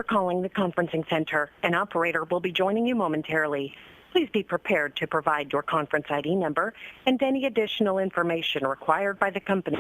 calling the conferencing center. An operator will be joining you momentarily. Please be prepared to provide your conference ID number and any additional information required by the company.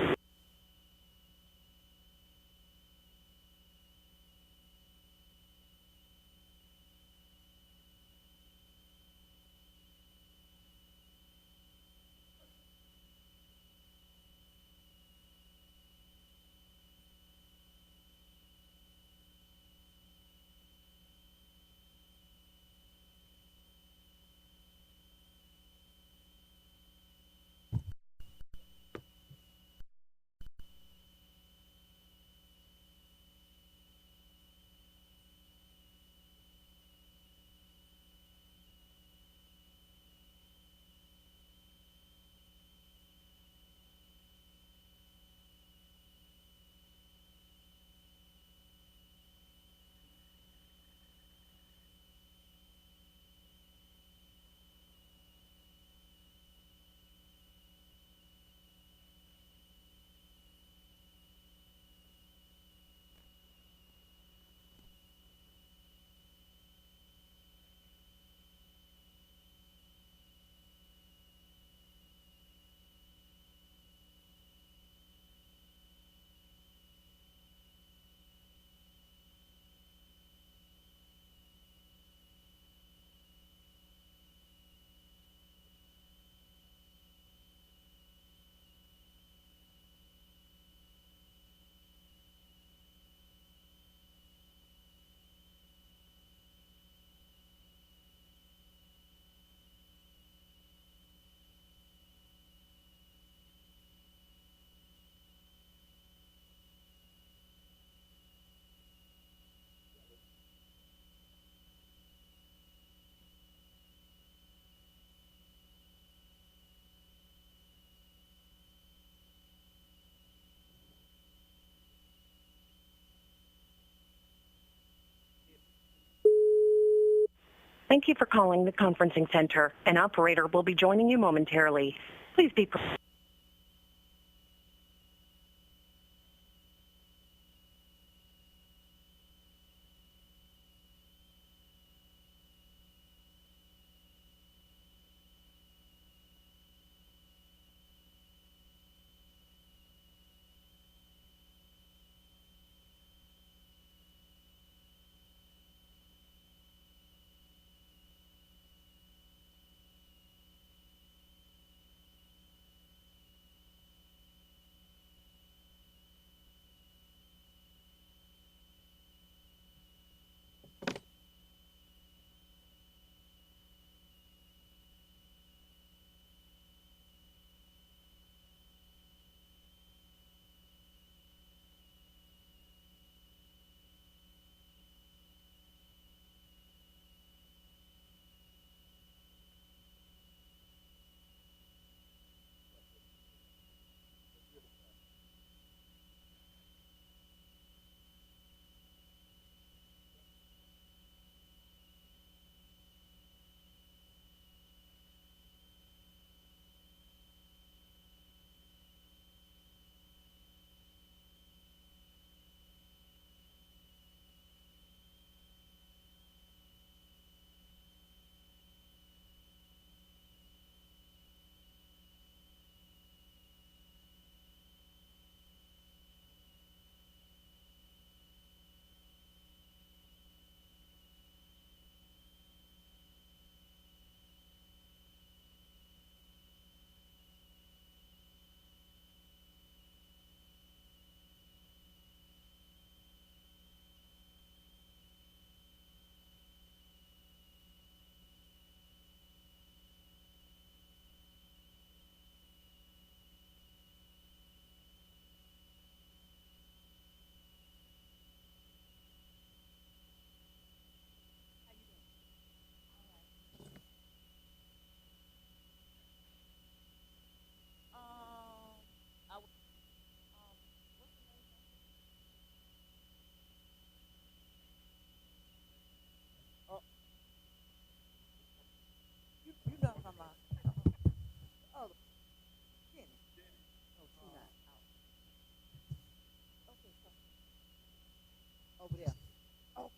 Thank you for calling the conferencing center. An operator will be joining you momentarily. Please be prepared. You know what I'm talking about. Oh, Jenny. No, she's not out. Okay, so over there. Oh,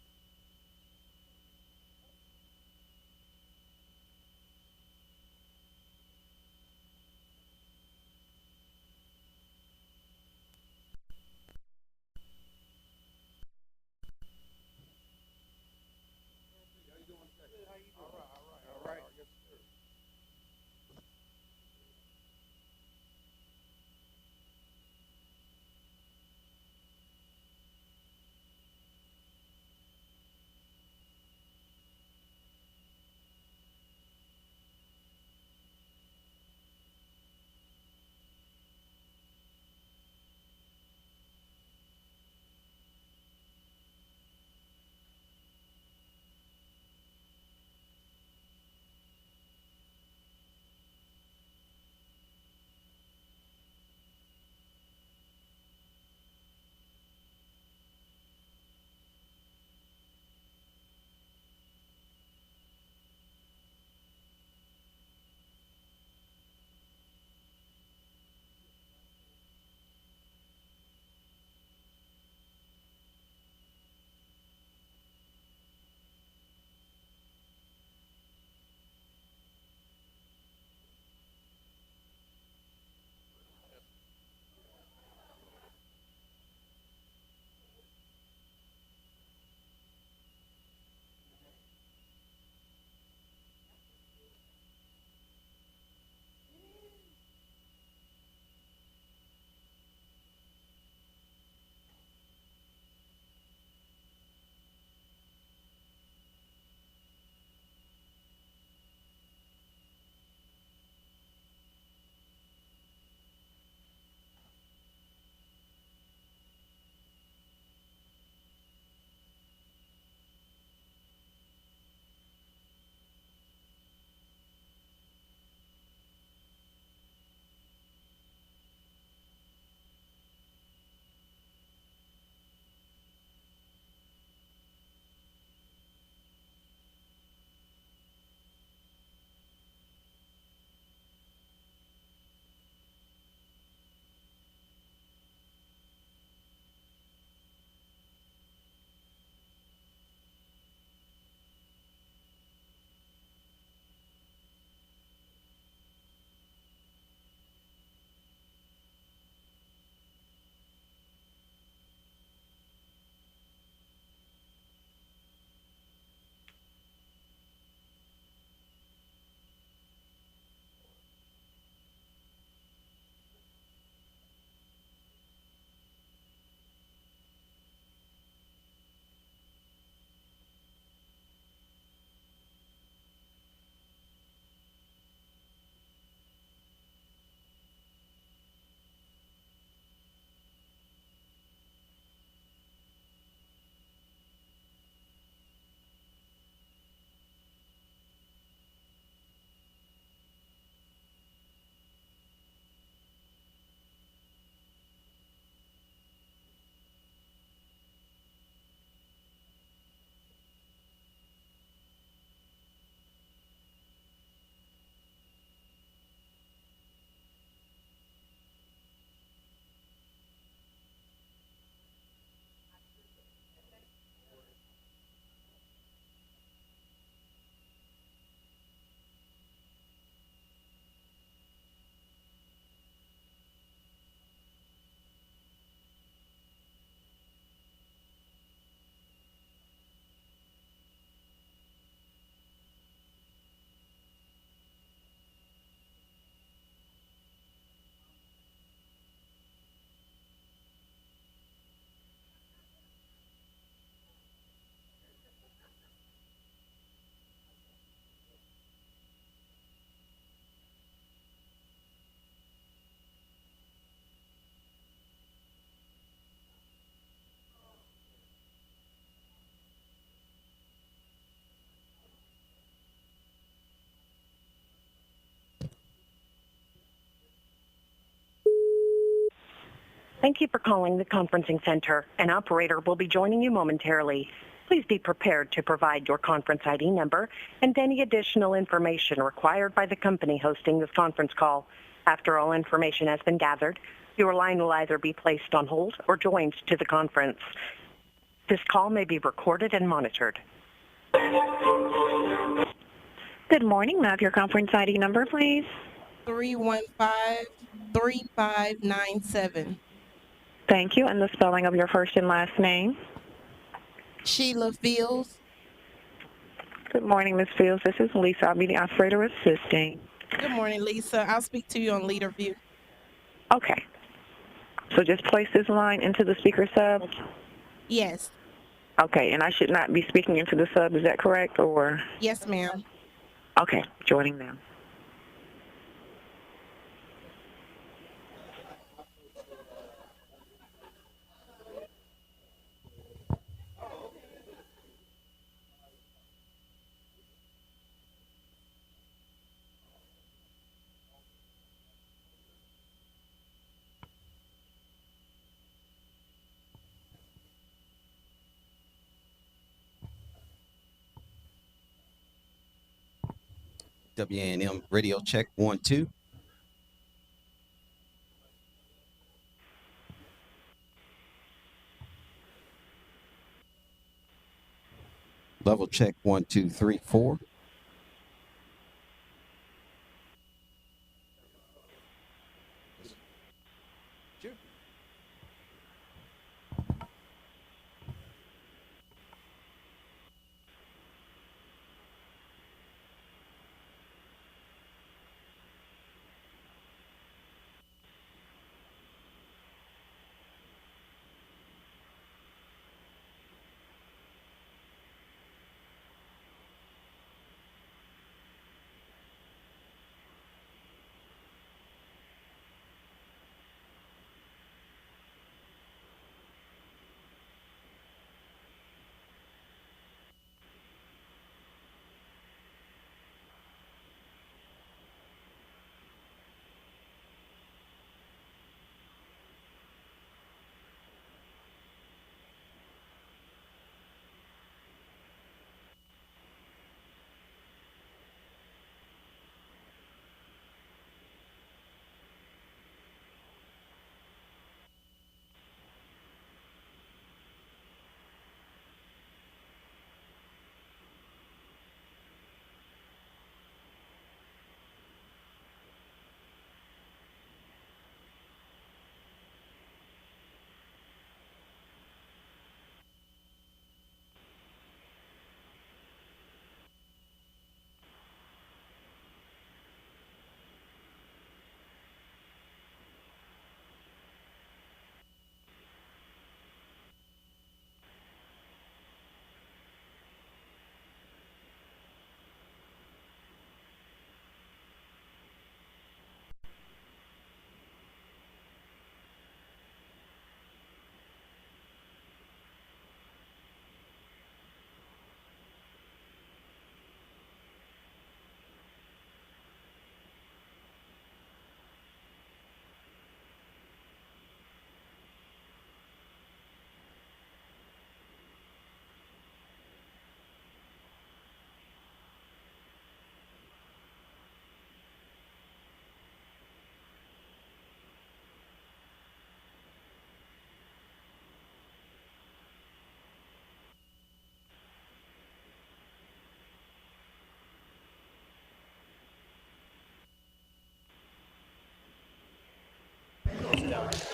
Thank you for calling the conferencing center. An operator will be joining you momentarily. Please be prepared to provide your conference ID number and any additional information required by the company hosting this conference call. After all information has been gathered, your line will either be placed on hold or joined to the conference. This call may be recorded and monitored. Good morning. May I have your conference ID number, please? 315-3597. Thank you. And the spelling of your first and last name? Sheila Fields. Good morning, Ms. Fields. This is Lisa. I'll be the operator assisting. Good morning, Lisa. I'll speak to you on leader view. Okay. So just place this line into the speaker sub? Yes. Okay, and I should not be speaking into the sub, is that correct, or? Yes, ma'am. Okay, joining now. WANM radio check 1 2. Level check 1 2 3 4. Sure.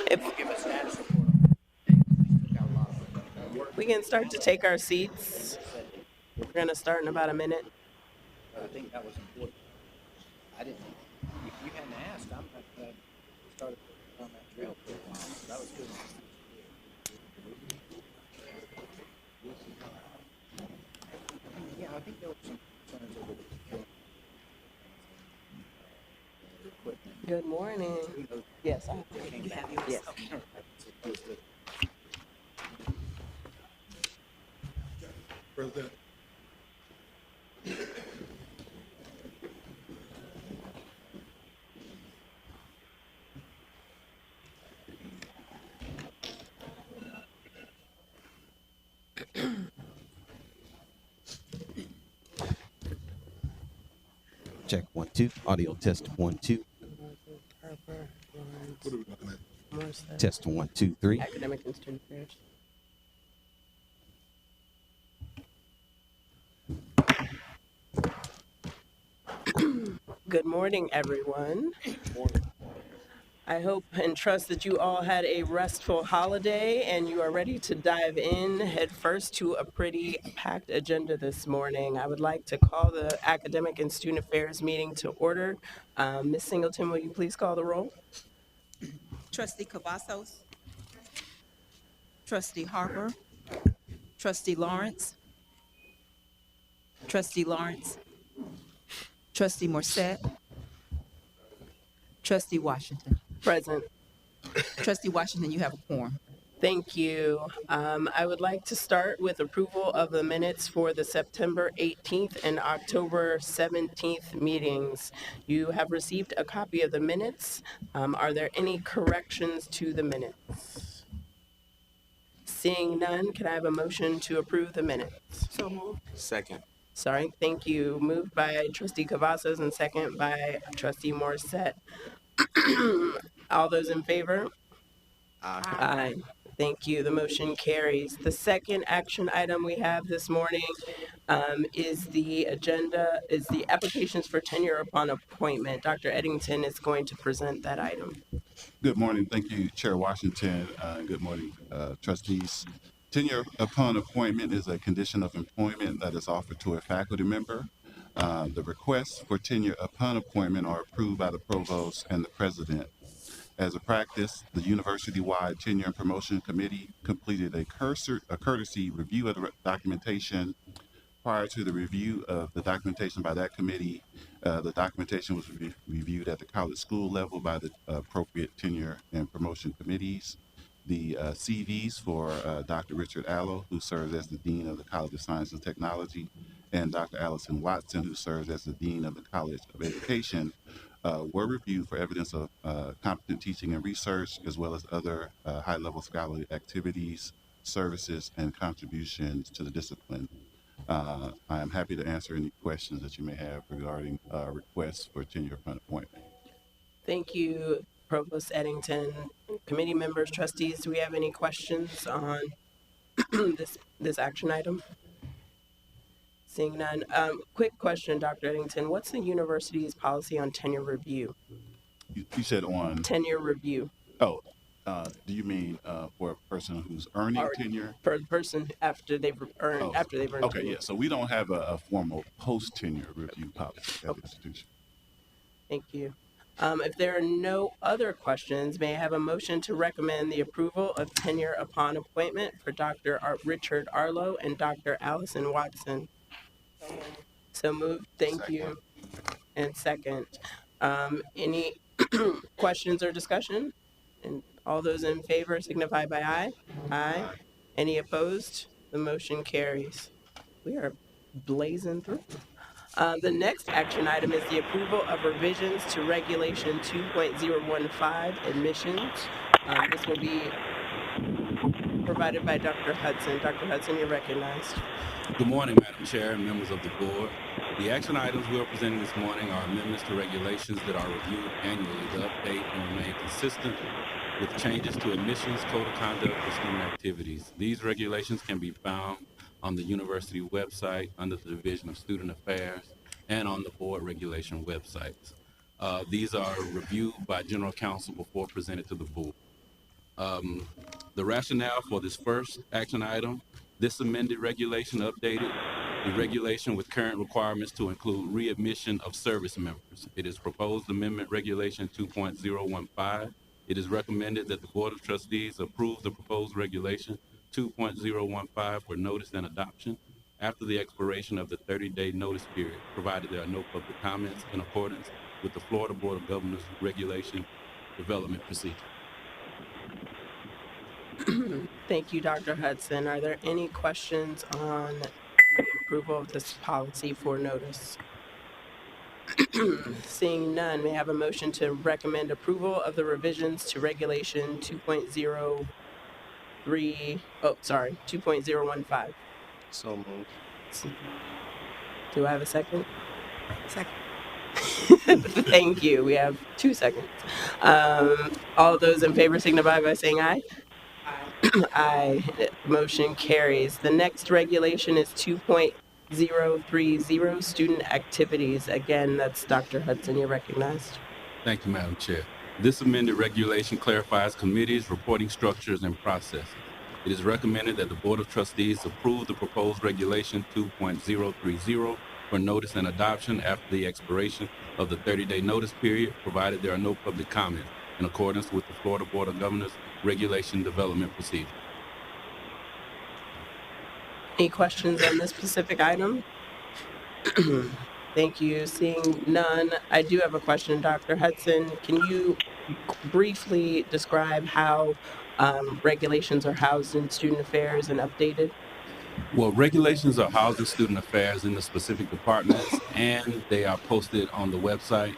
If we can start to take our seats, we're going to start in about a minute. I think that was important. I didn't. If you hadn't asked, I'm not started on that trail for a while. That was good. Yeah, I think there were some concerns over the equipment. Good morning. Yes. You have yours? Yes. Okay. President. Check 1 2. Audio test 1 2. Harper, Lawrence, What are we looking at? Morissette, Test 1 2 3. Academic and Student Affairs. Good morning, everyone. I hope and trust that you all had a restful holiday and you are ready to dive in head first to a pretty packed agenda this morning. I would like to call the Academic and Student Affairs meeting to order. Ms. Singleton, will you please call the roll? Trustee Cavazos. Trustee Harper. Trustee Lawrence. Trustee Lawrence. Trustee Morissette. Trustee Washington. Present. Trustee Washington, you have a quorum. Thank you. I would like to start with approval of the minutes for the September 18th and October 17th meetings. You have received a copy of the minutes. Are there any corrections to the minutes? Seeing none, can I have a motion to approve the minutes? So moved. Second. Sorry, thank you. Moved by Trustee Cavazos and second by Trustee Morissette. All those in favor? Aye. Thank you. The motion carries. The second action item we have this morning is the applications for tenure upon appointment. Dr. Eddington is going to present that item. Good morning. Thank you, Chair Washington. Good morning, trustees. Tenure upon appointment is a condition of employment that is offered to a faculty member. The requests for tenure upon appointment are approved by the provost and the president. As a practice, the university-wide Tenure and Promotion Committee completed a courtesy review of the documentation. Prior to the review of the documentation by that committee, the documentation was reviewed at the college school level by the appropriate tenure and promotion committees. The CVs for Dr. Richard Allo, who serves as the Dean of the College of Science and Technology, and Dr. Allison Watson, who serves as the Dean of the College of Education, were reviewed for evidence of competent teaching and research, as well as other high-level scholarly activities, services, and contributions to the discipline. I am happy to answer any questions that you may have regarding requests for tenure upon appointment. Thank you, Provost Eddington. Committee members, trustees, do we have any questions on this action item? Seeing none. Quick question, Dr. Eddington. What's the university's policy on tenure review? You said on Tenure review. Oh, do you mean for a person who's earning Or tenure? for the person after they've earned Okay, tenure. yeah. So we don't have a formal post-tenure review policy at the institution. Thank you. If there are no other questions, may I have a motion to recommend the approval of tenure upon appointment for Dr. Richard Arlo and Dr. Allison Watson? So moved. Thank you. And second. Any questions or discussion? And all those in favor signify by aye. Aye. Any opposed? The motion carries. We are blazing through. The next action item is the approval of revisions to Regulation 2.015 admissions. This will be provided by Dr. Hudson. Dr. Hudson, you're recognized. Good morning, Madam Chair and members of the board. The action items we are presenting this morning are amendments to regulations that are reviewed annually to update and remain consistent with changes to admissions, code of conduct, and student activities. These regulations can be found on the university website under the Division of Student Affairs and on the board regulation websites. These are reviewed by General Counsel before presented to the board. The rationale for this first action item, this amended regulation updated the regulation with current requirements to include readmission of service members. It is proposed amendment regulation 2.015. It is recommended that the Board of Trustees approve the proposed regulation 2.015 for notice and adoption after the expiration of the 30-day notice period, provided there are no public comments, in accordance with the Florida Board of Governors Regulation Development Procedure. Thank you, Dr. Hudson. Are there any questions on the approval of this policy for notice? Seeing none, may I have a motion to recommend approval of the revisions to Regulation 2.015? So moved. Do I have a second? Second. Thank you. We have 2 seconds. All those in favor signify by saying aye. Aye. Motion carries. The next regulation is 2.030, student activities. Again, that's Dr. Hudson. You're recognized. Thank you, Madam Chair. This amended regulation clarifies committees, reporting structures, and processes. It is recommended that the Board of Trustees approve the proposed regulation 2.030 for notice and adoption after the expiration of the 30-day notice period, provided there are no public comments, in accordance with the Florida Board of Governors Regulation Development Procedure. Any questions on this specific item? Thank you. Seeing none, I do have a question, Dr. Hudson. Can you briefly describe how regulations are housed in student affairs and updated? Well, regulations are housed in student affairs in the specific departments, and they are posted on the website.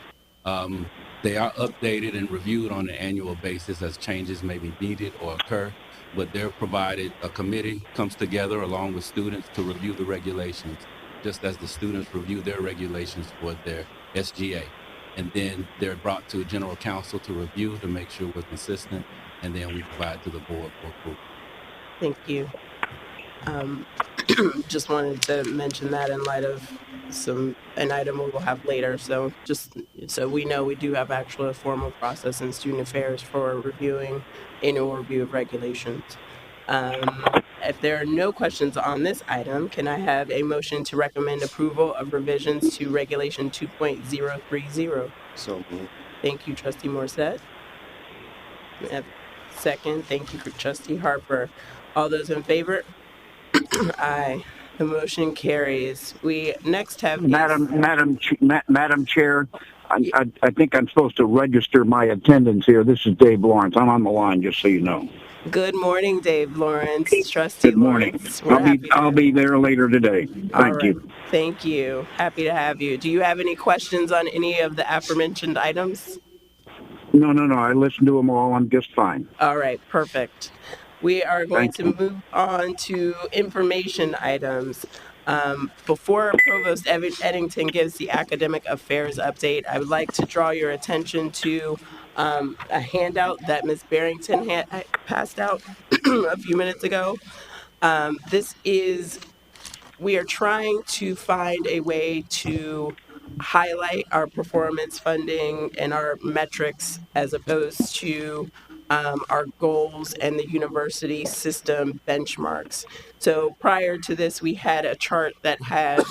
They are updated and reviewed on an annual basis as changes may be needed or occur, but they're provided, a committee comes together along with students to review the regulations, just as the students review their regulations for their SGA. And then they're brought to general counsel to review to make sure we're consistent, and then we provide to the board for approval. Thank you. Just wanted to mention that in light of an item we will have later. So just so we know, we do have actually a formal process in student affairs for reviewing annual review of regulations. If there are no questions on this item, can I have a motion to recommend approval of revisions to regulation 2.030? So moved. Thank you, Trustee Morissette. Second, thank you for Trustee Harper. All those in favor? Aye. The motion carries. We next have Madam Chair, I think I'm supposed to register my attendance here. This is Dave Lawrence. I'm on the line, just so you know. Good morning, Dave Lawrence. Trustee Good morning. Lawrence. I'll be there later today. Thank you. Thank you. Happy to have you. Do you have any questions on any of the aforementioned items? No. I listened to them all. I'm just fine. All right, perfect. We are going to move on to information items. Before Provost Eddington gives the academic affairs update, I would like to draw your attention to a handout that Ms. Barrington passed out a few minutes ago. We are trying to find a way to highlight our performance funding and our metrics as opposed to our goals and the university system benchmarks. So prior to this, we had a chart that had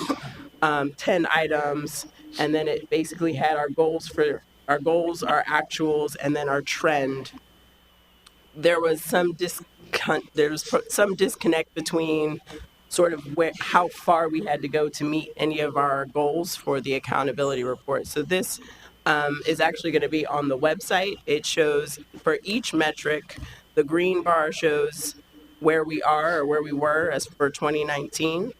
10 items, and then it basically had our goals, our actuals, and then our trend. There was some disconnect between sort of how far we had to go to meet any of our goals for the accountability report. So this is actually going to be on the website. It shows for each metric, the green bar shows where we are or where we were as for 2019.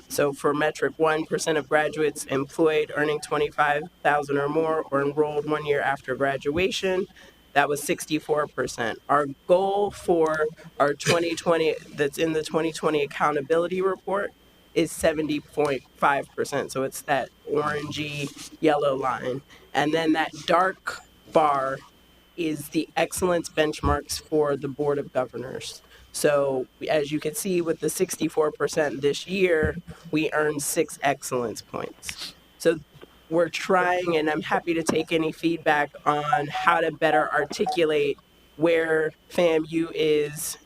So for metric 1% of graduates employed earning $25,000 or more or enrolled 1 year after graduation, that was 64%. Our goal for our 2020, that's in the 2020 accountability report, is 70.5%. So it's that orangey yellow line. And then that dark bar is the excellence benchmarks for the Board of Governors. So as you can see with the 64% this year, we earned 6 excellence points. So we're trying, and I'm happy to take any feedback on how to better articulate where FAMU is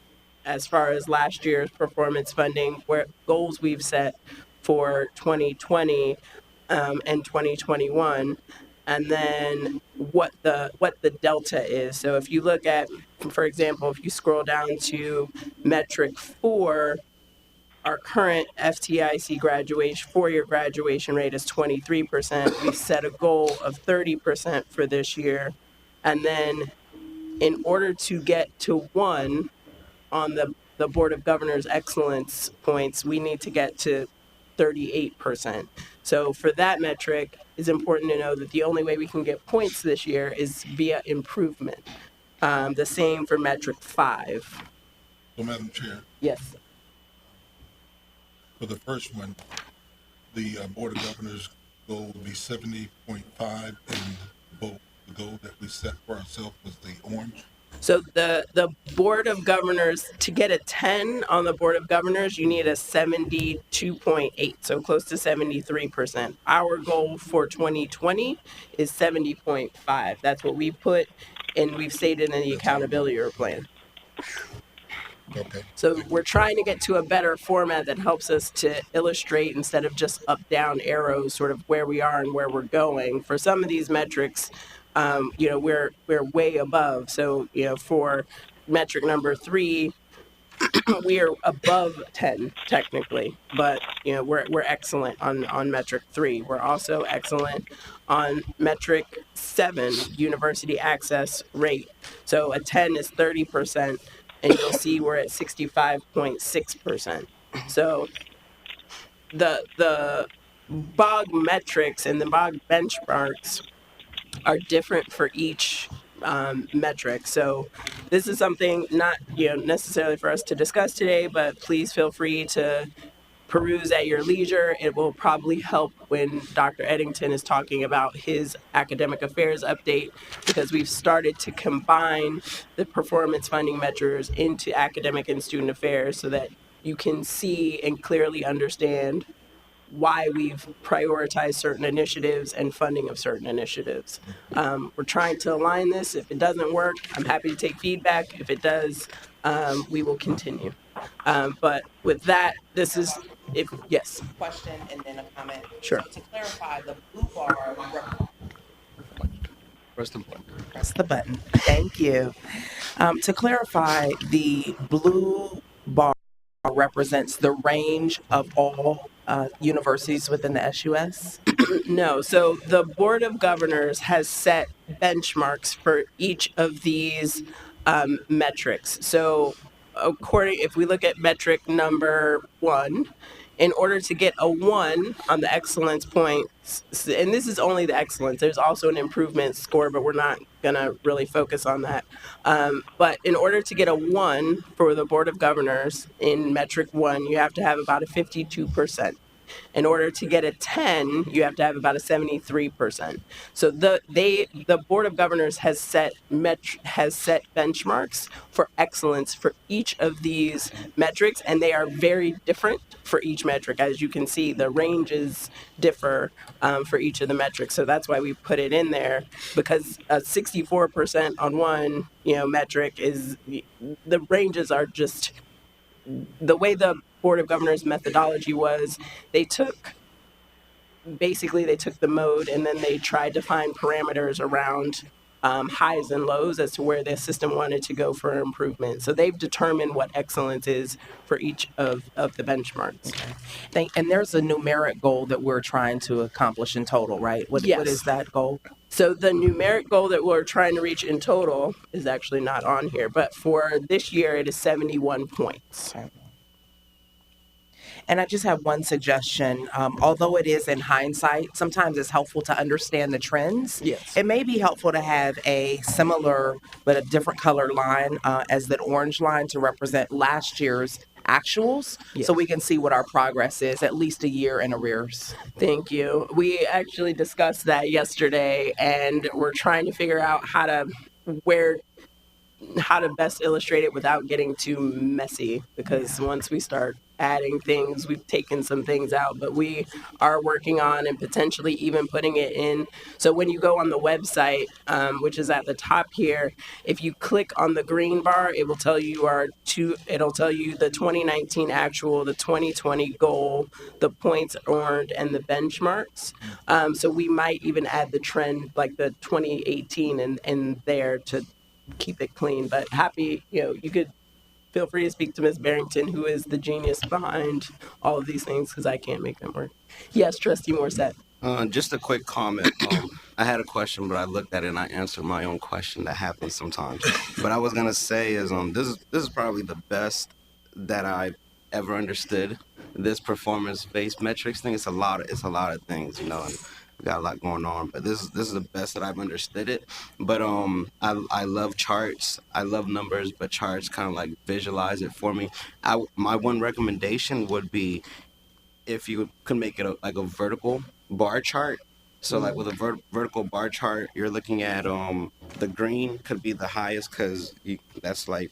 as far as last year's performance funding, where goals we've set for 2020 and 2021, and then what the delta is. So if you look at, for example, if you scroll down to metric 4, our current FTIC graduation, 4-year graduation rate is 23%. We set a goal of 30% for this year. And then in order to get to 1 on the Board of Governors excellence points, we need to get to 38%. So for that metric, it's important to know that the only way we can get points this year is via improvement. The same for metric 5. So, Madam Chair, Yes. for the first one, the Board of Governors goal would be 70.5, and the goal that we set for ourselves was the orange. So the Board of Governors, to get a 10 on the Board of Governors, you need a 72.8, so close to 73%. Our goal for 2020 is 70.5. That's what we put, and we've stated in the accountability plan. Okay. So we're trying to get to a better format that helps us to illustrate, instead of just up down arrows, sort of where we are and where we're going. For some of these metrics, we're way above. So for metric number 3, we are above 10 technically, but we're excellent on metric 3. We're also excellent on metric 7, university access rate. So a 10 is 30%, and you'll see we're at 65.6%. So the BOG metrics and the BOG benchmarks are different for each metric. So this is something not necessarily for us to discuss today, but please feel free to peruse at your leisure. It will probably help when Dr. Eddington is talking about his academic affairs update, because we've started to combine the performance funding measures into academic and student affairs so that you can see and clearly understand why we've prioritized certain initiatives and funding of certain initiatives. We're trying to align this. If it doesn't work, I'm happy to take feedback. If it does, we will continue. But with that, this is, yes. Question and then a comment. Sure. So to clarify, the blue bar. Press the button. Thank you. To clarify, the blue bar represents the range of all universities within the SUS? No. So the Board of Governors has set benchmarks for each of these metrics. So if we look at metric number 1, in order to get a 1 on the excellence points, and this is only the excellence, there's also an improvement score, but we're not going to really focus on that. But in order to get a 1 for the Board of Governors in metric 1, you have to have about a 52%. In order to get a 10, you have to have about a 73%. So the Board of Governors has set benchmarks for excellence for each of these metrics, and they are very different for each metric. As you can see, the ranges differ for each of the metrics. So that's why we put it in there, because 64% on one metric is, the ranges are just, the way the Board of Governors methodology was, they took the mode and then they tried to find parameters around highs and lows as to where the system wanted to go for improvement. So they've determined what excellence is for each of the benchmarks. And there's a numeric goal that we're trying to accomplish in total, right? Yes. What is that goal? So the numeric goal that we're trying to reach in total is actually not on here, but for this year it is 71 points. Okay. And I just have one suggestion. Although it is in hindsight, sometimes it's helpful to understand the trends. Yes. It may be helpful to have a similar but a different color line as the orange line to represent last year's actuals, Yes. so we can see what our progress is at least a year in arrears. Thank you. We actually discussed that yesterday, and we're trying to figure out how to best illustrate it without getting too messy, because once we start adding things, we've taken some things out, but we are working on and potentially even putting it in. So when you go on the website, which is at the top here, if you click on the green bar, it will tell you it'll tell you the 2019 actual, the 2020 goal, the points earned, and the benchmarks. So we might even add the trend, like the 2018 in there to keep it clean. But happy, you could feel free to speak to Ms. Barrington, who is the genius behind all of these things, because I can't make them work. Yes, Trustee Morissette. Just a quick comment. I had a question, but I looked at it and I answered my own question. That happens sometimes. What I was gonna say is, this is probably the best that I've ever understood this performance-based metrics thing. It's a lot of things, and we got a lot going on. But this is the best that I've understood it. But I love charts. I love numbers, but charts kind of like visualize it for me. My one recommendation would be, if you could make it like a vertical bar chart. So like with a vertical bar chart, you're looking at the green could be the highest because that's like,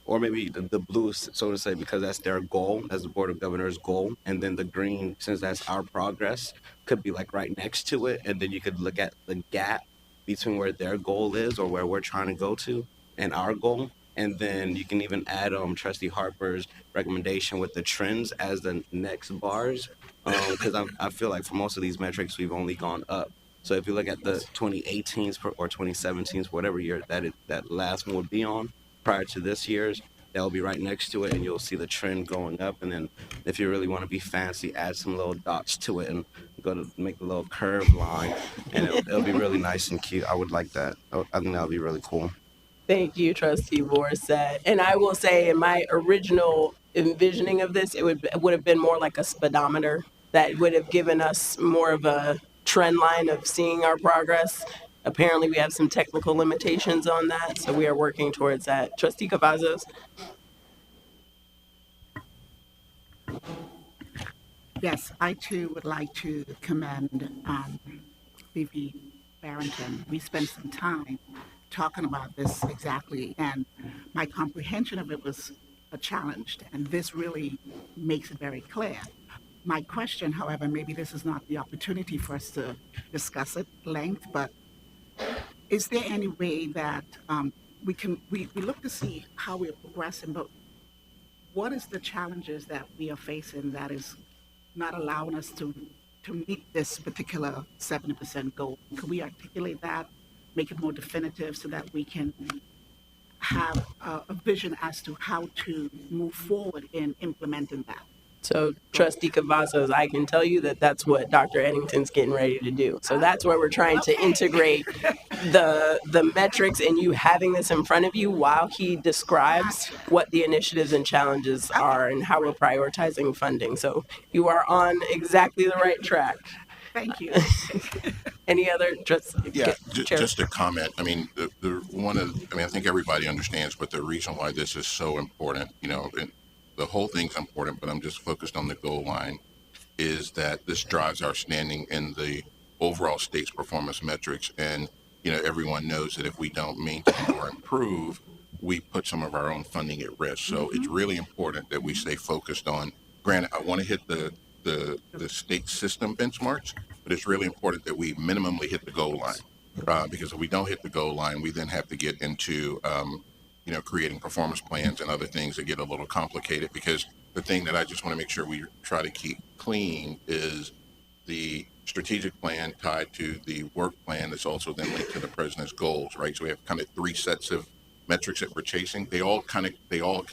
or maybe the blue, so to say, because that's their goal, as the board of governors goal, and then the green, since that's our progress, could be like right next to it, and then you could look at the gap between where their goal is or where we're trying to go to and our goal, and then you can even add Trustee Harper's recommendation with the trends as the next bars, because I feel like for most of these metrics we've only gone up. So if you look at the 2018s or 2017s, whatever year that last one would be on, prior to this year's, that will be right next to it, and you'll see the trend going up. And then if you really want to be fancy, add some little dots to it and go to make a little curved line, and it'll be really nice and cute. I would like that. I think that would be really cool. Thank you, Trustee Morissette. And I will say, in my original envisioning of this, it would have been more like a speedometer that would have given us more of a trend line of seeing our progress. Apparently, we have some technical limitations on that, so we are working towards that. Trustee Cavazos. Yes, I too would like to commend VP Barrington. We spent some time talking about this exactly, and my comprehension of it was challenged, and this really makes it very clear. My question, however, maybe this is not the opportunity for us to discuss at length, but is there any way that we look to see how we're progressing, but what is the challenges that we are facing that is not allowing us to meet this particular 70% goal? Could we articulate that, make it more definitive so that we can have a vision as to how to move forward in implementing that? So, Trustee Cavazos, I can tell you that that's what Dr. Eddington's getting ready to do. So that's where we're trying to integrate the metrics and you having this in front of you while he describes what the initiatives and challenges are and how we're prioritizing funding. So you are on exactly the right track. Thank you. Any other? Just a comment. I mean, I think everybody understands, but the reason why this is so important, and the whole thing's important, but I'm just focused on the goal line, is that this drives our standing in the overall state's performance metrics. And, everyone knows that if we don't maintain or improve, we put some of our own funding at risk. So it's really important that we stay focused on, granted, I want to hit the state system benchmarks, but it's really important that we minimally hit the goal line. Because if we don't hit the goal line, we then have to get into creating performance plans and other things that get a little complicated, because the thing that I just want to make sure we try to keep clean is the strategic plan tied to the work plan that's also then linked to the president's goals, right? So we have kind of three sets of metrics that we're chasing. They all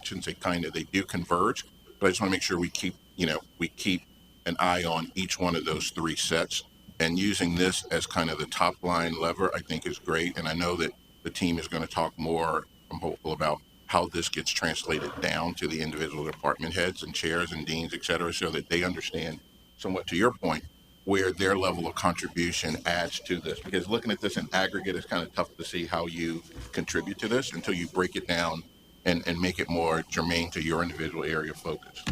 shouldn't say kind of, they do converge, but I just want to make sure we keep an eye on each one of those three sets, and using this as kind of the top line lever, I think is great. And I know that the team is going to talk more, I'm hopeful, about how this gets translated down to the individual department heads and chairs and deans, et cetera, so that they understand, somewhat to your point, where their level of contribution adds to this. Because looking at this in aggregate is kind of tough to see how you contribute to this until you break it down and make it more germane to your individual area of focus.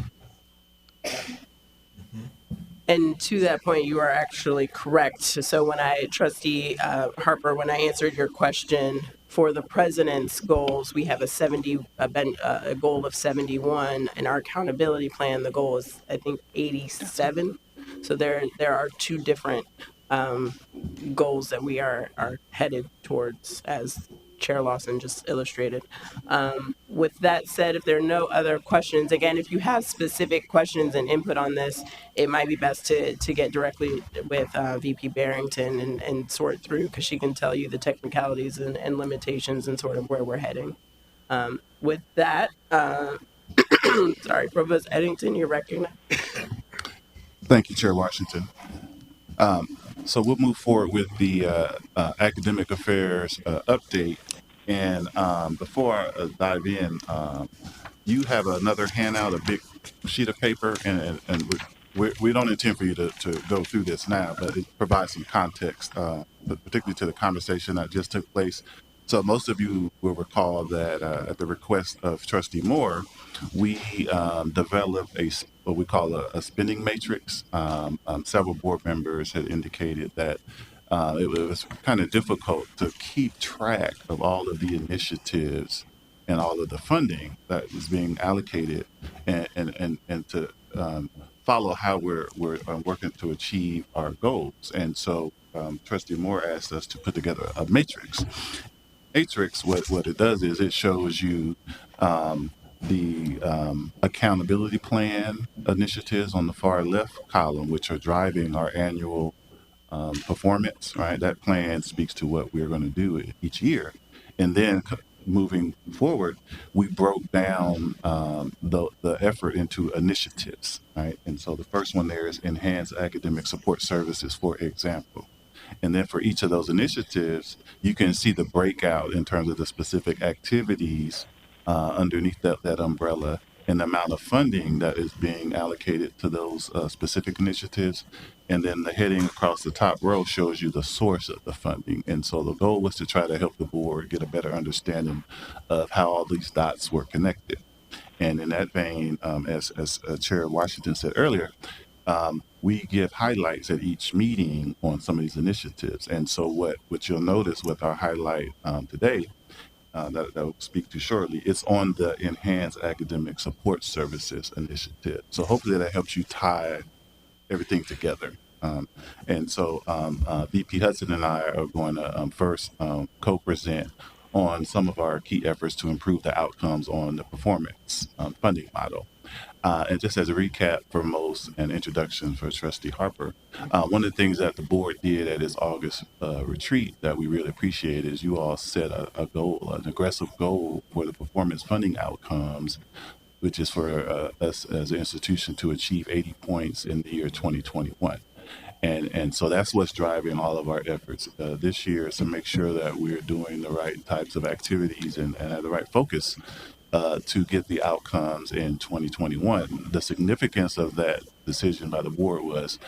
And to that point, you are actually correct. So Trustee Harper, when I answered your question for the president's goals, we have a goal of 71. In our accountability plan, the goal is, I think, 87. So there are two different goals that we are headed towards, as Chair Lawson just illustrated. With that said, if there are no other questions, again, if you have specific questions and input on this, it might be best to get directly with VP Barrington and sort through, because she can tell you the technicalities and limitations and sort of where we're heading. With that, sorry, Provost Eddington, you're recognized. Thank you, Chair Washington. So we'll move forward with the academic affairs update. And before I dive in, you have another handout, a big sheet of paper, and we don't intend for you to go through this now, but it provides some context, particularly to the conversation that just took place. So most of you will recall that at the request of Trustee Moore, we developed what we call a spending matrix. Several board members had indicated that it was kind of difficult to keep track of all of the initiatives and all of the funding that is being allocated, and to follow how we're working to achieve our goals. And so Trustee Moore asked us to put together a matrix. Matrix, what it does is it shows you the accountability plan initiatives on the far left column, which are driving our annual performance, right? That plan speaks to what we're going to do each year. And then moving forward, we broke down the effort into initiatives, right? And so the first one there is enhanced academic support services, for example. And then for each of those initiatives, you can see the breakout in terms of the specific activities underneath that umbrella and the amount of funding that is being allocated to those specific initiatives. And then the heading across the top row shows you the source of the funding. And so the goal was to try to help the board get a better understanding of how all these dots were connected. And in that vein, as Chair Washington said earlier, we give highlights at each meeting on some of these initiatives. And so what you'll notice with our highlight today, that I'll speak to shortly, it's on the Enhanced Academic Support Services initiative. So hopefully that helps you tie everything together. And so VP Hudson and I are going to first co-present on some of our key efforts to improve the outcomes on the performance funding model. And just as a recap for most and introduction for Trustee Harper, one of the things that the board did at its August retreat that we really appreciate is you all set a goal, an aggressive goal for the performance funding outcomes, which is for us as an institution to achieve 80 points in the year 2021. And so that's what's driving all of our efforts this year, is to make sure that we're doing the right types of activities and have the right focus to get the outcomes in 2021. The significance of that decision by the board was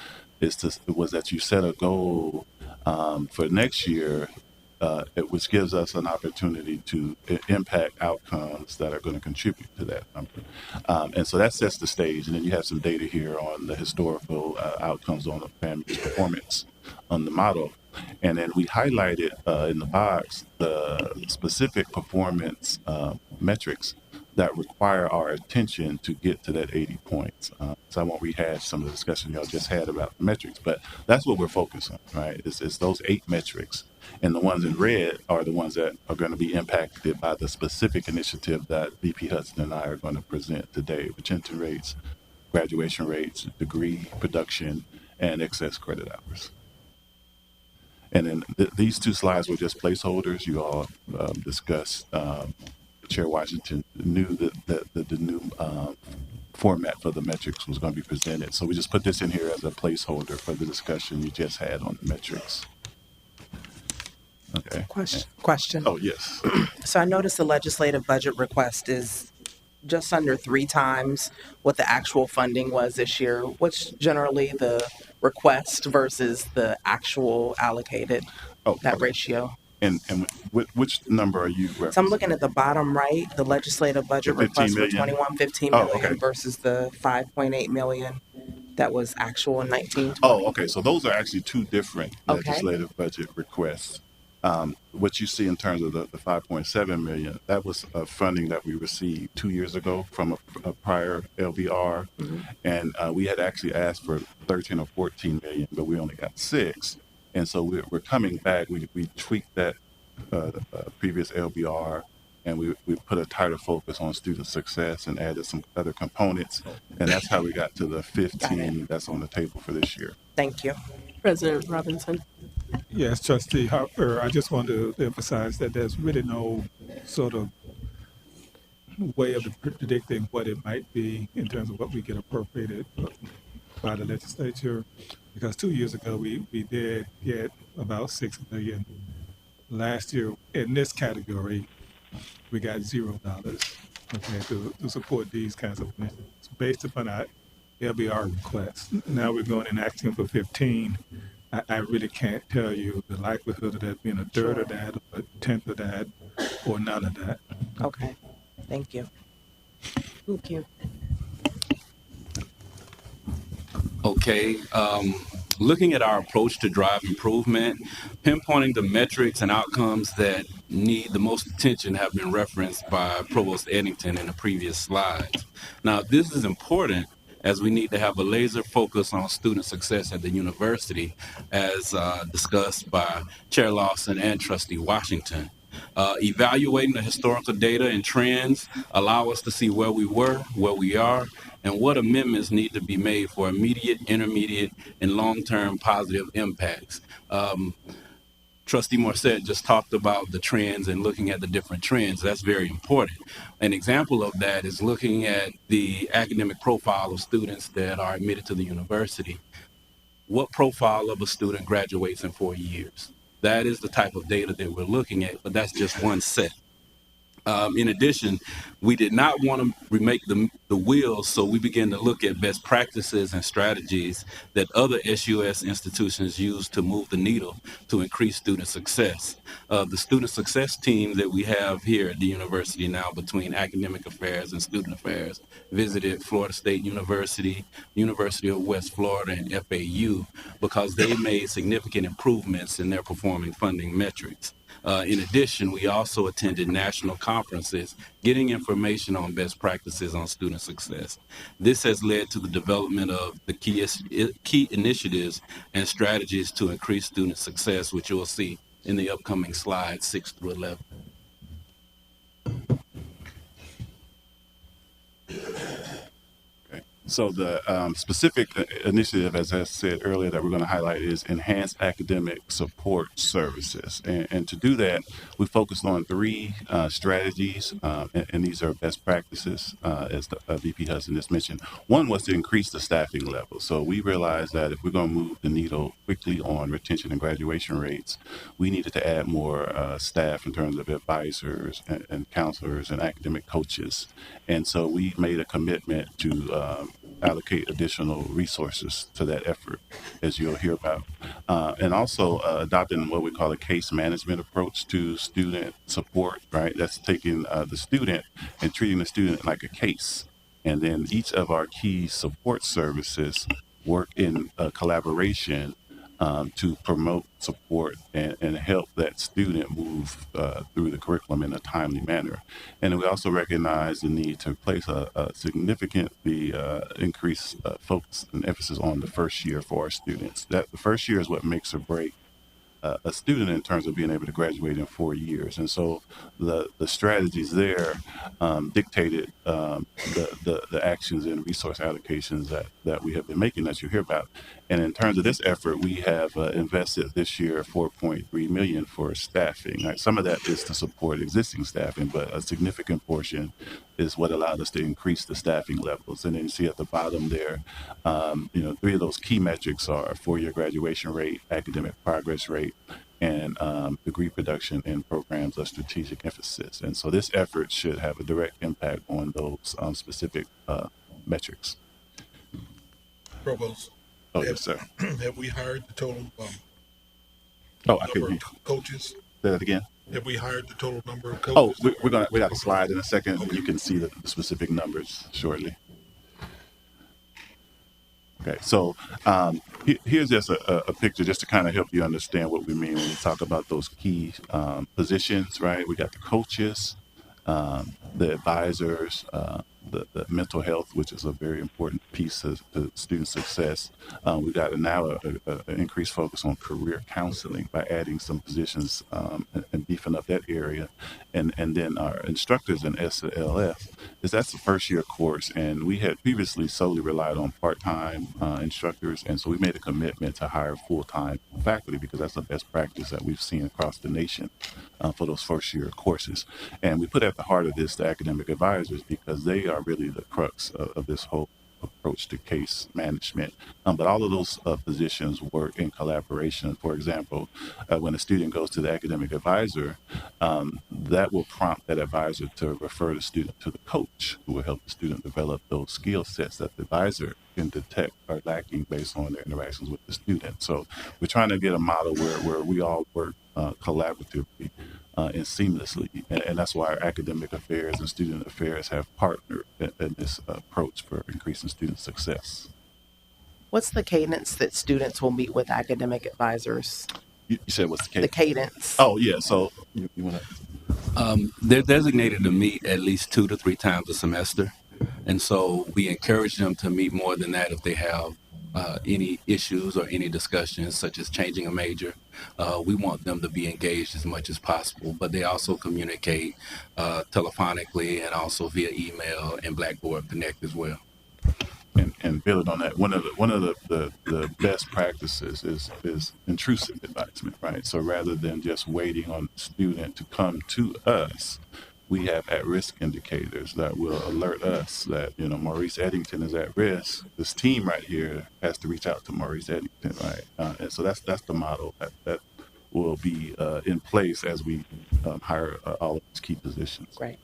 that you set a goal for next year, which gives us an opportunity to impact outcomes that are going to contribute to that number. And so that sets the stage. And then you have some data here on the historical outcomes on the family's performance on the model. And then we highlighted in the box the specific performance metrics that require our attention to get to that 80 points. So I won't rehash some of the discussion y'all just had about the metrics, but that's what we're focused on, right? It's those 8 metrics. And the ones in red are the ones that are going to be impacted by the specific initiative that VP Hudson and I are going to present today: retention rates, graduation rates, degree production, and excess credit hours. And then these 2 slides were just placeholders. You all discussed, Chair Washington knew that the new format for the metrics was going to be presented. So we just put this in here as a placeholder for the discussion you just had on the metrics. Okay. Question. Oh, yes. So I noticed the legislative budget request is just under 3 times what the actual funding was this year. What's generally the request versus the actual allocated, that ratio? And which number are you referencing? So I'm looking at the bottom right, the legislative budget request for 21, 15 million versus the 5.8 million that was actual in 19. Oh, okay. So those are actually 2 different legislative budget requests. What you see in terms of the 5.7 million, that was funding that we received 2 years ago from a prior LBR. Mm-hmm. And we had actually asked for 13 or 14 million, but we only got 6. And so we're coming back. We tweaked that previous LBR, and we put a tighter focus on student success and added some other components. And that's how we got to the 15 that's on the table for this year. Thank you. President Robinson. Yes, Trustee Harper, I just wanted to emphasize that there's really no sort of way of predicting what it might be in terms of what we get appropriated by the legislature, because 2 years ago we did get about $6 million. Last year in this category we got $0, to support these kinds of initiatives based upon our LBR request. Now we're going and asking for 15. I really can't tell you the likelihood of that being a third of that, or a tenth of that, or none of that. Okay, thank you. Thank you. Okay, looking at our approach to drive improvement, pinpointing the metrics and outcomes that need the most attention have been referenced by Provost Eddington in the previous slides. Now, this is important as we need to have a laser focus on student success at the university, as discussed by Chair Lawson and Trustee Washington. Evaluating the historical data and trends allow us to see where we were, where we are, and what amendments need to be made for immediate, intermediate, and long-term positive impacts. Trustee Morissette just talked about the trends and looking at the different trends. That's very important. An example of that is looking at the academic profile of students that are admitted to the university. What profile of a student graduates in 4 years? That is the type of data that we're looking at, but that's just one set. In addition, we did not want to remake the wheels, so we began to look at best practices and strategies that other SUS institutions use to move the needle to increase student success. The student success team that we have here at the university now between academic affairs and student affairs visited Florida State University, University of West Florida, and FAU because they made significant improvements in their performing funding metrics. In addition, we also attended national conferences, getting information on best practices on student success. This has led to the development of the key initiatives and strategies to increase student success, which you will see in the upcoming slides 6 through 11. So the specific initiative, as I said earlier, that we're going to highlight is enhanced academic support services. And to do that, we focused on three strategies, and these are best practices, as the VP Hudson just mentioned. One was to increase the staffing level. So we realized that if we're going to move the needle quickly on retention and graduation rates, we needed to add more staff in terms of advisors and counselors and academic coaches. And so we made a commitment to allocate additional resources to that effort, as you'll hear about. And also adopting what we call a case management approach to student support, right? That's taking the student and treating the student like a case. And then each of our key support services work in collaboration to promote, support, and help that student move through the curriculum in a timely manner. And we also recognize the need to place a significantly increased focus and emphasis on the first year for our students. That the first year is what makes or breaks a student in terms of being able to graduate in 4 years. And so the strategies there dictated the actions and resource allocations that we have been making that you hear about. And in terms of this effort, we have invested this year $4.3 million for staffing. Right? Some of that is to support existing staffing, but a significant portion is what allowed us to increase the staffing levels. And then you see at the bottom there, three of those key metrics are 4-year graduation rate, academic progress rate, and degree production in programs of strategic emphasis. And so this effort should have a direct impact on those specific metrics. Provost. Oh, yes, sir. Have we hired the total number of coaches? Say that again. Have we hired the total number of coaches? Oh, we got a slide in a second, and you can see the specific numbers shortly. Okay, so here's just a picture just to kind of help you understand what we mean when we talk about those key positions, right? We got the coaches, the advisors, the mental health, which is a very important piece of student success. We got now an increased focus on career counseling by adding some positions and beefing up that area. And then our instructors in SLF, that's the first year course. And we had previously solely relied on part-time instructors. And so we made a commitment to hire full-time faculty because that's the best practice that we've seen across the nation for those first year courses. And we put at the heart of this the academic advisors because they are really the crux of this whole approach to case management. But all of those positions work in collaboration. For example, when a student goes to the academic advisor, that will prompt that advisor to refer the student to the coach who will help the student develop those skill sets that the advisor can detect are lacking based on their interactions with the student. So we're trying to get a model where we all work collaboratively and seamlessly. And that's why our academic affairs and student affairs have partnered in this approach for increasing student success. What's the cadence that students will meet with academic advisors? You said what's the The case? cadence. Oh, yeah. So you want to? They're designated to meet at least 2 to 3 times a semester. And so we encourage them to meet more than that if they have any issues or any discussions, such as changing a major. We want them to be engaged as much as possible, but they also communicate telephonically and also via email and Blackboard Connect as well. And building on that, one of the best practices is intrusive advisement, right? So rather than just waiting on the student to come to us, we have at-risk indicators that will alert us that, Maurice Eddington is at risk. This team right here has to reach out to Maurice Eddington, right? And so that's the model that will be in place as we hire all of these key positions. Great.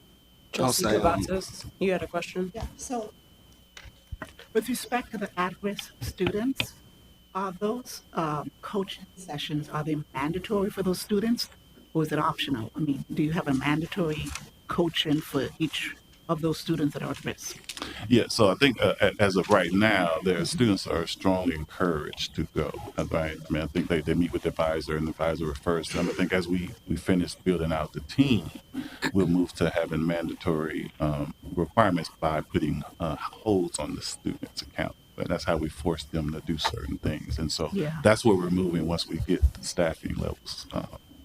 I'll Trustee say, Cavazos, you had a question? Yeah, so with respect to the at-risk students, are those coaching sessions, are they mandatory for those students or is it optional? I mean, do you have a mandatory coaching for each of those students that are at risk? Yeah, so I think as of right now, their students are strongly encouraged to go. Right? I mean, I think they meet with the advisor and the advisor refers to them. I think as we finish building out the team, we'll move to having mandatory requirements by putting holds on the student's account. But that's how we force them to do certain things. And so Yeah. that's where we're moving once we get the staffing levels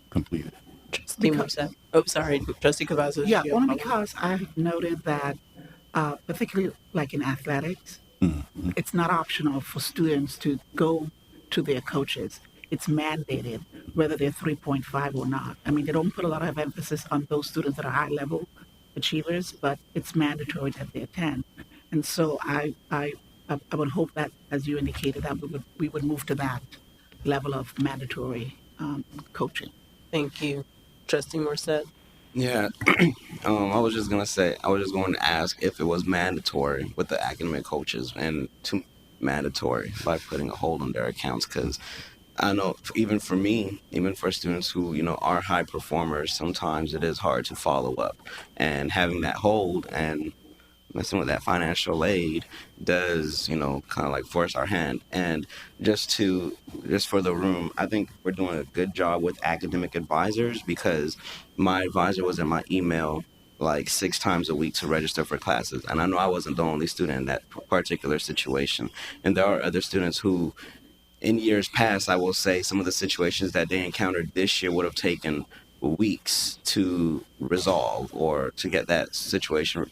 completed. Trustee Morset. Oh, sorry. Trustee Cavazos. Yeah, you have a only follow-up? because I've noted that, particularly like in athletics, Mm-hmm. it's not optional for students to go to their coaches. It's mandated, whether they're 3.5 or not. I mean, they don't put a lot of emphasis on those students that are high level achievers, but it's mandatory that they attend. And so I would hope that, as you indicated, that we would move to that level of mandatory coaching. Thank you. Trustee Morset. yeah, I was just going to ask if it was mandatory with the academic coaches and to mandatory by putting a hold on their accounts, because I know even for me, even for students who, are high performers, sometimes it is hard to follow up, and having that hold and messing with that financial aid does, kind of like force our hand. And just for the room, I think we're doing a good job with academic advisors, because my advisor was in my email like 6 times a week to register for classes. And I know I wasn't the only student in that particular situation. And there are other students who, in years past, I will say some of the situations that they encountered this year would have taken weeks to resolve or to get that situation,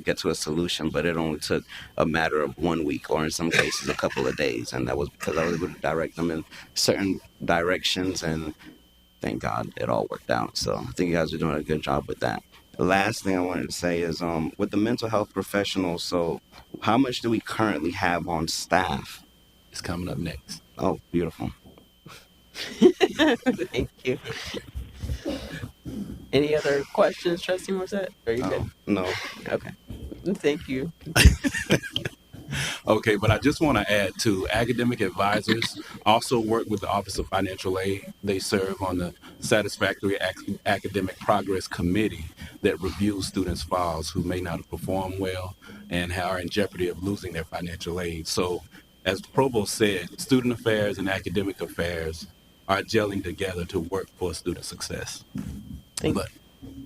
get to a solution, but it only took a matter of 1 week, or in some cases a couple of days. And that was because I was able to direct them in certain directions, and thank God it all worked out. So I think you guys are doing a good job with that. The last thing I wanted to say is with the mental health professionals, so how much do we currently have on staff? It's coming up next. Oh, beautiful. Thank you. Any other questions, Trustee Morset? Are you good? No. Okay. Thank you. Okay, but I just want to add too, academic advisors also work with the Office of Financial Aid. They serve on the Satisfactory Academic Progress Committee that reviews students' files who may not have performed well and are in jeopardy of losing their financial aid. So, as the Provost said, student affairs and academic affairs are gelling together to work for student success. But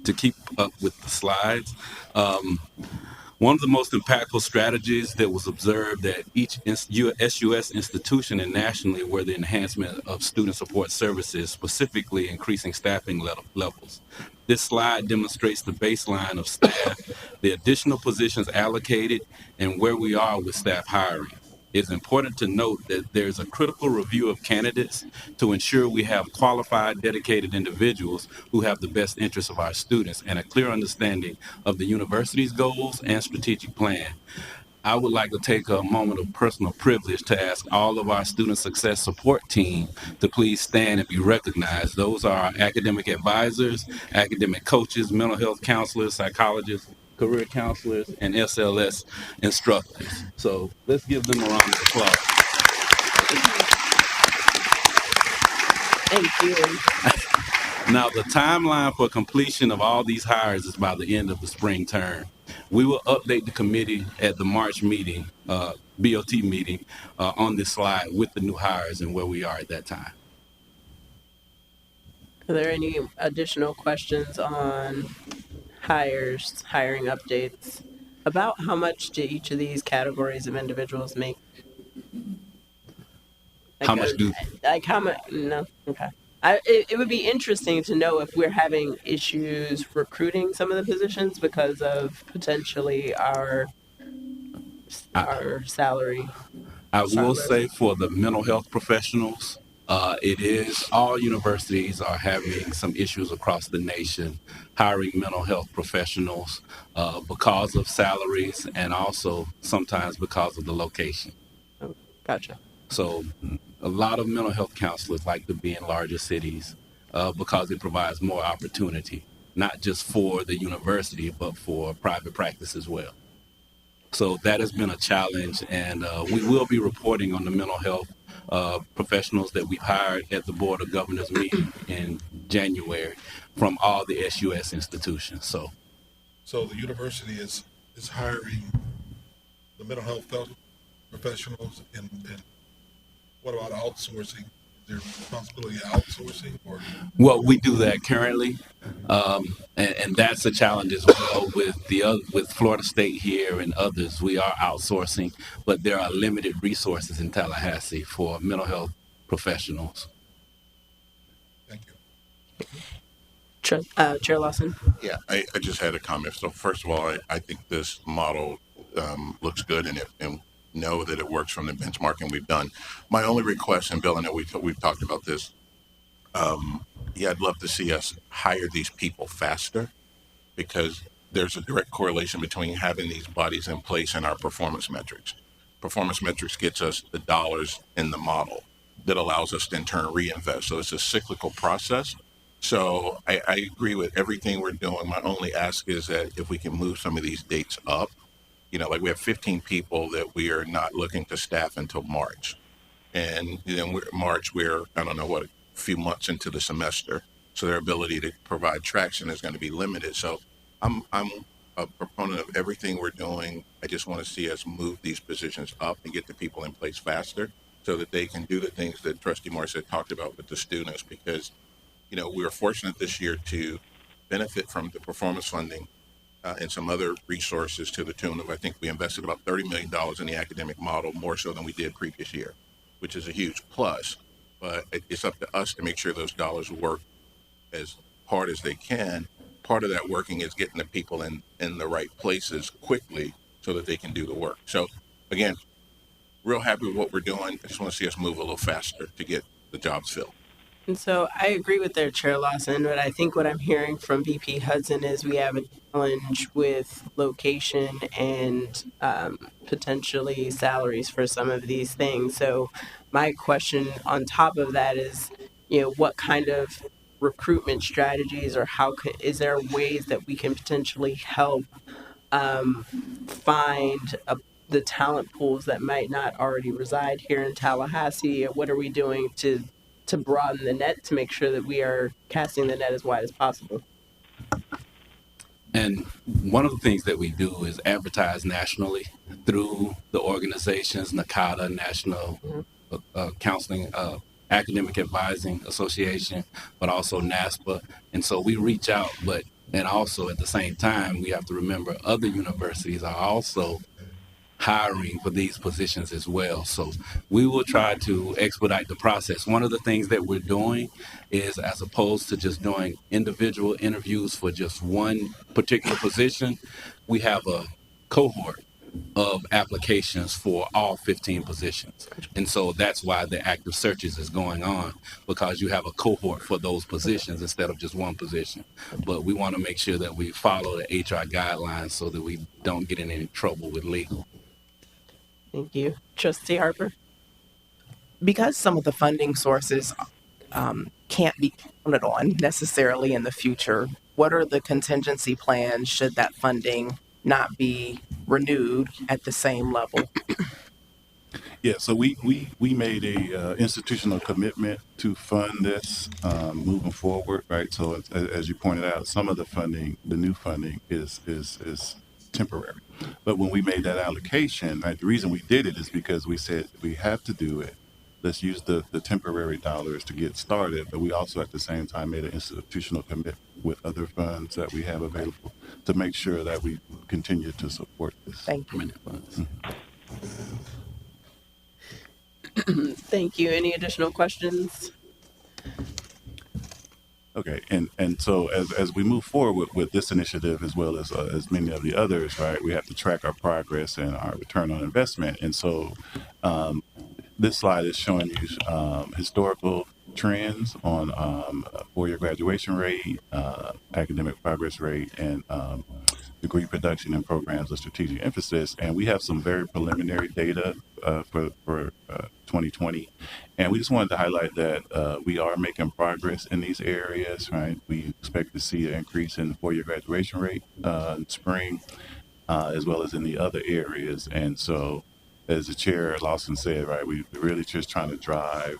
to keep up with the slides, one of the most impactful strategies that was observed at each SUS institution and nationally were the enhancement of student support services, specifically increasing staffing levels. This slide demonstrates the baseline of staff, the additional positions allocated, and where we are with staff hiring. It's important to note that there's a critical review of candidates to ensure we have qualified, dedicated individuals who have the best interests of our students and a clear understanding of the university's goals and strategic plan. I would like to take a moment of personal privilege to ask all of our student success support team to please stand and be recognized. Those are our academic advisors, academic coaches, mental health counselors, psychologists, career counselors, and SLS instructors. So let's give them a round of applause. Thank you. Now, the timeline for completion of all these hires is by the end of the spring term. We will update the committee at the March meeting, BOT meeting, on this slide with the new hires and where we are at that time. Are there any additional questions on hiring updates? About how much do each of these categories of individuals make? How much do Like how much? No, okay. It would be interesting to know if we're having issues recruiting some of the positions because of potentially our salary. I will Silos. say for the mental health professionals, it is all universities are having some issues across the nation hiring mental health professionals because of salaries and also sometimes because of the location. Oh, gotcha. So a lot of mental health counselors like to be in larger cities because it provides more opportunity, not just for the university, but for private practice as well. So that has been a challenge, and we will be reporting on the mental health professionals that we've hired at the Board of Governors meeting in January from all the SUS institutions. So the university is hiring the mental health professionals, and what about outsourcing? Is there responsibility of outsourcing, or? Well, we do that currently, and that's a challenge as well with Florida State here and others. We are outsourcing, but there are limited resources in Tallahassee for mental health professionals. Thank you. Chair Lawson. Yeah, I just had a comment. So first of all, I think this model looks good, and know that it works from the benchmarking we've done. My only request, and Bill, I know we've talked about this. Yeah, I'd love to see us hire these people faster, because there's a direct correlation between having these bodies in place and our performance metrics. Performance metrics gets us the dollars in the model that allows us to in turn reinvest. So it's a cyclical process. So I agree with everything we're doing. My only ask is that if we can move some of these dates up, like we have 15 people that we are not looking to staff until March. And then we're, I don't know what, a few months into the semester. So their ability to provide traction is going to be limited. So I'm a proponent of everything we're doing. I just want to see us move these positions up and get the people in place faster so that they can do the things that Trustee Morris had talked about with the students, because, we were fortunate this year to benefit from the performance funding and some other resources to the tune of, I think we invested about $30 million in the academic model, more so than we did previous year, which is a huge plus. But it's up to us to make sure those dollars work as hard as they can. Part of that working is getting the people in the right places quickly so that they can do the work. So again, real happy with what we're doing. I just want to see us move a little faster to get the jobs filled. And so I agree with their Chair Lawson, but I think what I'm hearing from VP Hudson is we have a challenge with location and potentially salaries for some of these things. So my question on top of that is, what kind of recruitment strategies, or is there ways that we can potentially help find the talent pools that might not already reside here in Tallahassee? What are we doing to broaden the net to make sure that we are casting the net as wide as possible? And one of the things that we do is advertise nationally through the organizations, NACADA, National Counseling, Academic Advising Association, but also NASPA. And so we reach out, and also at the same time, we have to remember other universities are also hiring for these positions as well. So we will try to expedite the process. One of the things that we're doing is, as opposed to just doing individual interviews for just one particular position, we have a cohort of applications for all 15 positions. And so that's why the active searches is going on, because you have a cohort for those positions instead of just one position. But we want to make sure that we follow the HR guidelines so that we don't get in any trouble with legal. Thank you. Trustee Harper? Because some of the funding sources can't be counted on necessarily in the future, what are the contingency plans should that funding not be renewed at the same level? Yeah, so we made a institutional commitment to fund this moving forward, right? So as you pointed out, some of the funding, the new funding, is temporary. But when we made that allocation, right, the reason we did it is because we said we have to do it. Let's use the temporary dollars to get started, but we also at the same time made an institutional commitment with other funds that we have available to make sure that we continue to support this. Thank you. Funds. Thank you. Any additional questions? Okay, and so as we move forward with this initiative as well as many of the others, right, we have to track our progress and our return on investment. And so this slide is showing you historical trends on four-year graduation rate, academic progress rate, and degree production and programs of strategic emphasis. And we have some very preliminary data for 2020. And we just wanted to highlight that we are making progress in these areas, right? We expect to see an increase in the four-year graduation rate in spring, as well as in the other areas. And so, as the chair Lawson said, right, we're really just trying to drive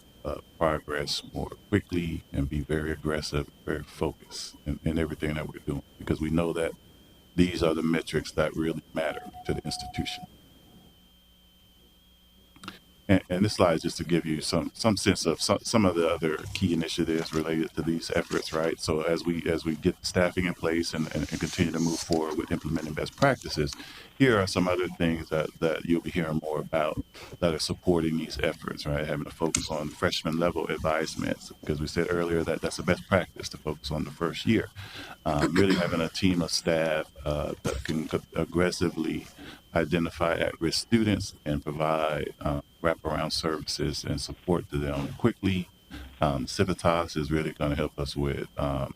progress more quickly and be very aggressive, very focused in everything that we're doing, because we know that these are the metrics that really matter to the institution. And this slide is just to give you some sense of some of the other key initiatives related to these efforts, right? So as we get staffing in place and continue to move forward with implementing best practices, here are some other things that you'll be hearing more about that are supporting these efforts, right? Having a focus on freshman level advisements, because we said earlier that that's the best practice to focus on the first year. Really having a team of staff that can aggressively identify at-risk students and provide wraparound services and support to them quickly. Civitas is really going to help us with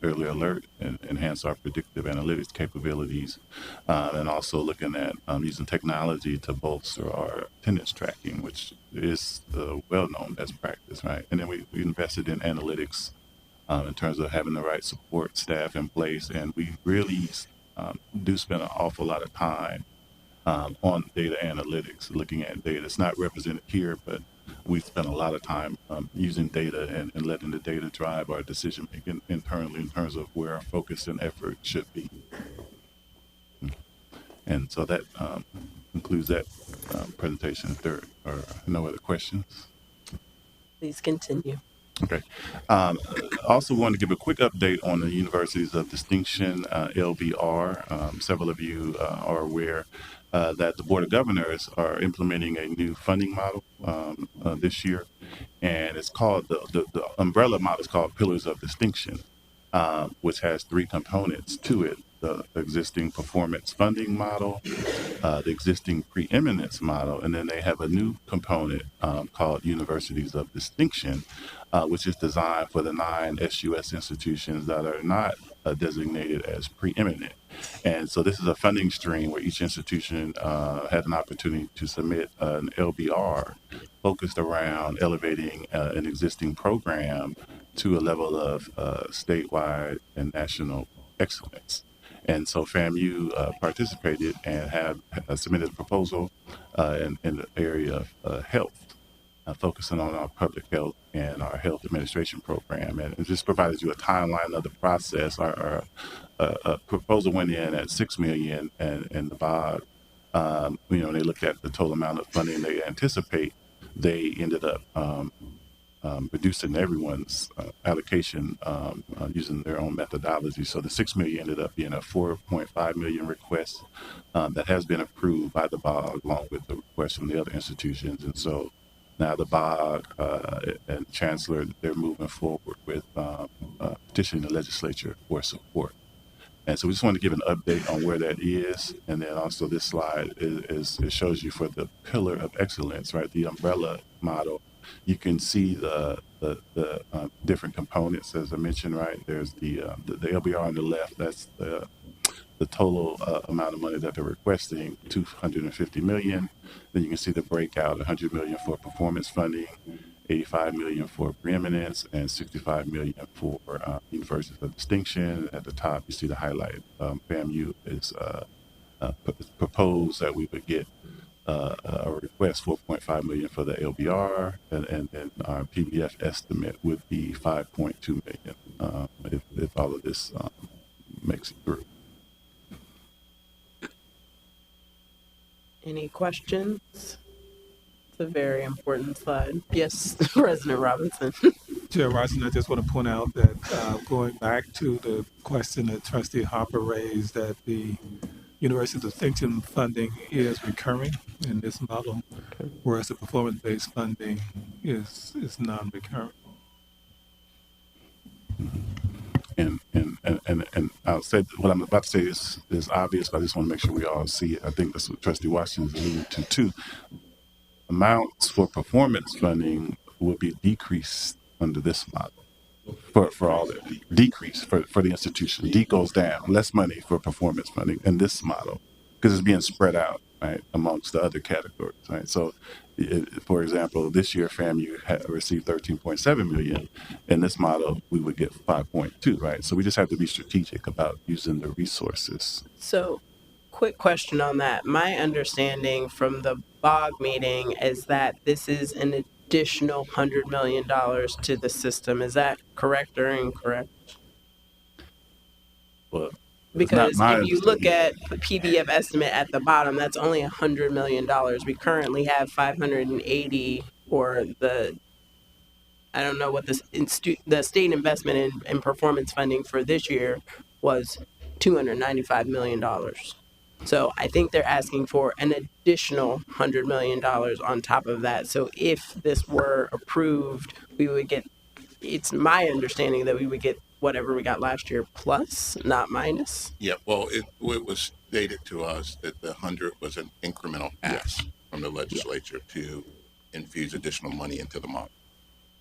early alert and enhance our predictive analytics capabilities, and also looking at using technology to bolster our attendance tracking, which is well-known best practice, right? And then we invested in analytics in terms of having the right support staff in place, and we really do spend an awful lot of time on data analytics, looking at data. It's not represented here, but we spend a lot of time using data and letting the data drive our decision making internally in terms of where our focus and effort should be. And so that concludes that presentation. If there are no other questions. Please continue. Okay. Also want to give a quick update on the Universities of Distinction, LBR. Several of you are aware that the Board of Governors are implementing a new funding model this year, and it's called, the umbrella model is called Pillars of Distinction, which has three components to it: the existing performance funding model, the existing preeminence model, and then they have a new component called Universities of Distinction, which is designed for the 9 SUS institutions that are not designated as preeminent. And so this is a funding stream where each institution had an opportunity to submit an LBR focused around elevating an existing program to a level of statewide and national excellence. And so FAMU participated and have submitted a proposal in the area of health, focusing on our public health and our health administration program. And it just provides you a timeline of the process. Our proposal went in at $6 million, and the BOG, they looked at the total amount of funding they anticipate. They ended up reducing everyone's allocation using their own methodology. So the $6 million ended up being a $4.5 million request that has been approved by the BOG along with the request from the other institutions. And so now the BOG and Chancellor, they're moving forward with petitioning the legislature for support. And so we just want to give an update on where that is. And then also this slide it shows you for the pillar of excellence, right? The umbrella model. You can see the different components, as I mentioned, right? There's the LBR on the left. That's the total amount of money that they're requesting, $250 million. Then you can see the breakout: $100 million for performance funding, $85 million for preeminence, and $65 million for Universities of Distinction. At the top, you see the highlight. FAMU is proposed that we would get a request $4.5 million for the LBR, and our PBF estimate would be $5.2 million if all of this makes it through. Any questions? It's a very important slide. Yes, President Robinson. Chair Washington, I just want to point out that going back to the question that Trustee Harper raised, that the University Distinction funding is recurring in this model, whereas the performance-based funding is non-recurring. And I'll say what I'm about to say is obvious, but I just want to make sure we all see it. I think that's what Trustee Washington is alluding to too. Amounts for performance funding will be decreased under this model for all the decrease for the institution. D goes down, less money for performance funding in this model because it's being spread out, right, amongst the other categories, right? So, for example, this year FAMU had received 13.7 million. In this model, we would get 5.2, right? So we just have to be strategic about using the resources. So, quick question on that. My understanding from the BOG meeting is that this is an additional $100 million to the system. Is that correct or incorrect? Well, because if you look at the PBF estimate at the bottom, that's only $100 million. We currently have 580, or I don't know what the state investment in performance funding for this year was $295 million. So I think they're asking for an additional $100 million on top of that. So if this were approved, we would get, it's my understanding that we would get whatever we got last year plus, not minus. Yeah, well, it was stated to us that the 100 was an incremental ask from the legislature to infuse additional money into the model.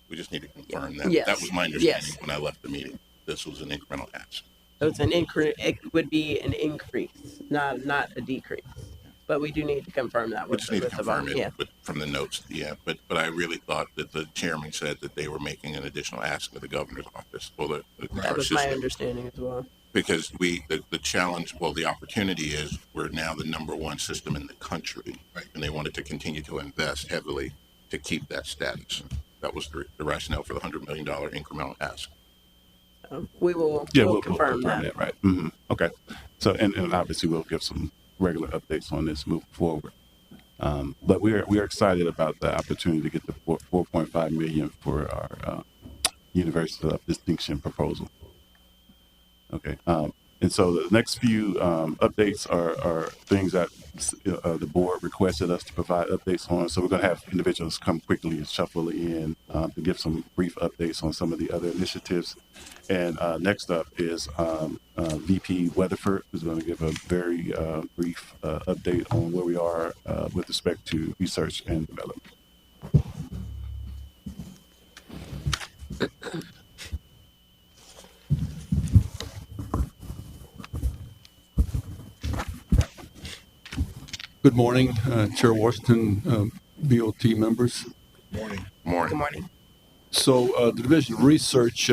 We just need to confirm that. Yes. That was my understanding when I left the meeting. This was an incremental ask. So it's an increase. It would be an increase, not a decrease. But we do need to confirm that. We just need to confirm it from the notes. Yeah, but I really thought that the chairman said that they were making an additional ask of the governor's office for the that was my understanding as well. Because the challenge, well, the opportunity is we're now the #1 system in the country, right? And they wanted to continue to invest heavily to keep that status. That was the rationale for the $100 million incremental ask. We will we'll confirm that. Right. Mm-hmm. Okay. So, and obviously we'll give some regular updates on this moving forward. But we are excited about the opportunity to get the 4.5 million for our University of Distinction proposal. Okay. And so the next few updates are things that the board requested us to provide updates on. So we're going to have individuals come quickly and shuffle in to give some brief updates on some of the other initiatives. And next up is VP Weatherford, who's going to give a very brief update on where we are with respect to research and development. Good morning, Chair Washington, BOT members. Morning. Good morning. So the Division of Research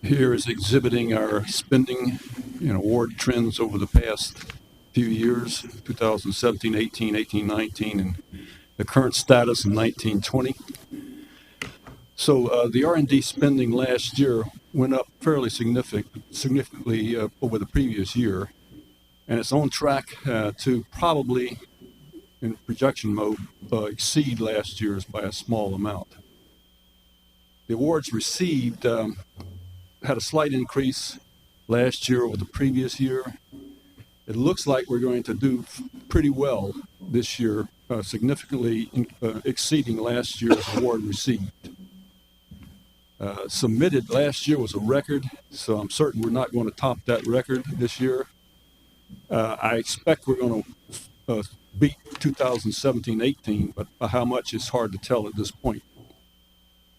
here is exhibiting our spending and award trends over the past few years, 2017, 18, 18, 19, and the current status in 19, 20. So the R&D spending last year went up fairly significantly over the previous year. And it's on track to probably, in projection mode, exceed last year's by a small amount. The awards received had a slight increase last year over the previous year. It looks like we're going to do pretty well this year, significantly exceeding last year's award received. Submitted last year was a record, so I'm certain we're not going to top that record this year. I expect we're going to beat 2017-18, but by how much is hard to tell at this point.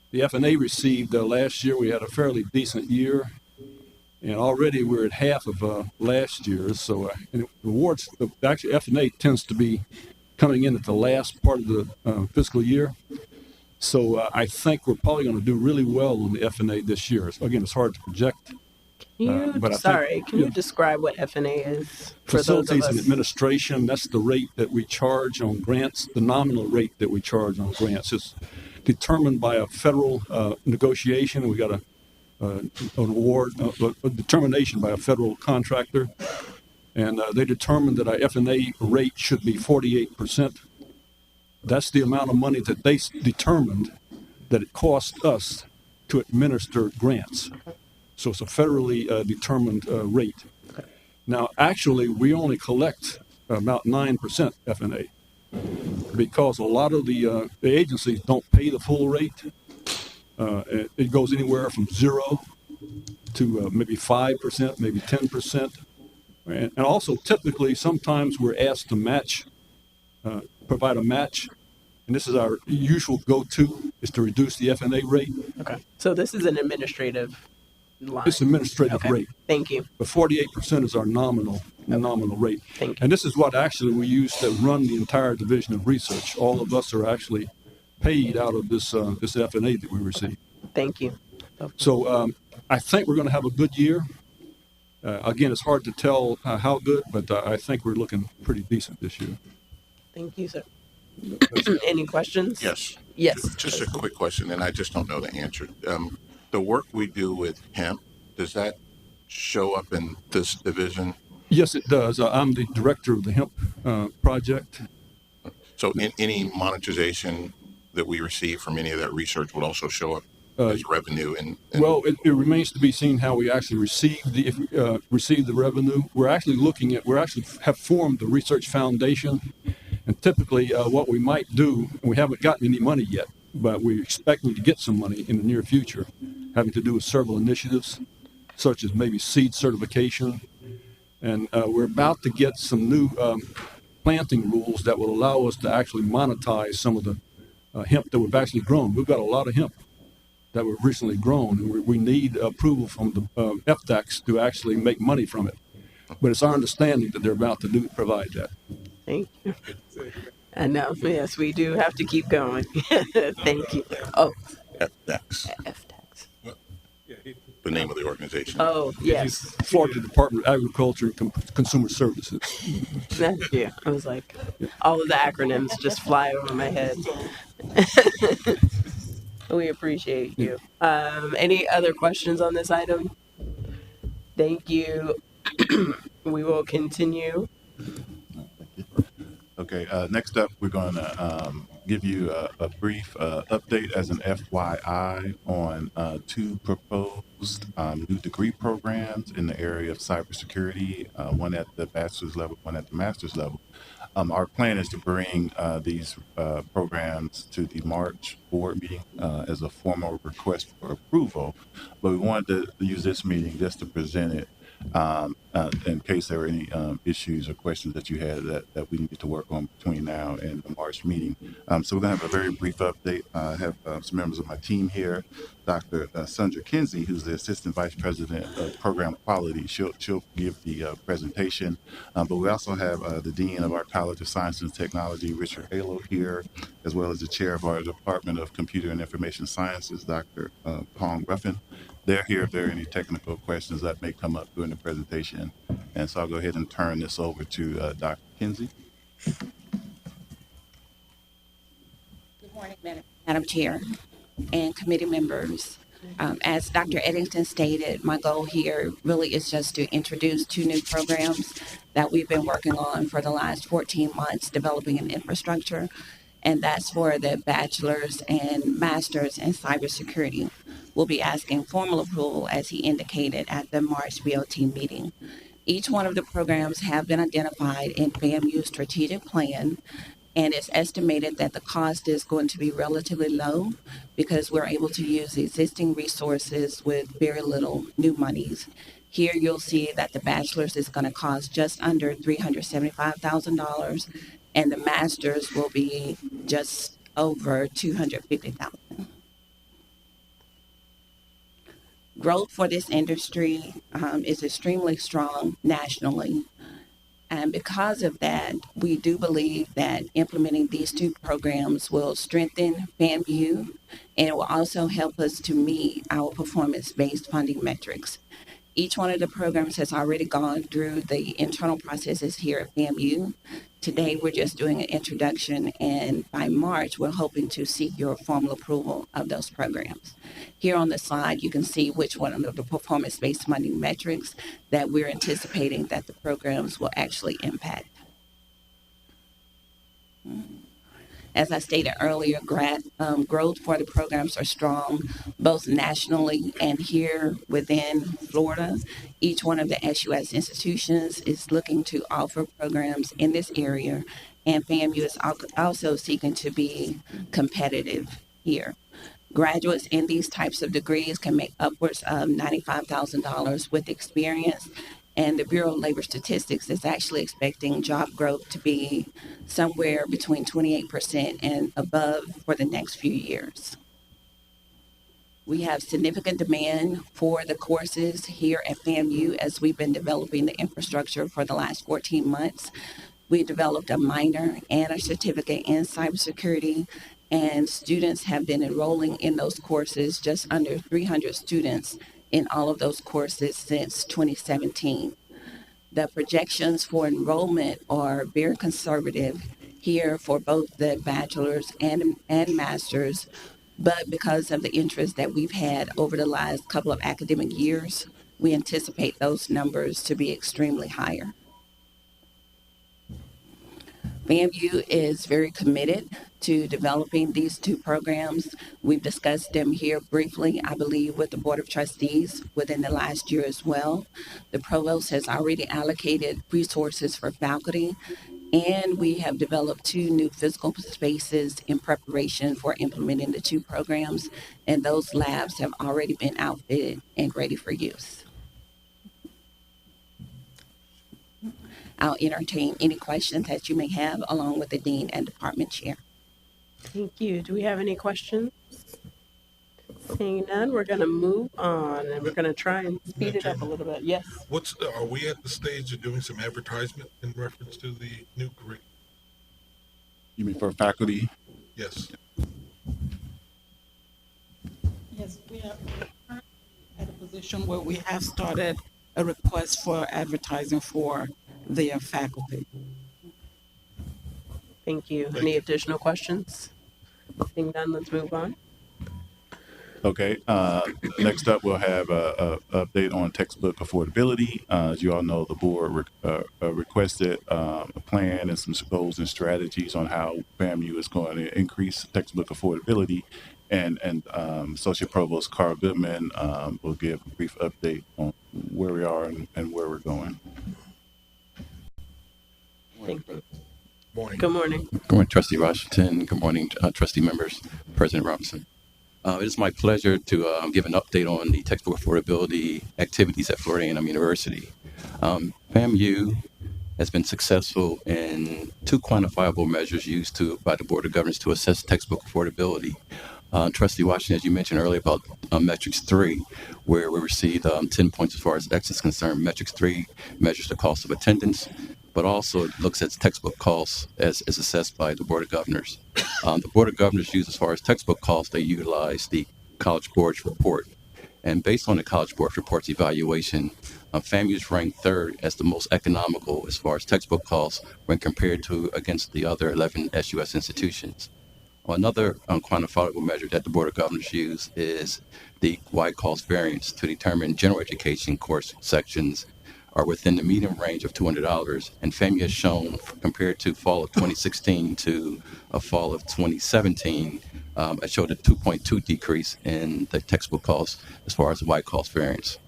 The F&A received last year. We had a fairly decent year, and already we're at half of last year's. So and awards, actually F&A tends to be coming in at the last part of the fiscal year. So I think we're probably going to do really well on the F&A this year. Again, it's hard to project. Can you describe what F&A is for Facilities those of us? and administration, that's the rate that we charge on grants, the nominal rate that we charge on grants. It's determined by a federal negotiation. We got an award, a determination by a federal contractor. and they determined that our F&A rate should be 48%. That's the amount of money that they determined that it cost us to administer grants. So it's a federally determined rate. Now, actually, we only collect about 9% F&A because a lot of the agencies don't pay the full rate. It goes anywhere from 0 to maybe 5%, maybe 10%. And also, typically, sometimes we're asked to match, provide a match. And this is our usual go-to, is to reduce the F&A rate. Okay. So this is an administrative line. It's administrative rate. Thank you. But 48% is our nominal rate. Thank you. And this is what actually we use to run the entire division of research. All of us are actually paid out of this this F&A that we receive. Thank you. So I think we're going to have a good year. Again, it's hard to tell how good, but I think we're looking pretty decent this year. Thank you, sir. Any questions? Yes. Yes. Just a quick question, and I just don't know the answer. The work we do with hemp, does that show up in this division? Yes, it does. I'm the director of the hemp project. So any monetization that we receive from any of that research would also show up as revenue? Well, it remains to be seen how we actually receive the revenue. We actually have formed the research foundation. And typically what we might do, and we haven't gotten any money yet, but we're expecting to get some money in the near future, having to do with several initiatives, such as maybe seed certification. And we're about to get some new planting rules that will allow us to actually monetize some of the hemp that we've actually grown. We've got a lot of hemp that we've recently grown, and we need approval from the FDACs to actually make money from it. But it's our understanding that they're about to provide that. Thank you. And now, yes, we do have to keep going. Thank you. Oh. FDACS. The name of the organization. Oh, yes. Florida Department of Agriculture and Consumer Services. Thank you. I was like, all of the acronyms just fly over my head. We appreciate you. Any other questions on this item? Thank you. We will continue. Okay, next up, we're going to give you a brief update as an FYI on two proposed new degree programs in the area of cybersecurity, one at the bachelor's level, one at the master's level. Our plan is to bring these programs to the March board meeting as a formal request for approval, but we wanted to use this meeting just to present it in case there were any issues or questions that you had that we need to work on between now and the March meeting. So we're going to have a very brief update. I have some members of my team here. Dr. Sandra Kinsey, who's the Assistant Vice President of Program Quality. She'll give the presentation. But we also have the Dean of our College of Science and Technology, Richard Halo, here, as well as the Chair of our Department of Computer and Information Sciences, Dr. Pong Ruffin. They're here if there are any technical questions that may come up during the presentation. And so I'll go ahead and turn this over to Dr. Kinsey. Good morning, Madam Chair and committee members. As Dr. Eddington stated, my goal here really is just to introduce two new programs that we've been working on for the last 14 months, developing an infrastructure, and that's for the bachelor's and master's in cybersecurity. We'll be asking formal approval, as he indicated, at the March BOT meeting. Each one of the programs have been identified in FAMU's strategic plan, and it's estimated that the cost is going to be relatively low because we're able to use existing resources with very little new monies. Here you'll see that the bachelor's is going to cost just under $375,000, and the master's will be just over $250,000. Growth for this industry is extremely strong nationally. And because of that, we do believe that implementing these two programs will strengthen FAMU, and it will also help us to meet our performance-based funding metrics. Each one of the programs has already gone through the internal processes here at FAMU, Today, we're just doing an introduction, and by March, we're hoping to seek your formal approval of those programs. Here on the slide, you can see which one of the performance-based funding metrics that we're anticipating that the programs will actually impact. As I stated earlier, growth for the programs are strong, both nationally and here within Florida. Each one of the SUS institutions is looking to offer programs in this area, and FAMU is also seeking to be competitive here. Graduates in these types of degrees can make upwards of $95,000 with experience. And the Bureau of Labor Statistics is actually expecting job growth to be somewhere between 28% and above for the next few years. We have significant demand for the courses here at FAMU as we've been developing the infrastructure for the last 14 months. We developed a minor and a certificate in cybersecurity, and students have been enrolling in those courses, just under 300 students in all of those courses since 2017. The projections for enrollment are very conservative here for both the bachelor's and master's, but because of the interest that we've had over the last couple of academic years, we anticipate those numbers to be extremely higher. FAMU is very committed to developing these two programs. We've discussed them here briefly, I believe, with the Board of Trustees within the last year as well. The provost has already allocated resources for faculty, and we have developed 2 new physical spaces in preparation for implementing the 2 programs, and those labs have already been outfitted and ready for use. I'll entertain any questions that you may have along with the dean and department chair. Thank you. Do we have any questions? Seeing none, we're going to move on, and we're going to try and speed it up a little bit. Yes. Are we at the stage of doing some advertisement in reference to the new curriculum? You mean for faculty? Yes. Yes, we are at a position where we have started a request for advertising for their faculty. Thank you. Any additional questions? Seeing none, let's move on. Okay. Next up, we'll have a update on textbook affordability. As you all know, the board requested a plan and some goals and strategies on how FAMU is going to increase textbook affordability. And Associate Provost Carl Goodman will give a brief update on where we are and where we're going. Thank you. Morning. Good morning. Good morning, Trustee Washington. Good morning, trustee members, President Robinson. It is my pleasure to give an update on the textbook affordability activities at Florida A&M University. FAMU has been successful in 2 quantifiable measures used by the Board of Governors to assess textbook affordability. Trustee Washington, as you mentioned earlier about Metrics 3, where we received 10 points as far as X is concerned. Metrics 3 measures the cost of attendance, but also it looks at textbook costs as assessed by the Board of Governors. The Board of Governors use, as far as textbook costs, they utilize the College Board's report. And based on the College Board report's evaluation, FAMU is ranked 3rd as the most economical as far as textbook costs when compared to against the other 11 SUS institutions. Another quantifiable measure that the Board of Governors use is the wide cost variance to determine general education course sections are within the median range of $200, and FAMU has shown, compared to fall of 2016 to a fall of 2017, it showed a 2.2 decrease in the textbook costs as far as the wide cost variance.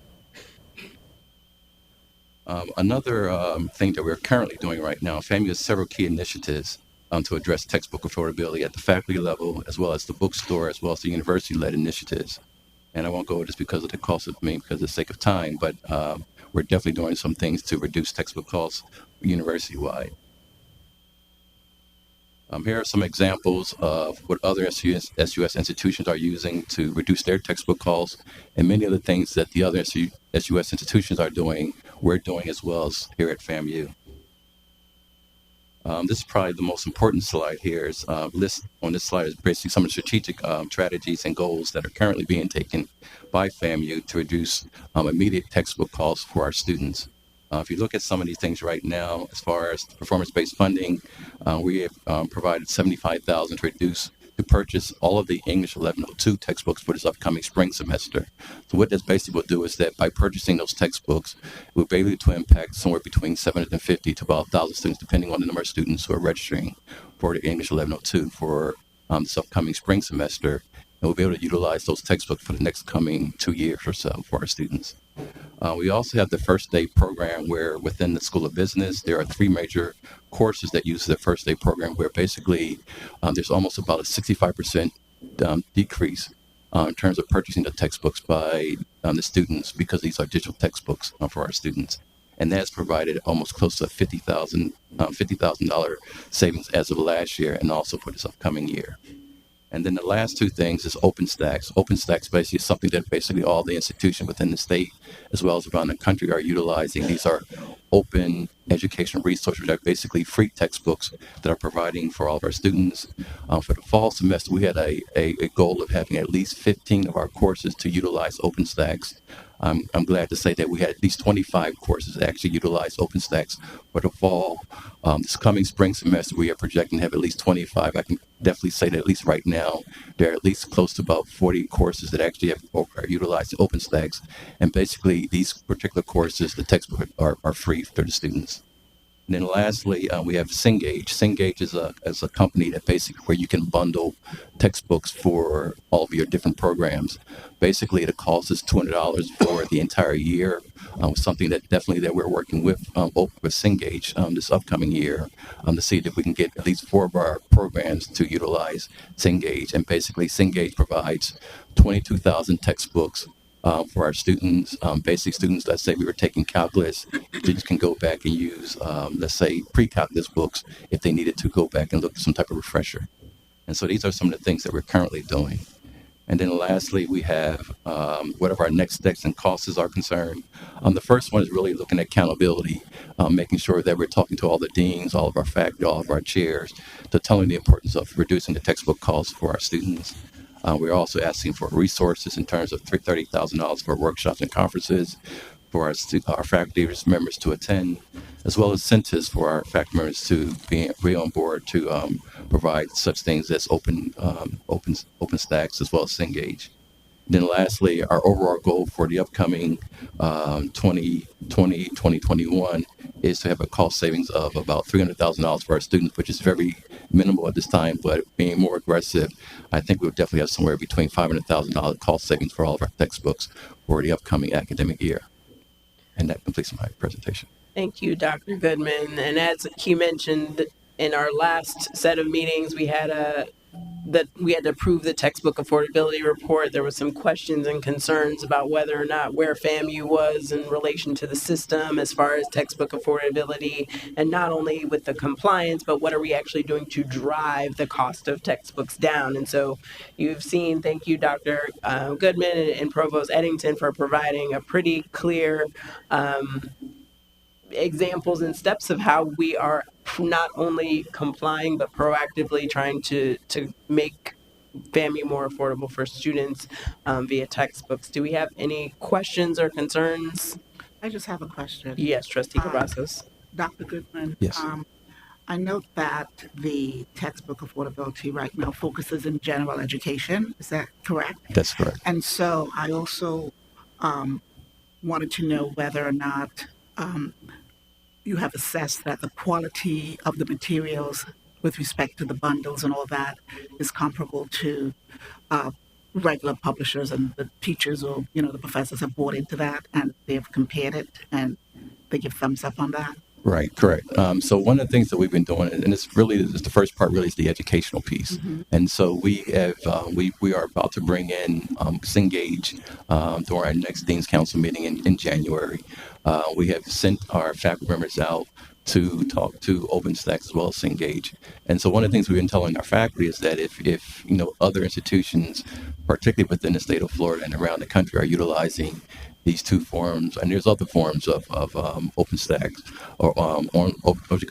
Another thing that we're currently doing right now, FAMU has several key initiatives to address textbook affordability at the faculty level, as well as the bookstore, as well as the university-led initiatives. And I won't go over this because of the cost of because of the sake of time, but we're definitely doing some things to reduce textbook costs university-wide. Here are some examples of what other SUS institutions are using to reduce their textbook costs, and many of the things that the other SUS institutions are doing, we're doing as well as here at FAMU. This is probably the most important slide here. Is list on this slide is basically some of the strategic strategies and goals that are currently being taken by FAMU to reduce immediate textbook costs for our students. If you look at some of these things right now, as far as performance-based funding, we have provided $75,000 to purchase all of the English 1102 textbooks for this upcoming spring semester. So what this basically will do is that by purchasing those textbooks, we'll be able to impact somewhere between 750 to about 1,000 students, depending on the number of students who are registering for the English 1102 for this upcoming spring semester. And we'll be able to utilize those textbooks for the next coming 2 years or so for our students. We also have the First Day program where within the School of Business, there are 3 major courses that use the First Day program where basically there's almost about a 65% decrease in terms of purchasing the textbooks by the students because these are digital textbooks for our students. And that's provided almost close to $50,000 savings as of last year and also for this upcoming year. And then the last 2 things is OpenStax. OpenStax basically is something that basically all the institutions within the state as well as around the country are utilizing. These are open educational resources that are basically free textbooks that are providing for all of our students. For the fall semester, we had a goal of having at least 15 of our courses to utilize OpenStax. I'm glad to say that we had at least 25 courses that actually utilize OpenStax for the fall. This coming spring semester, we are projecting to have at least 25. I can definitely say that at least right now, there are at least close to about 40 courses that actually are utilizing OpenStax. And basically, these particular courses, the textbooks are free for the students. And then lastly, we have Cengage. Cengage is a company that basically where you can bundle textbooks for all of your different programs. Basically, the cost is $200 for the entire year. Something that definitely that we're working with Cengage this upcoming year to see if we can get at least 4 of our programs to utilize Cengage. And basically, Cengage provides 22,000 textbooks for our students, basic students. Let's say we were taking calculus, students can go back and use, let's say, pre-calculus books if they needed to go back and look at some type of refresher. And so these are some of the things that we're currently doing. And then lastly, we have whatever our next steps and costs are concerned. The first one is really looking at accountability, making sure that we're talking to all the deans, all of our faculty, all of our chairs, to tell them the importance of reducing the textbook costs for our students. We're also asking for resources in terms of $30,000 for workshops and conferences for our faculty members to attend, as well as incentives for our faculty members to be on board to provide such things as OpenStax as well as Cengage. Then lastly, our overall goal for the upcoming 2020-2021 is to have a cost savings of about $300,000 for our students, which is very minimal at this time, but being more aggressive, I think we'll definitely have somewhere between $500,000 cost savings for all of our textbooks for the upcoming academic year. And that completes my presentation. Thank you, Dr. Goodman. And as he mentioned, in our last set of meetings, we had to approve the textbook affordability report. There were some questions and concerns about whether or not where FAMU was in relation to the system as far as textbook affordability, and not only with the compliance, but what are we actually doing to drive the cost of textbooks down. And so you've seen, thank you, Dr. Goodman and Provost Eddington, for providing a pretty clear examples and steps of how we are not only complying but proactively trying to make FAMU more affordable for students via textbooks. Do we have any questions or concerns? I just have a question. Yes, Trustee Cavazos. Dr. Goodman, Yes. I note that the textbook affordability right now focuses in general education. Is that correct? That's correct. And so I also wanted to know whether or not you have assessed that the quality of the materials with respect to the bundles and all that is comparable to regular publishers, and the teachers or the professors have bought into that and they've compared it and they give thumbs up on that. Right, correct. So one of the things that we've been doing, and it's the first part really is the educational piece. Mm-hmm. And so we have, we are about to bring in Cengage during our next Dean's Council meeting in January. We have sent our faculty members out to talk to OpenStax as well as Cengage. And so one of the things we've been telling our faculty is that if other institutions, particularly within the state of Florida and around the country, are utilizing these 2 forms, and there's other forms of OpenStax or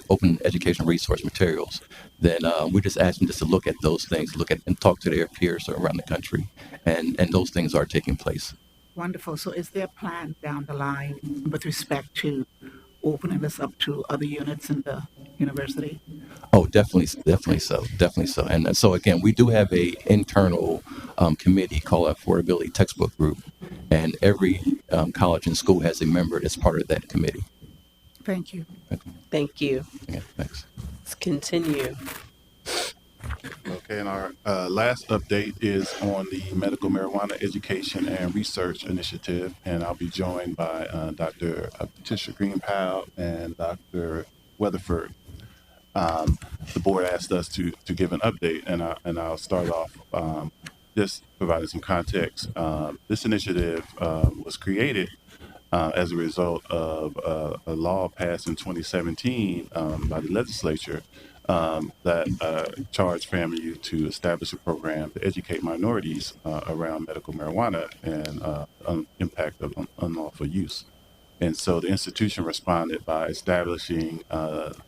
open educational resource materials, then we're just asking just to look at those things, and talk to their peers around the country, and those things are taking place. Wonderful. So is there a plan down the line with respect to opening this up to other units in the university? Oh, definitely so. And so again, we do have a internal committee called Affordability Textbook Group, and every college and school has a member that's part of that committee. Thank you. Thank you. Yeah, thanks. Let's continue. Okay, and our last update is on the Medical Marijuana Education and Research Initiative, and I'll be joined by Dr. Patricia Green-Powell and Dr. Weatherford. The board asked us to give an update, and I'll start off just providing some context. This initiative was created as a result of a law passed in 2017 by the legislature that charged FAMU to establish a program to educate minorities around medical marijuana and impact of unlawful use. And so the institution responded by establishing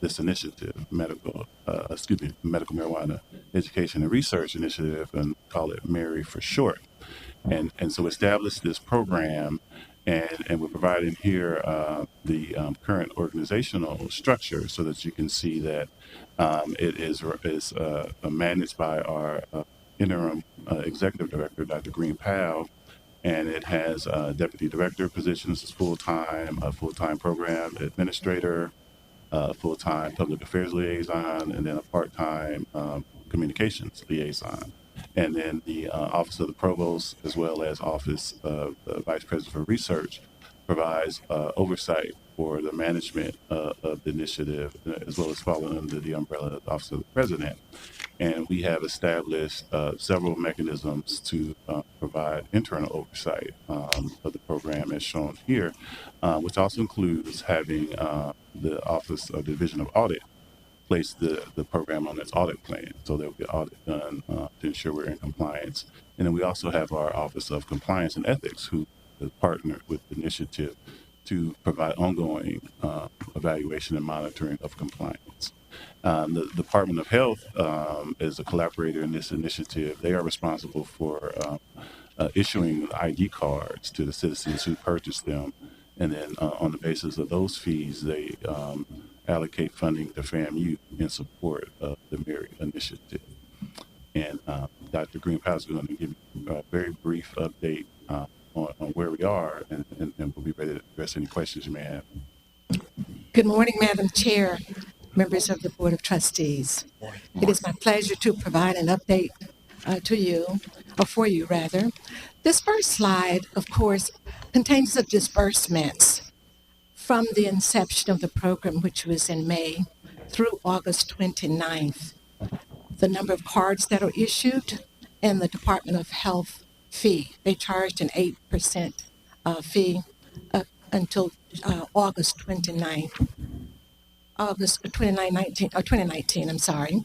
this initiative, Medical Marijuana Education and Research Initiative, and call it MARY for short. And so established this program, and we're providing here the current organizational structure so that you can see that it is managed by our interim executive director, Dr. Green Powell, and it has deputy director positions as full-time, a full-time program administrator, full-time public affairs liaison, and then a part-time communications liaison. And then the Office of the Provost, as well as Office of the Vice President for Research, provides oversight for the management of the initiative, as well as falling under the umbrella of the Office of the President. And we have established several mechanisms to provide internal oversight of the program as shown here, which also includes having the Office of Division of Audit place the program on its audit plan. So there will be an audit done to ensure we're in compliance. And then we also have our Office of Compliance and Ethics, who has partnered with the initiative to provide ongoing evaluation and monitoring of compliance. The Department of Health is a collaborator in this initiative. They are responsible for issuing ID cards to the citizens who purchase them. And then on the basis of those fees, they allocate funding to FAMU in support of the MARY initiative. And Dr. Green-Powell is going to give you a very brief update on where we are, and we'll be ready to address any questions you may have. Good morning, Madam Chair, members of the Board of Trustees. It is my pleasure to provide an update to you, or for you rather. This first slide, of course, contains the disbursements from the inception of the program, which was in May, through August 29th. The number of cards that are issued and the Department of Health fee. They charged an 8% fee until August 29th. August 2019, I'm sorry.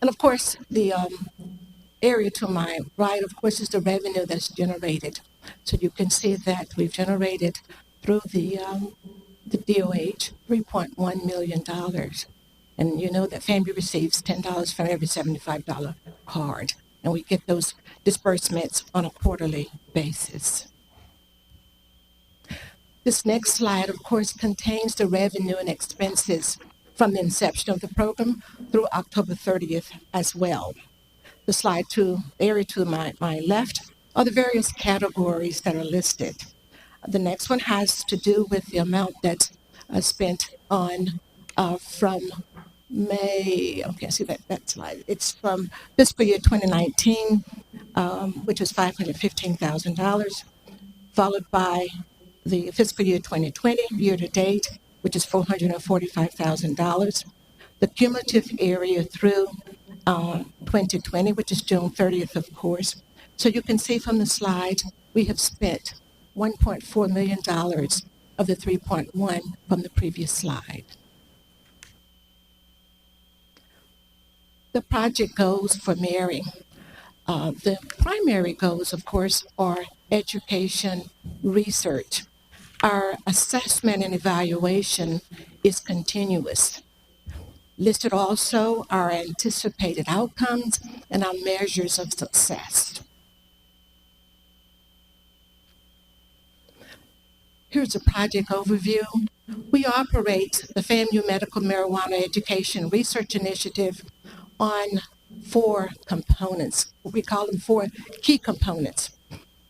And of course, the area to my right, of course, is the revenue that's generated. So you can see that we've generated through the DOH $3.1 million. And you know that FAMU receives $10 for every $75 card. And we get those disbursements on a quarterly basis. This next slide, of course, contains the revenue and expenses from the inception of the program through October 30th as well. The area to my left are the various categories that are listed. The next one has to do with the amount that's spent on from May, okay, I see that slide. It's from fiscal year 2019, which was $515,000, followed by the fiscal year 2020, year to date, which is $445,000. The cumulative area through 2020, which is June 30th, of course. So you can see from the slide, we have spent $1.4 million of the 3.1 from the previous slide. The project goals for MARY. The primary goals, of course, are education, research. Our assessment and evaluation is continuous. Listed also are anticipated outcomes and our measures of success. Here's a project overview. We operate the FAMU Medical Marijuana Education Research Initiative on 4 components. We call them 4 key components.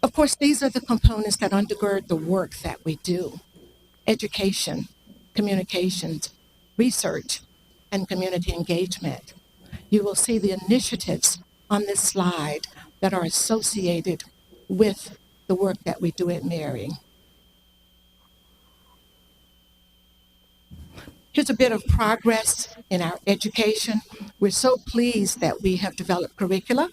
Of course, these are the components that undergird the work that we do: education, communications, research, and community engagement. You will see the initiatives on this slide that are associated with the work that we do at Mary. Here's a bit of progress in our education. We're so pleased that we have developed curricula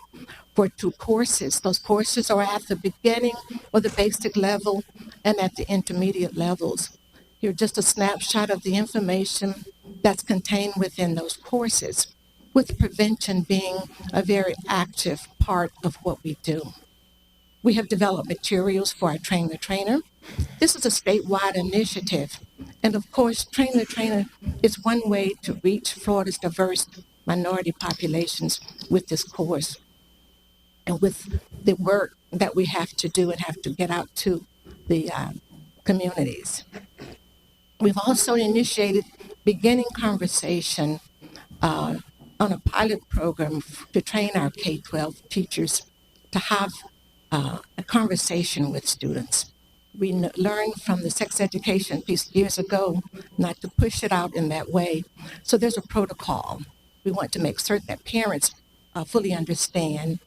for 2 courses. Those courses are at the beginning or the basic level and at the intermediate levels. Here's just a snapshot of the information that's contained within those courses, with prevention being a very active part of what we do. We have developed materials for our Train the Trainer. This is a statewide initiative. And of course, Train the Trainer is one way to reach Florida's diverse minority populations with this course and with the work that we have to do and have to get out to the communities. We've also initiated beginning conversation on a pilot program to train our K-12 teachers to have a conversation with students. We learned from the sex education piece years ago not to push it out in that way. So there's a protocol. We want to make certain that parents fully understand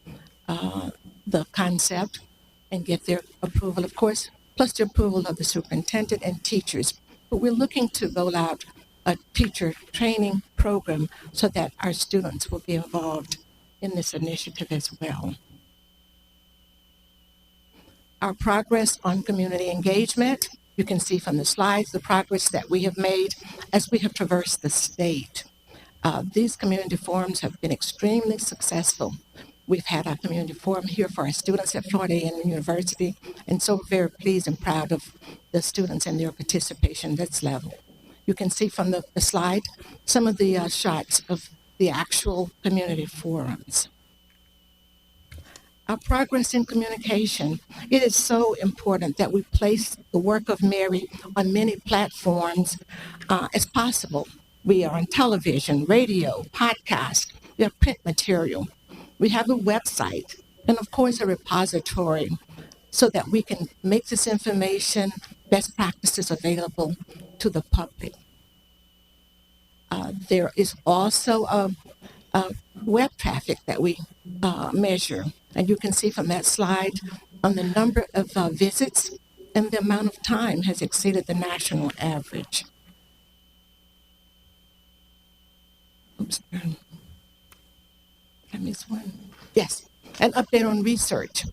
the concept and get their approval, of course, plus the approval of the superintendent and teachers. But we're looking to roll out a teacher training program so that our students will be involved in this initiative as well. Our progress on community engagement, you can see from the slides the progress that we have made as we have traversed the state. These community forums have been extremely successful. We've had our community forum here for our students at Florida A&M University, and so very pleased and proud of the students and their participation at this level. You can see from the slide some of the shots of the actual community forums. Our progress in communication, it is so important that we place the work of Mary on many platforms as possible. We are on television, radio, podcast, we have print material, we have a website, and of course a repository so that we can make this information, best practices available to the public. There is also a web traffic that we measure. And you can see from that slide on the number of visits and the amount of time has exceeded the national average. Oops, I missed one. Yes, an update on research.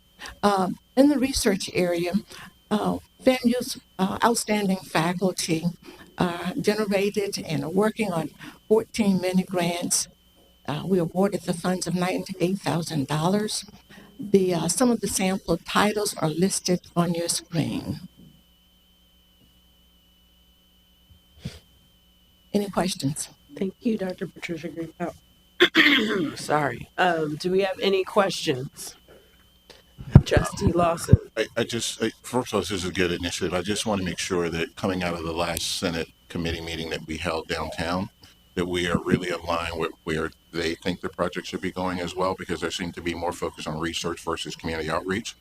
In the research area, FAMU's outstanding faculty generated and are working on 14 mini grants. We awarded the funds of $98,000. Some of the sample titles are listed on your screen. Any questions? Thank you, Dr. Patricia Greenbelt. Sorry. Do we have any questions? Trustee Lawson. First of all, this is a good initiative. I just want to make sure that coming out of the last Senate committee meeting that we held downtown, that we are really aligned with where they think the project should be going as well, because there seemed to be more focus on research versus community outreach.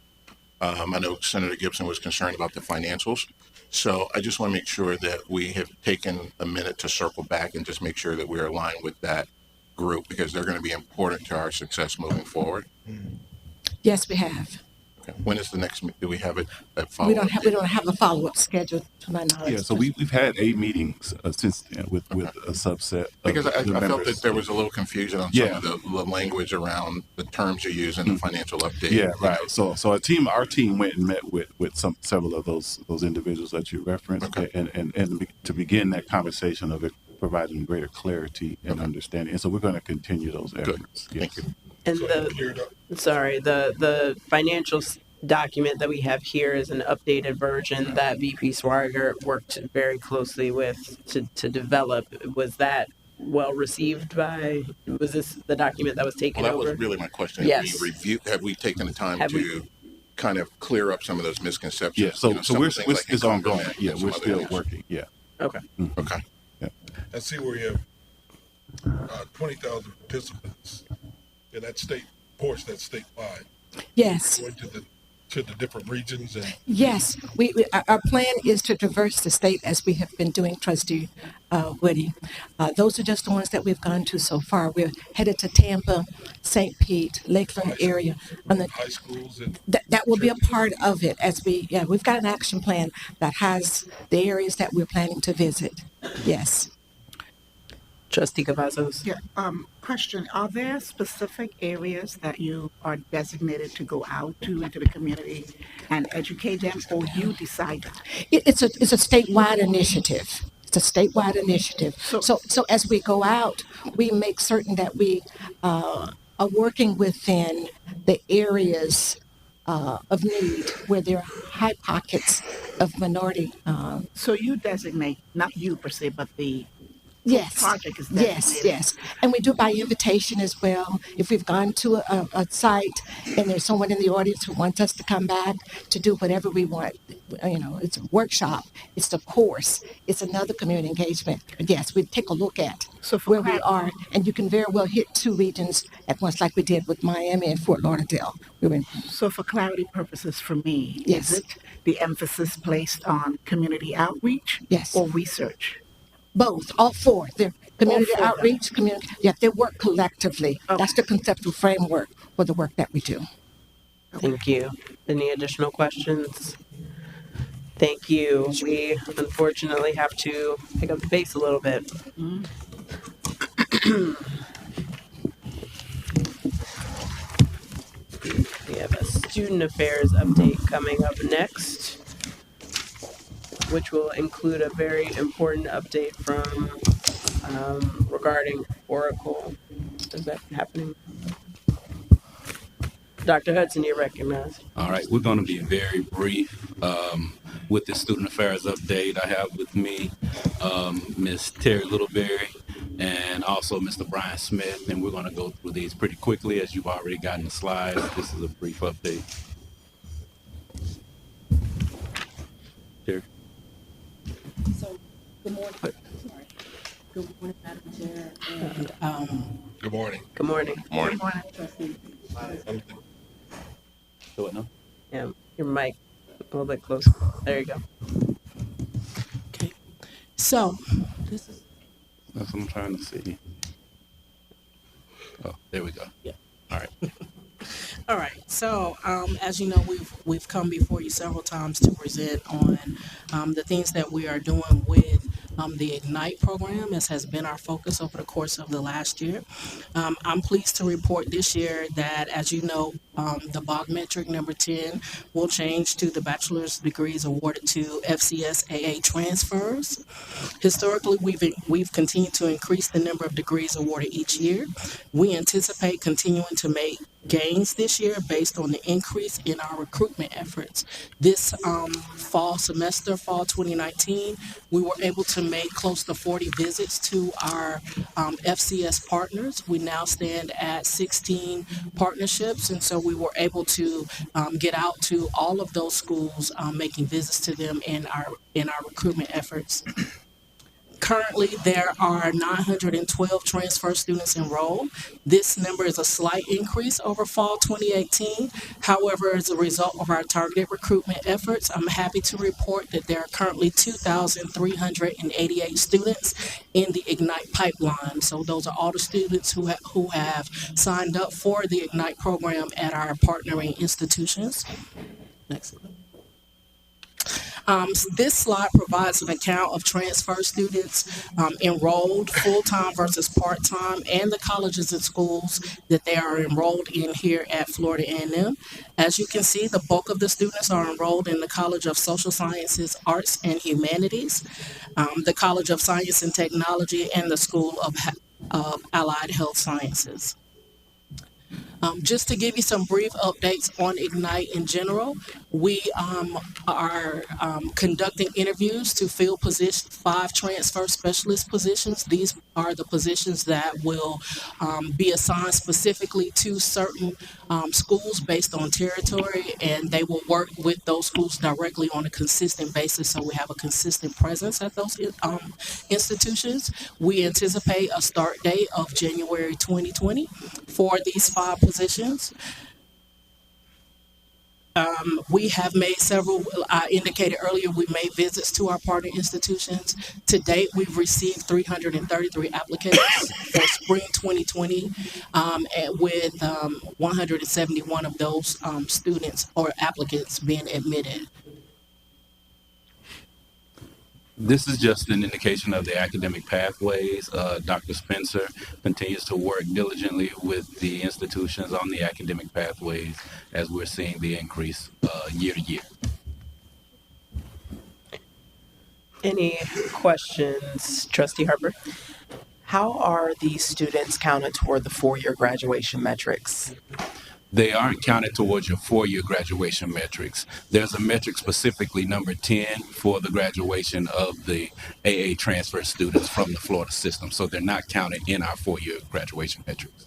I know Senator Gibson was concerned about the financials. So I just want to make sure that we have taken a minute to circle back and just make sure that we're aligned with that group, because they're going to be important to our success moving forward. Yes, we have. Okay. When is the next? Do we have it at follow-up? We don't have a follow-up scheduled, to my knowledge. Yeah, so we've had 8 meetings since with a subset. Because I felt that there was a little confusion on some of the language around the terms you use in the financial update. Yeah, right. So our team went and met with several of those individuals that you referenced, and to begin that conversation of it providing greater clarity and understanding. And so we're going to continue those efforts. Good. Yes. Thank you. And the financial document that we have here is an updated version that VP Swigert worked very closely with to develop. Was that well received was this the document that was taken over? That was really my question. Yes. Have we taken the time to kind of clear up some of those misconceptions. Yeah, so some we're, of the things like it's ongoing. encumberment Yeah, and we're some other still things. working. Yeah. Okay. Okay. I see where you have 20,000 participants in that state portion, that's statewide. Yes. Going to the different regions and Yes, our plan is to traverse the state as we have been doing, Trustee Woody. Those are just the ones that we've gone to so far. We're headed to Tampa, St. Pete, Lakeland area. high schools and That will be a part of it as we've got an action plan that has the areas that we're planning to visit. Yes. Trustee Cavazos. Yeah, question, are there specific areas that you are designated to go out to into the community and educate them, or you decide that? It's a statewide initiative. It's a statewide initiative. So as we go out, we make certain that we are working within the areas of need where there are high pockets of minority. So you designate, not you per se, but the Yes. project is designated. Yes. And we do by invitation as well. If we've gone to a site and there's someone in the audience who wants us to come back to do whatever we want, it's a workshop, it's a course, it's another community engagement. Yes, we take a look at where we are, and you can very well hit two regions at once, like we did with Miami and Fort Lauderdale. So for clarity purposes for me, Yes. is it the emphasis placed on community outreach? Yes. Or research? Both, all four. They're community All four. outreach, they work collectively. That's the conceptual framework for the work that we do. Thank you. Any additional questions? Thank you. We unfortunately have to pick up the pace a little bit. We have a student affairs update coming up next, which will include a very important update from regarding Oracle. Is that happening? Dr. Hudson, you're recognized. All right, we're going to be very brief with the student affairs update. I have with me Ms. Terry Littleberry and also Mr. Brian Smith, and we're going to go through these pretty quickly as you've already gotten the slides. This is a brief update. Terry. So, good morning. Sorry. Good morning, Madam Chair. And, good morning. Good morning. Morning. Good morning. Trustee. So what now? Yeah, your mic a little bit closer. There you go. Okay. So, this is. That's what I'm trying to see. Oh, there we go. Yeah. All right. All right. So, as you know, we've come before you several times to present on the things that we are doing with the Ignite program, as has been our focus over the course of the last year. I'm pleased to report this year that, as you know, the BOG metric number 10 will change to the bachelor's degrees awarded to FCS AA transfers. Historically, we've continued to increase the number of degrees awarded each year. We anticipate continuing to make gains this year based on the increase in our recruitment efforts. This fall 2019, we were able to make close to 40 visits to our FCS partners. We now stand at 16 partnerships, and so we were able to get out to all of those schools, making visits to them in our recruitment efforts. Currently, there are 912 transfer students enrolled. This number is a slight increase over fall 2018. However, as a result of our targeted recruitment efforts, I'm happy to report that there are currently 2,388 students in the Ignite pipeline. So those are all the students who have signed up for the Ignite program at our partnering institutions. Next slide. This slide provides an account of transfer students enrolled full-time versus part-time, and the colleges and schools that they are enrolled in here at Florida A&M. As you can see, the bulk of the students are enrolled in the College of Social Sciences, Arts, and Humanities, the College of Science and Technology, and the School of Allied Health Sciences. Just to give you some brief updates on Ignite in general, We are conducting interviews to fill 5 transfer specialist positions. These are the positions that will be assigned specifically to certain schools based on territory, and they will work with those schools directly on a consistent basis, so we have a consistent presence at those institutions. We anticipate a start date of January 2020 for these 5 positions. We have made several, I indicated earlier, we made visits to our partner institutions. To date, we've received 333 applicants for spring 2020, and with 171 of those students or applicants being admitted. This is just an indication of the academic pathways. Dr. Spencer continues to work diligently with the institutions on the academic pathways as we're seeing the increase year to year. Any questions, Trustee Harper? How are these students counted toward the 4-year graduation metrics? They aren't counted towards your 4-year graduation metrics. There's a metric specifically number 10 for the graduation of the AA transfer students from the Florida system. So they're not counted in our 4-year graduation metrics.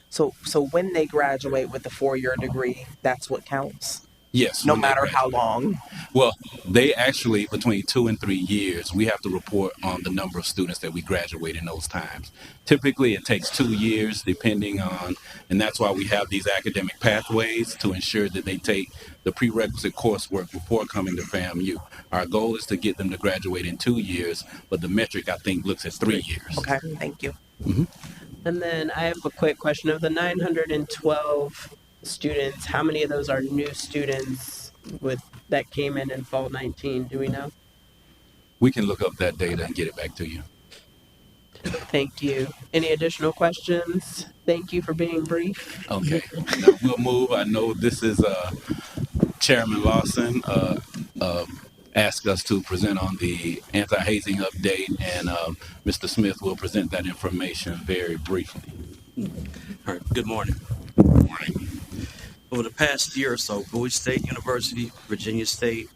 So when they graduate with the 4-year degree, that's what counts? Yes. No matter how long? Well, they actually, between 2 and 3 years, we have to report on the number of students that we graduate in those times. Typically, it takes 2 years, depending on, and that's why we have these academic pathways to ensure that they take the prerequisite coursework before coming to FAMU. Our goal is to get them to graduate in 2 years, but the metric, I think, looks at 3 years. Okay, thank you. Mm-hmm. And then I have a quick question. Of the 912 students, how many of those are new students that came in fall 19? Do we know? We can look up that data and get it back to you. Thank you. Any additional questions? Thank you for being brief. Okay. Now we'll move. I know this is Chairman Lawson asked us to present on the anti-hazing update, and Mr. Smith will present that information very briefly. All right. Good morning. Good morning. Over the past year or so, Bowie State University, Virginia State,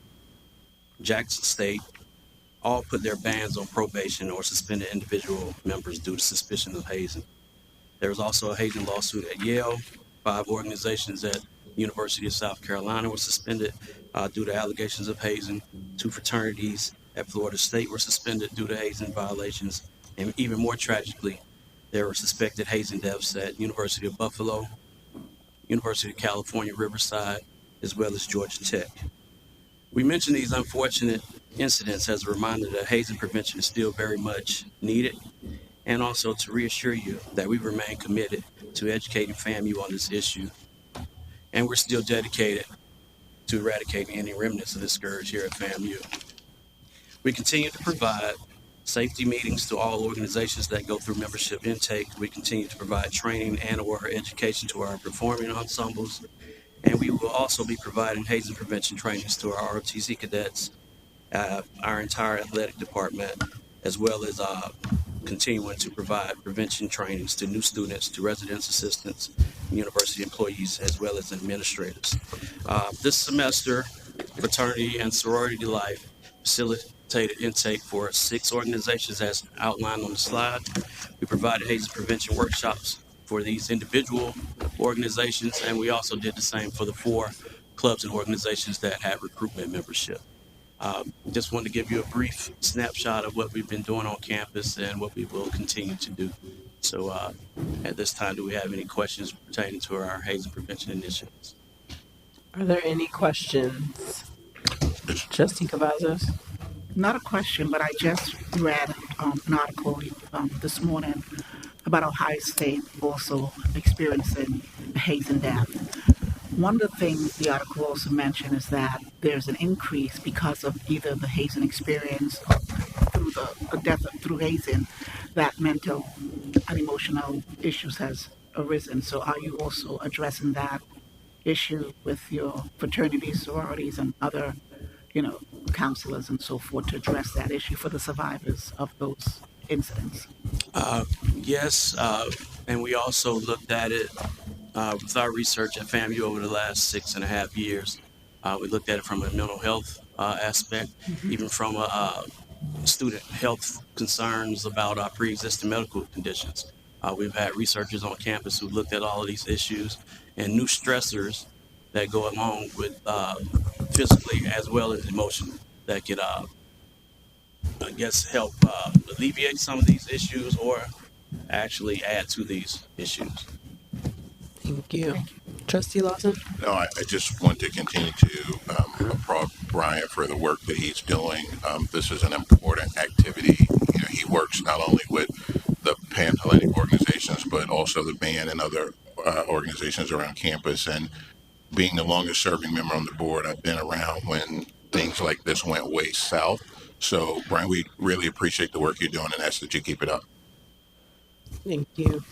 Jackson State, all put their bans on probation or suspended individual members due to suspicion of hazing. There was also a hazing lawsuit at Yale. 5 organizations at University of South Carolina were suspended due to allegations of hazing. 2 fraternities at Florida State were suspended due to hazing violations. And even more tragically, there were suspected hazing deaths at University of Buffalo, University of California, Riverside, as well as Georgia Tech. We mention these unfortunate incidents as a reminder that hazing prevention is still very much needed, and also to reassure you that we remain committed to educating FAMU on this issue, and we're still dedicated to eradicating any remnants of this scourge here at FAMU. We continue to provide safety meetings to all organizations that go through membership intake. We continue to provide training and/or education to our performing ensembles, and we will also be providing hazing prevention trainings to our ROTC cadets, our entire athletic department, as well as continuing to provide prevention trainings to new students, to residence assistants, university employees, as well as administrators. This semester, Fraternity and Sorority Life facilitated intake for 6 organizations as outlined on the slide. We provided hazing prevention workshops for these individual organizations, and we also did the same for the 4 clubs and organizations that had recruitment membership. Just wanted to give you a brief snapshot of what we've been doing on campus and what we will continue to do. So at this time, do we have any questions pertaining to our hazing prevention initiatives? Are there any questions? Trustee Cavazos? Not a question, but I just read an article this morning about Ohio State also experiencing a hazing death. One of the things the article also mentioned is that there's an increase because of either the hazing experience or through the death through hazing, that mental and emotional issues has arisen. So are you also addressing that issue with your fraternities, sororities, and other, counselors and so forth to address that issue for the survivors of those incidents? Yes, and we also looked at it with our research at FAMU over the last 6.5 years. We looked at it from a mental health aspect, even from a student health concerns about pre-existing medical conditions. We've had researchers on campus who looked at all of these issues and new stressors that go along with physically as well as emotionally that could, I guess, help alleviate some of these issues or actually add to these issues. Thank you. Trustee Lawson? No, I just want to continue to applaud Brian for the work that he's doing. This is an important activity. You know, he works not only with the Pan-Hellenic organizations, but also the band and other organizations around campus. And being the longest serving member on the board, I've been around when things like this went way south. So, Brian, we really appreciate the work you're doing and ask that you keep it up. Thank you.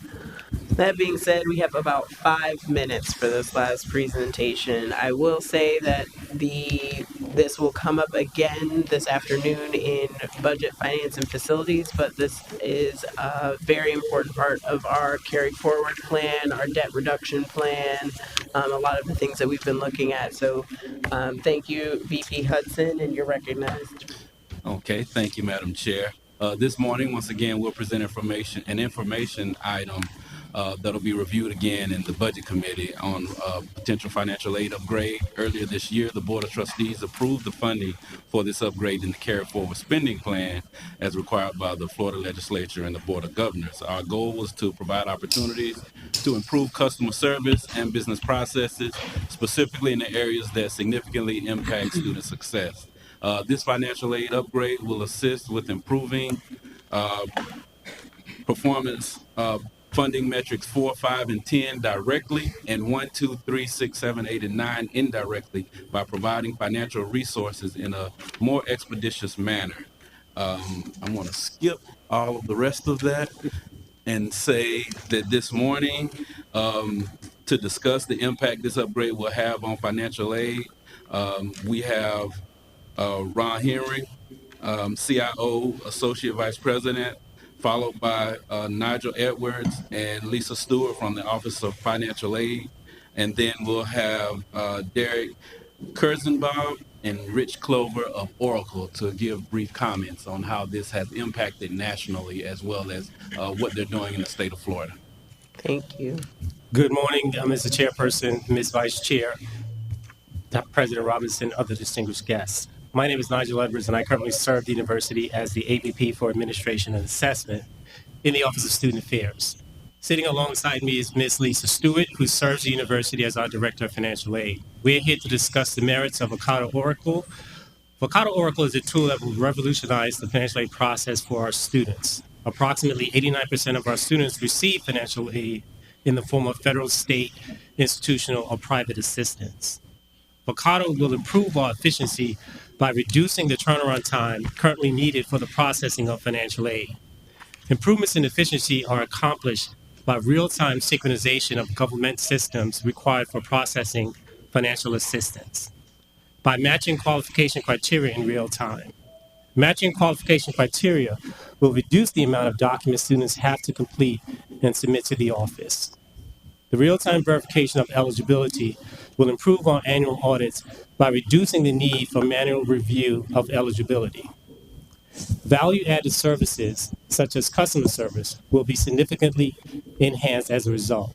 That being said, we have about 5 minutes for this last presentation. I will say that this will come up again this afternoon in budget, finance, and facilities, but this is a very important part of our carry forward plan, our debt reduction plan, a lot of the things that we've been looking at. So thank you, VP Hudson, and you're recognized. Okay, thank you, Madam Chair. This morning, once again, we'll present an information item that'll be reviewed again in the Budget Committee on potential financial aid upgrade. Earlier this year, the Board of Trustees approved the funding for this upgrade in the carry forward spending plan as required by the Florida Legislature and the Board of Governors. Our goal was to provide opportunities to improve customer service and business processes, specifically in the areas that significantly impact student success. This financial aid upgrade will assist with improving performance funding metrics 4, 5, and 10 directly, and 1, 2, 3, 6, 7, 8, and 9 indirectly by providing financial resources in a more expeditious manner. I'm going to skip all of the rest of that and say that this morning, to discuss the impact this upgrade will have on financial aid, we have Ron Henry, CIO, Associate Vice President, followed by Nigel Edwards and Lisa Stewart from the Office of Financial Aid. And then we'll have Derek Kurzenbaum and Rich Clover of Oracle to give brief comments on how this has impacted nationally as well as what they're doing in the state of Florida. Thank you. Good morning, Mr. Chairperson, Ms. Vice Chair, President Robinson, other distinguished guests. My name is Nigel Edwards, and I currently serve the university as the AVP for Administration and Assessment in the Office of Student Affairs. Sitting alongside me is Ms. Lisa Stewart, who serves the university as our Director of Financial Aid. We're here to discuss the merits of Vocado Oracle. Vocado Oracle is a tool that will revolutionize the financial aid process for our students. Approximately 89% of our students receive financial aid in the form of federal, state, institutional, or private assistance. Vocado will improve our efficiency by reducing the turnaround time currently needed for the processing of financial aid. Improvements in efficiency are accomplished by real-time synchronization of government systems required for processing financial assistance. By matching qualification criteria in real time. Matching qualification criteria will reduce the amount of documents students have to complete and submit to the office. The real-time verification of eligibility will improve our annual audits by reducing the need for manual review of eligibility. Value-added services, such as customer service, will be significantly enhanced as a result.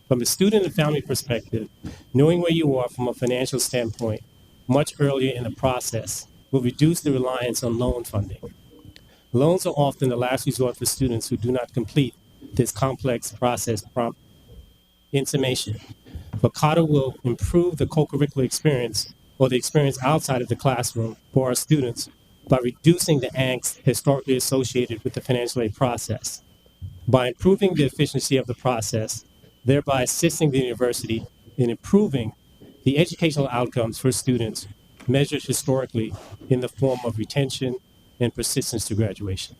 From a student and family perspective, knowing where you are from a financial standpoint much earlier in the process will reduce the reliance on loan funding. Loans are often the last resort for students who do not complete this complex process promptly. Information. Vocado will improve the co-curricular experience or the experience outside of the classroom for our students by reducing the angst historically associated with the financial aid process. By improving the efficiency of the process, thereby assisting the university in improving the educational outcomes for students measured historically in the form of retention and persistence to graduation.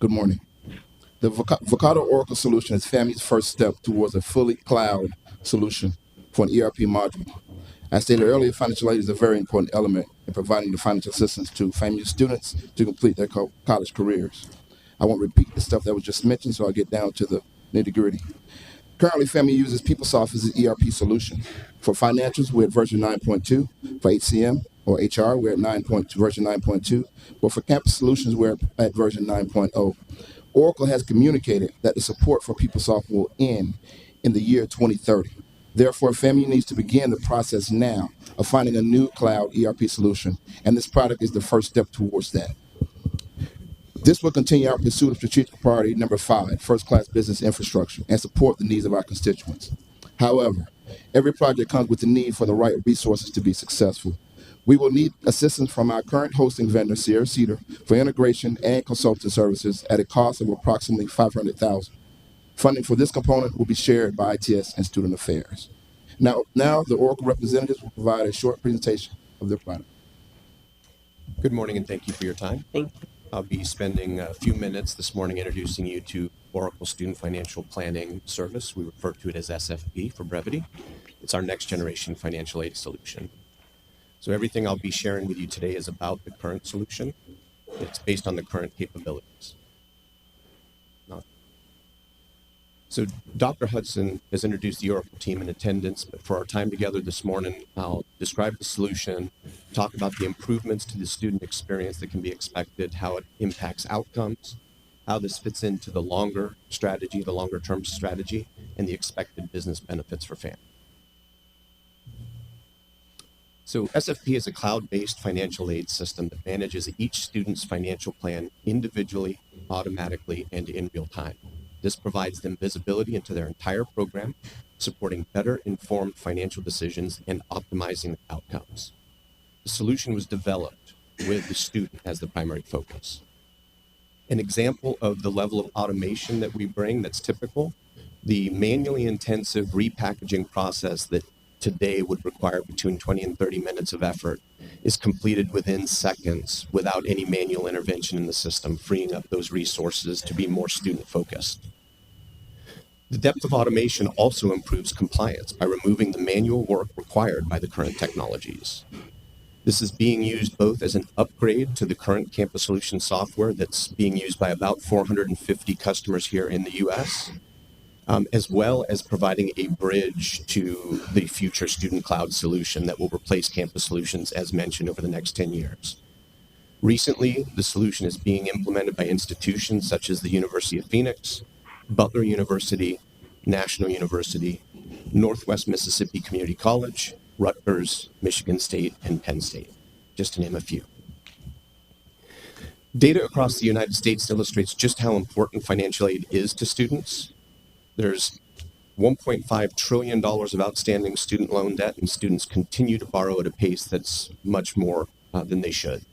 Good morning. The Vocado Oracle solution is family's first step towards a fully cloud solution for an ERP module. As stated earlier, financial aid is a very important element in providing the financial assistance to FAMU students to complete their college careers. I won't repeat the stuff that was just mentioned, so I'll get down to the nitty-gritty. Currently, FAMU uses PeopleSoft as the ERP solution. For financials, we're at version 9.2. For HCM or HR, we're at version 9.2. But for campus solutions, we're at version 9.0. Oracle has communicated that the support for PeopleSoft will end in the year 2030. Therefore, FAMU needs to begin the process now of finding a new cloud ERP solution, and this product is the first step towards that. This will continue our pursuit of strategic priority number 5, first-class business infrastructure, and support the needs of our constituents. However, every project comes with the need for the right resources to be successful. We will need assistance from our current hosting vendor, Sierra Cedar, for integration and consulting services at a cost of approximately $500,000. Funding for this component will be shared by ITS and Student Affairs. Now the Oracle representatives will provide a short presentation of their product. Good morning and thank you for your time. Thank you. I'll be spending a few minutes this morning introducing you to Oracle Student Financial Planning Service. We refer to it as SFP for brevity. It's our next generation financial aid solution. So everything I'll be sharing with you today is about the current solution. It's based on the current capabilities. So Dr. Hudson has introduced the Oracle team in attendance, but for our time together this morning, I'll describe the solution, talk about the improvements to the student experience that can be expected, how it impacts outcomes, how this fits into the longer strategy, the longer term strategy, and the expected business benefits for families. So SFP is a cloud-based financial aid system that manages each student's financial plan individually, automatically, and in real time. This provides them visibility into their entire program, supporting better informed financial decisions and optimizing outcomes. The solution was developed with the student as the primary focus. An example of the level of automation that we bring that's typical, the manually intensive repackaging process that today would require between 20 and 30 minutes of effort is completed within seconds without any manual intervention in the system, freeing up those resources to be more student focused. The depth of automation also improves compliance by removing the manual work required by the current technologies. This is being used both as an upgrade to the current Campus Solution software that's being used by about 450 customers here in the US, as well as providing a bridge to the future student cloud solution that will replace Campus Solutions as mentioned over the next 10 years. Recently, the solution is being implemented by institutions such as the University of Phoenix, Butler University, National University, Northwest Mississippi Community College, Rutgers, Michigan State, and Penn State, just to name a few. Data across the United States illustrates just how important financial aid is to students. There's $1.5 trillion of outstanding student loan debt, and students continue to borrow at a pace that's much more than they should.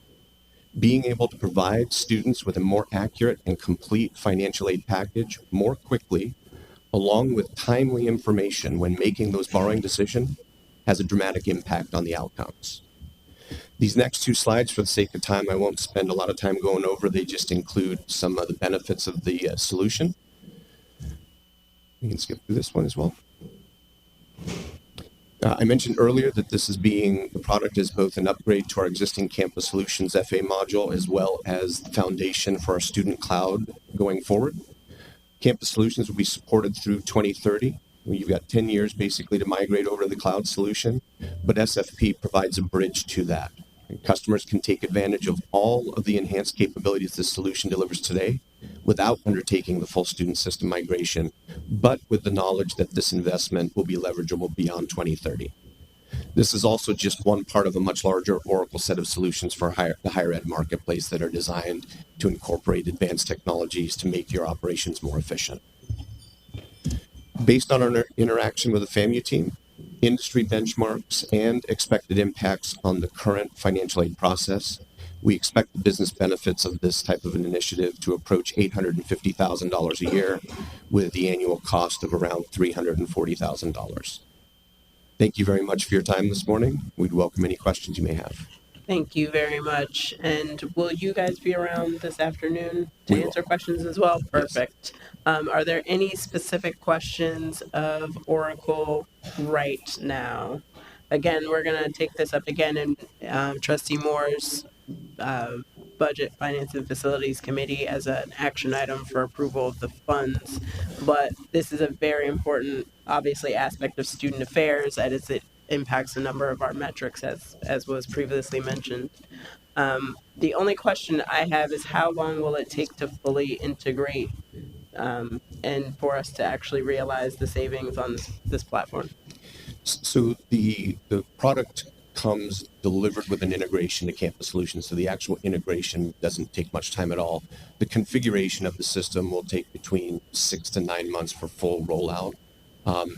Being able to provide students with a more accurate and complete financial aid package more quickly, along with timely information when making those borrowing decisions, has a dramatic impact on the outcomes. These next two slides, for the sake of time, I won't spend a lot of time going over. They just include some of the benefits of the solution. We can skip through this one as well. I mentioned earlier that the product is both an upgrade to our existing Campus Solutions FA module as well as the foundation for our student cloud going forward. Campus Solutions will be supported through 2030. You've got 10 years basically to migrate over to the cloud solution, but SFP provides a bridge to that. And customers can take advantage of all of the enhanced capabilities this solution delivers today without undertaking the full student system migration, but with the knowledge that this investment will be leverageable beyond 2030. This is also just one part of a much larger Oracle set of solutions for the higher ed marketplace that are designed to incorporate advanced technologies to make your operations more efficient. Based on our interaction with the FAMU team, industry benchmarks, and expected impacts on the current financial aid process, we expect the business benefits of this type of an initiative to approach $850,000 a year with the annual cost of around $340,000. Thank you very much for your time this morning. We'd welcome any questions you may have. Thank you very much. And will you guys be around this afternoon to answer questions as well? Perfect. Yes. Are there any specific questions of Oracle right now? Again, we're going to take this up again in Trustee Moore's Budget, Finance, and Facilities Committee as an action item for approval of the funds. But this is a very important, obviously, aspect of student affairs as it impacts a number of our metrics, as was previously mentioned. The only question I have is how long will it take to fully integrate and for us to actually realize the savings on this platform? So the product comes delivered with an integration to Campus Solutions. So the actual integration doesn't take much time at all. The configuration of the system will take between 6 to 9 months for full rollout.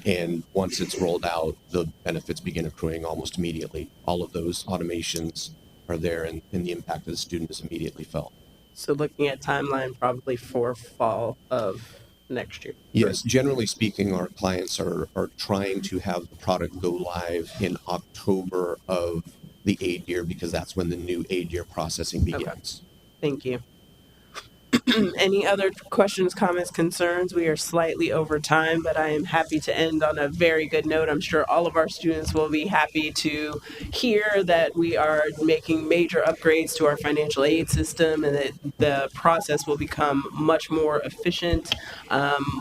And once it's rolled out, the benefits begin accruing almost immediately. All of those automations are there, and the impact of the student is immediately felt. So looking at timeline, probably for fall of next year. Yes, generally speaking, our clients are trying to have the product go live in October of the aid year because that's when the new aid year processing begins. Okay. Thank you. Any other questions, comments, concerns? We are slightly over time, but I am happy to end on a very good note. I'm sure all of our students will be happy to hear that we are making major upgrades to our financial aid system and that the process will become much more efficient,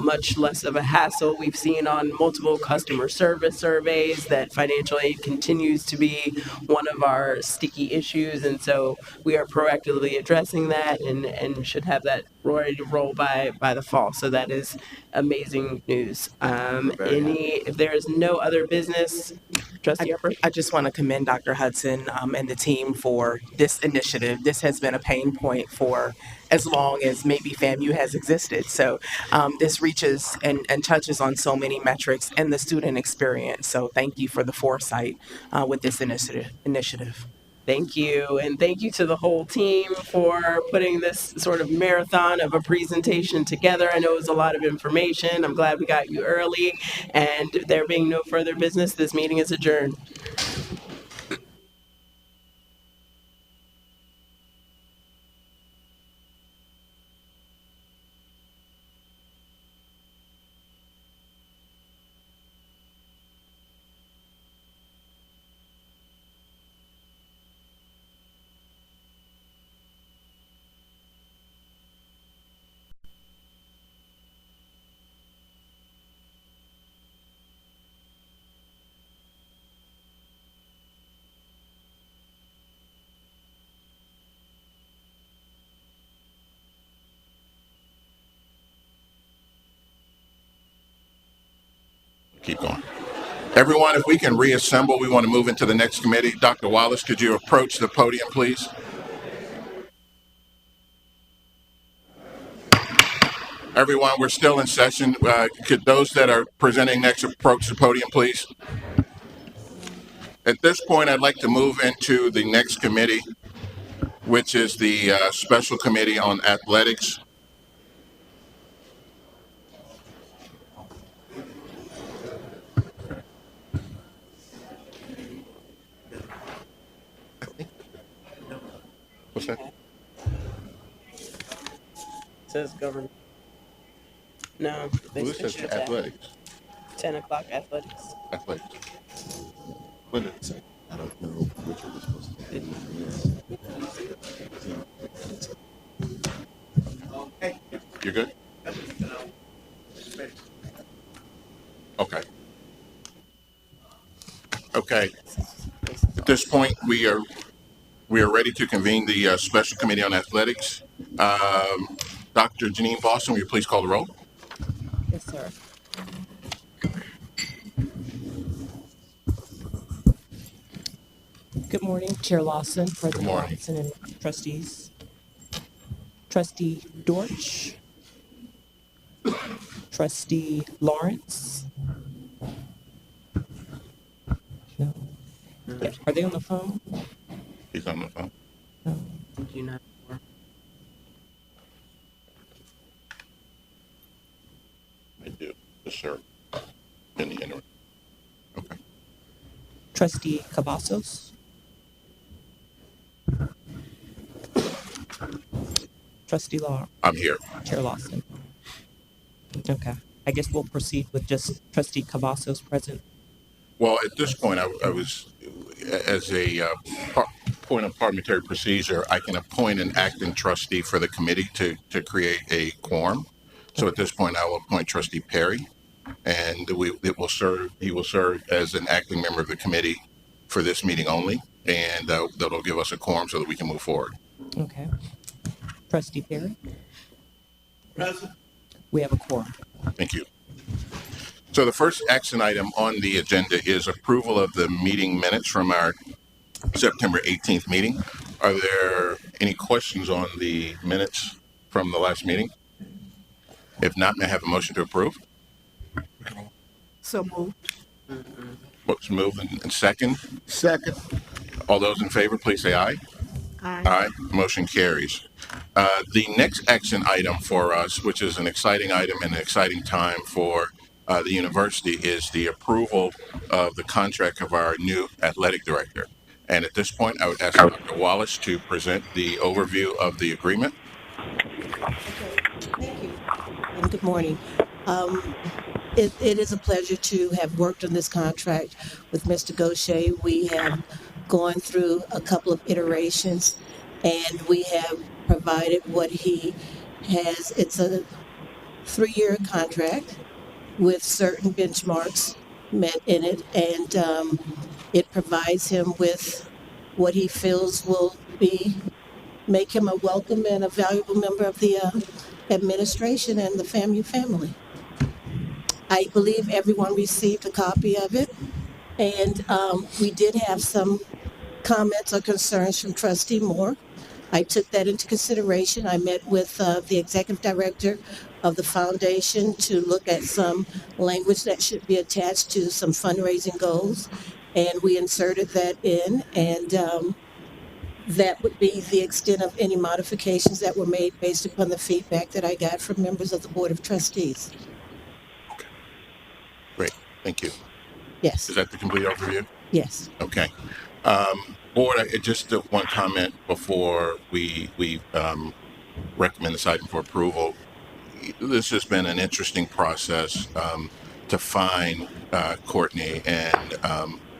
much less of a hassle. We've seen on multiple customer service surveys that financial aid continues to be one of our sticky issues, and so we are proactively addressing that and should have that ready to roll by the fall. So that is amazing news. If there is no other business, Trustee Upper? I just want to commend Dr. Hudson and the team for this initiative. This has been a pain point for as long as maybe FAMU has existed. So this reaches and touches on so many metrics and the student experience. So thank you for the foresight with this initiative. Thank you. And thank you to the whole team for putting this sort of marathon of a presentation together. I know it was a lot of information. I'm glad we got you early. And there being no further business, this meeting is adjourned. Keep going. Everyone, if we can reassemble, we want to move into the next committee. Dr. Wallace, could you approach the podium, please? Everyone, we're still in session. Could those that are presenting next approach the podium, please? At this point, I'd like to move into the next committee, which is the Special Committee on Athletics. What's that? It says government. No, they Well, this says athletics. 10 o'clock athletics. Athletics. What did it say? I don't know which one is supposed to be. You're good? Okay. Okay. At this point, we are ready to convene the Special Committee on Athletics. Dr. Janine Boston, will you please call the roll? Yes, sir. Good morning, Chair Lawson, President morning. Robinson, and trustees. Trustee Dortch, Trustee Lawrence. No. Yeah. Are they on the phone? He's on the phone. No. Do you not? I do. Yes, sir. In the interim. Okay. Trustee Cavazos. Trustee Law. I'm here. Chair Lawson. Okay. I guess we'll proceed with just Trustee Cavazos present. Well, at this point, I was, as a point of parliamentary procedure, I can appoint an acting trustee for the committee to create a quorum. So at this point, I will appoint Trustee Perry, and he will serve as an acting member of the committee for this meeting only, and that'll give us a quorum so that we can move forward. Okay. Trustee Perry, Present. we have a quorum. Thank you. So the first action item on the agenda is approval of the meeting minutes from our September 18th meeting. Are there any questions on the minutes from the last meeting? If not, may I have a motion to approve? So moved. Motion moved and second. Second. All those in favor, please say aye. Aye. Aye. Motion carries. The next action item for us, which is an exciting item and an exciting time for the university, is the approval of the contract of our new athletic director. And at this point, I would ask Dr. Wallace to present the overview of the agreement. Thank you, and good morning. It is a pleasure to have worked on this contract with Mr. Gaucher. We have gone through a couple of iterations, and we have provided what he has. It's a 3-year contract with certain benchmarks met in it, and it provides him with what he feels will make him a welcome and a valuable member of the administration and the FAMU family. I believe everyone received a copy of it, and we did have some comments or concerns from Trustee Moore. I took that into consideration. I met with the executive director of the foundation to look at some language that should be attached to some fundraising goals, and we inserted that in, and that would be the extent of any modifications that were made based upon the feedback that I got from members of the Board of Trustees. Great, thank you. Yes. Is that the complete overview? Yes. Okay. Board, just one comment before we recommend this item for approval. This has been an interesting process to find Courtney, and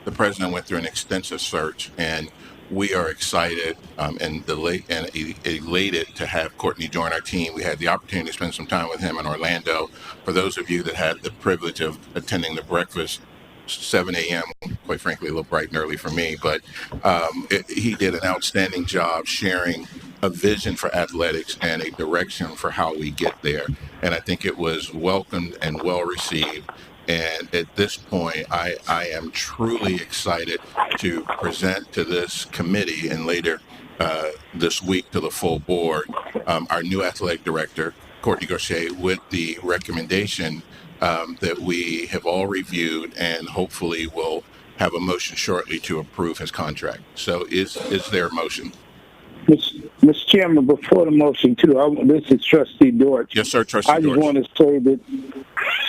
the president went through an extensive search, and we are excited and elated to have Courtney join our team. We had the opportunity to spend some time with him in Orlando. For those of you that had the privilege of attending the breakfast, 7 a.m., quite frankly, a little bright and early for me, but he did an outstanding job sharing a vision for athletics and a direction for how we get there. And I think it was welcomed and well received. And at this point, I am truly excited to present to this committee and later this week to the full board our new athletic director, Courtney Gaucher, with the recommendation that we have all reviewed and hopefully will have a motion shortly to approve his contract. So is there a motion? Mr. Chairman, before the motion too, this is Trustee Dortch. Yes, sir, Trustee Dortch.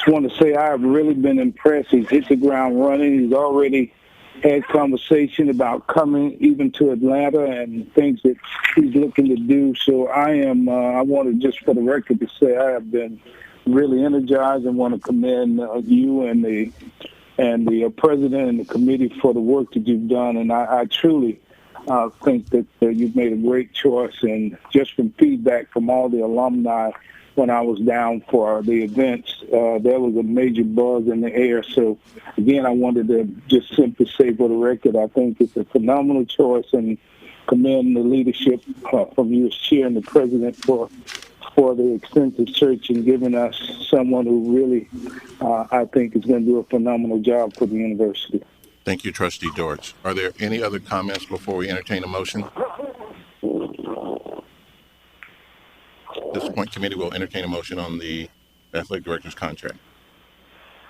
I want to say I have really been impressed. He's hit the ground running. He's already had conversation about coming even to Atlanta and things that he's looking to do. So I wanted just for the record to say I have been really energized and want to commend you and the president and the committee for the work that you've done. And I truly think that you've made a great choice. And just from feedback from all the alumni when I was down for the events, there was a major buzz in the air. So, again, I wanted to just simply say for the record, I think it's a phenomenal choice and commend the leadership from you as chair and the president for the extensive search and giving us someone who really, I think, is going to do a phenomenal job for the university. Thank you, Trustee Dortch. Are there any other comments before we entertain a motion? At this point, committee will entertain a motion on the athletic director's contract.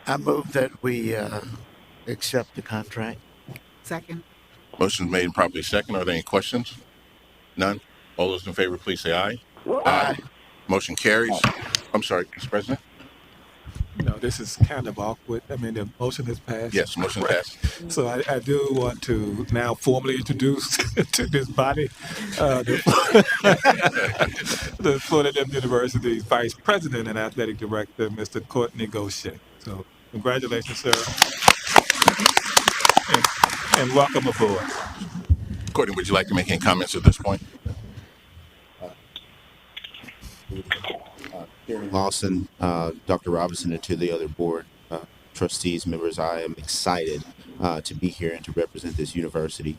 I move that we accept the contract. Second. Motion made and properly second. Are there any questions? None. All those in favor, please say aye. Aye. Motion carries. I'm sorry, Mr. President. No, this is kind of awkward. I mean, the motion has passed. Yes, motion passed. So I do want to now formally introduce to this body the Florida University Vice President and Athletic Director, Mr. Courtney Gaucher. So congratulations, sir, and welcome aboard. Courtney, would you like to make any comments at this point? Chairman Lawson, Dr. Robinson, and to the other board trustees, members, I am excited to be here and to represent this university.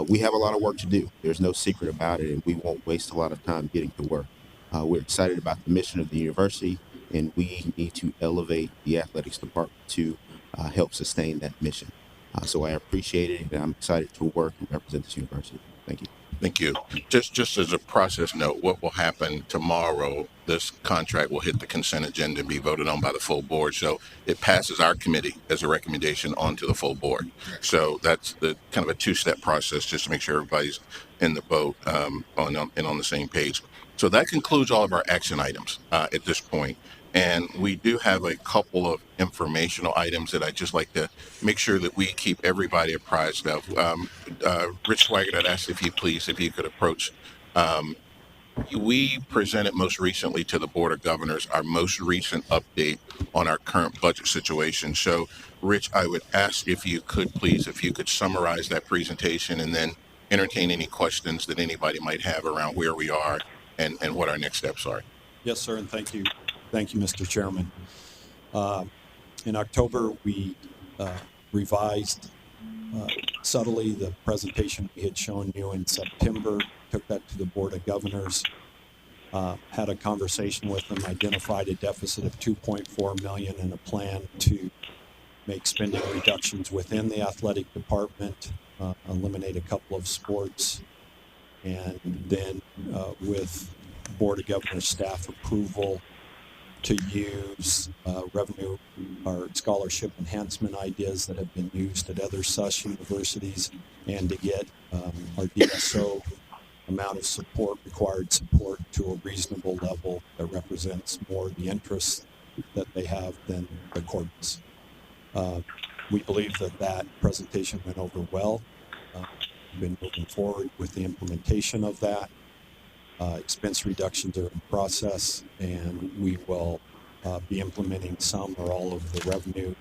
We have a lot of work to do. There's no secret about it, and we won't waste a lot of time getting to work. We're excited about the mission of the university, and we need to elevate the athletics department to help sustain that mission. So I appreciate it, and I'm excited to work and represent this university. Thank you. Thank you. Just as a process note, what will happen tomorrow, this contract will hit the consent agenda and be voted on by the full board. So it passes our committee as a recommendation onto the full board. So that's the kind of a two-step process just to make sure everybody's in the boat on the same page. So that concludes all of our action items at this point. And we do have a couple of informational items that I'd just like to make sure that we keep everybody apprised of. Rich Swaggart, I'd ask if you could approach. We presented most recently to the Board of Governors our most recent update on our current budget situation. So, Rich, I would ask if you could summarize that presentation and then entertain any questions that anybody might have around where we are and what our next steps are. Yes, sir, and thank you. Thank you, Mr. Chairman. In October, we revised subtly the presentation we had shown you in September, took that to the Board of Governors, had a conversation with them, identified a deficit of $2.4 million and a plan to make spending reductions within the athletic department, eliminate a couple of sports, and then with Board of Governors staff approval to use revenue or scholarship enhancement ideas that have been used at other SUS universities, and to get our DSO amount of required support to a reasonable level that represents more the interests that they have than the accordance. We believe that presentation went over well. We've been moving forward with the implementation of that. Expense reductions are in process, and we will be implementing some or all of the revenue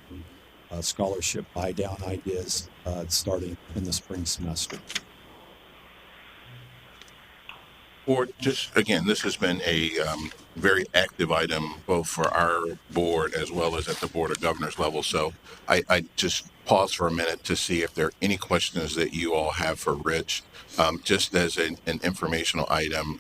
scholarship buy-down ideas starting in the spring semester. Board, just again, this has been a very active item both for our board as well as at the Board of Governors level. So I just pause for a minute to see if there are any questions that you all have for Rich. Just as an informational item,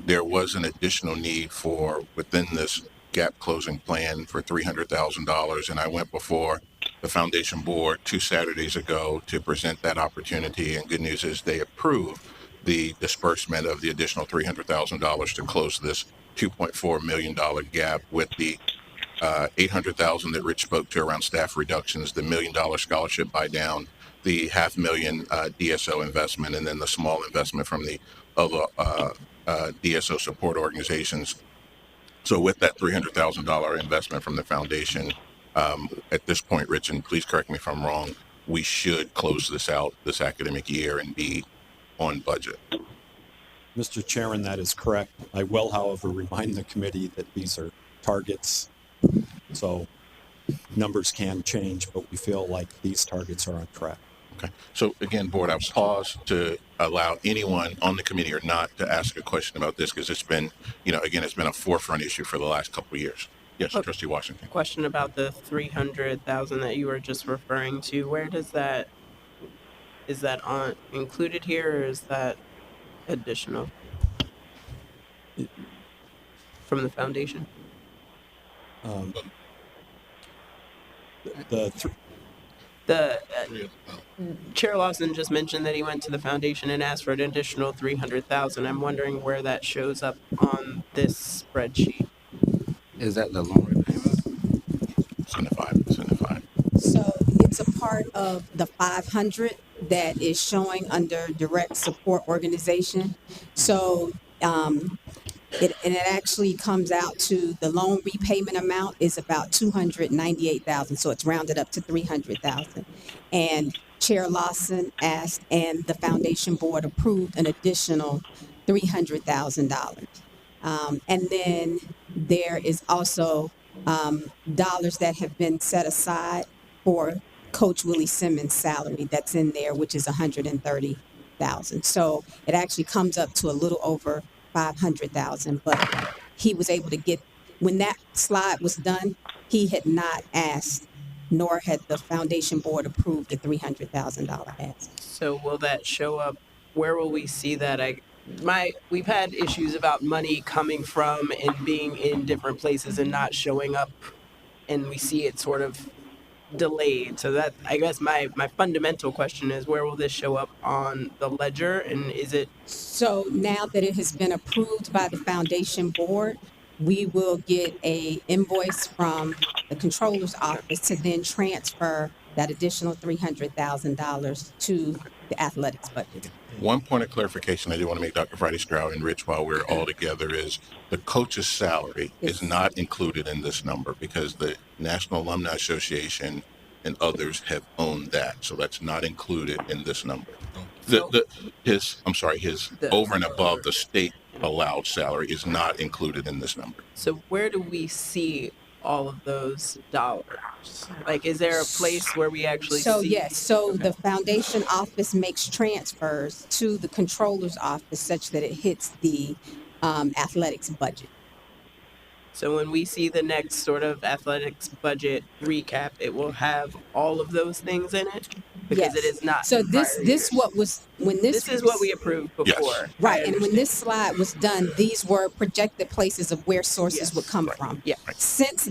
there was an additional need for within this gap closing plan for $300,000, and I went before the foundation board 2 Saturdays ago to present that opportunity. And good news is they approved the disbursement of the additional $300,000 to close this $2.4 million gap, with the $800,000 that Rich spoke to around staff reductions, the $1 million scholarship buy down, the $500,000 DSO investment, and then the small investment from the other DSO support organizations. So with that $300,000 investment from the foundation, at this point, Rich, and please correct me if I'm wrong, we should close this out this academic year and be on budget. Mr. Chairman, that is correct. I will, however, remind the committee that these are targets, so numbers can change, but we feel like these targets are on track. Okay. So again, board, I'll pause to allow anyone on the committee or not to ask a question about this, because it's been, again, it's been a forefront issue for the last couple of years. Yes, Trustee Washington. Question about the 300,000 that you were just referring to. Where does that, is that included here, or is that additional from the foundation? Chair Lawson just mentioned that he went to the foundation and asked for an additional 300,000. I'm wondering where that shows up on this spreadsheet. Is that the loan repayment? It's in the five. So it's a part of the 500 that is showing under direct support organization. So it actually comes out to the loan repayment amount is about 298,000. So it's rounded up to 300,000. And Chair Lawson asked, and the foundation board approved an additional $300,000. And then there is also dollars that have been set aside for Coach Willie Simmons' salary that's in there, which is $130,000. thousand. So it actually comes up to a little over 500,000, but he was able to get, when that slide was done, he had not asked, nor had the foundation board approved the $300,000 ask. So will that show up? Where will we see that? We've had issues about money coming from and being in different places and not showing up, and we see it sort of delayed. So that, I guess, my fundamental question is, where will this show up on the ledger, and is it? So now that it has been approved by the foundation board, we will get a invoice from the controller's office to then transfer that additional $300,000 to the athletics budget. One point of clarification I do want to make, Dr. Friday Stroud and Rich, while we're all together, is the coach's salary is not included in this number because the National Alumni Association and others have owned that. So that's not included in this number. His over and above the state allowed salary is not included in this number. So where do we see all of those dollars? Like, is there a place where we actually see? Yes, so the foundation office makes transfers to the controller's office such that it hits the athletics budget. So when we see the next sort of athletics budget recap, it will have all of those things in it? Because Yes. it is not. So in this prior years. what was when this is what we approved before. Yes. Right, and when this slide was done, these were projected places of where sources would come from. Yeah. Since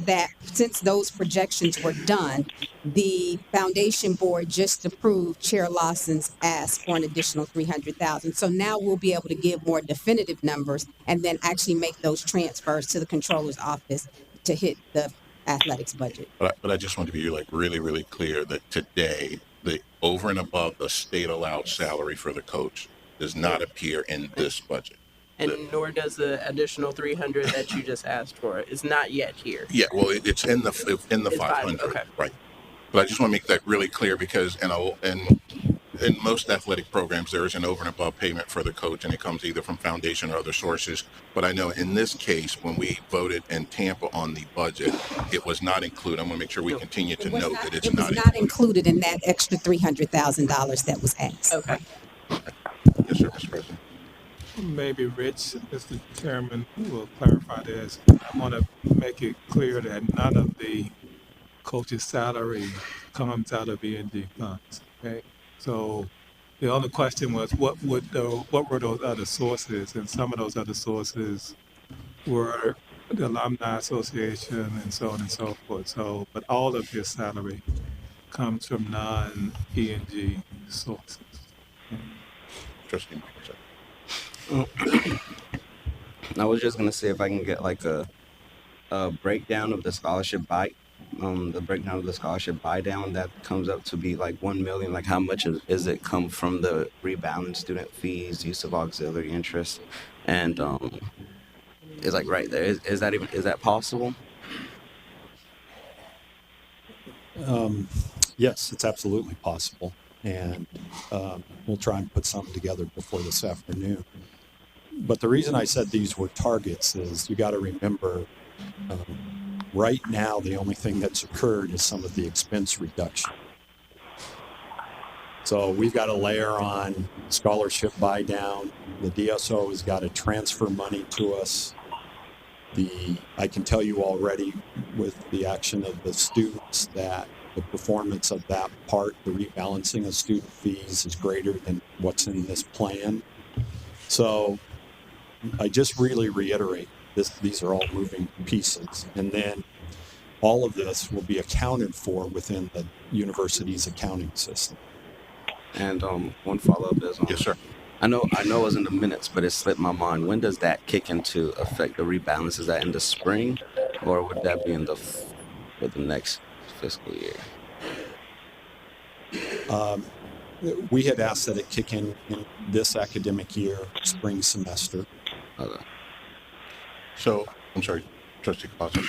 those projections were done, the foundation board just approved Chair Lawson's ask for an additional 300,000. So now we'll be able to give more definitive numbers and then actually make those transfers to the controller's office to hit the athletics budget. But I just want to be like really, really clear that today, the over and above the state allowed salary for the coach does not appear in this budget. And nor does the additional 300 that you just asked for. It's not yet here. Yeah, well, it's in the 500, okay. Right? But I just want to make that really clear because in most athletic programs, there is an over and above payment for the coach, and it comes either from foundation or other sources. But I know in this case, when we voted in Tampa on the budget, it was not included. I'm going to make sure we continue to note that it's not. It was not included in that extra $300,000 that was asked. Okay. Yes, sir, Mr. President. Maybe Rich, Mr. Chairman, will clarify this. I want to make it clear that none of the coach's salary comes out of E&D funds. Okay, so the only question was what were those other sources, and some of those other sources were the Alumni Association and so on and so forth. So, but all of his salary comes from non-E&G sources. Trustee. I was just gonna see if I can get like a breakdown of the scholarship buy down that comes up to be like 1 million. Like how much is it come from the rebound student fees, use of auxiliary interest, and it's like right there. Is that possible? Yes, it's absolutely possible. And we'll try and put something together before this afternoon. But the reason I said these were targets is you got to remember right now, the only thing that's occurred is some of the expense reduction. So we've got to layer on scholarship buy down. The DSO has got to transfer money to us. I can tell you already with the action of the students that the performance of that part, the rebalancing of student fees, is greater than what's in this plan. So I just really reiterate these are all moving pieces. And then all of this will be accounted for within the university's accounting system. And one follow-up is yes, sir. I know it was in the minutes, but it slipped my mind. When does that kick into effect, the rebalance? Is that in the spring, or would that be in for the next fiscal year? We had asked that it kick in this academic year, spring semester. Okay. So, I'm sorry, Trustee Clausen.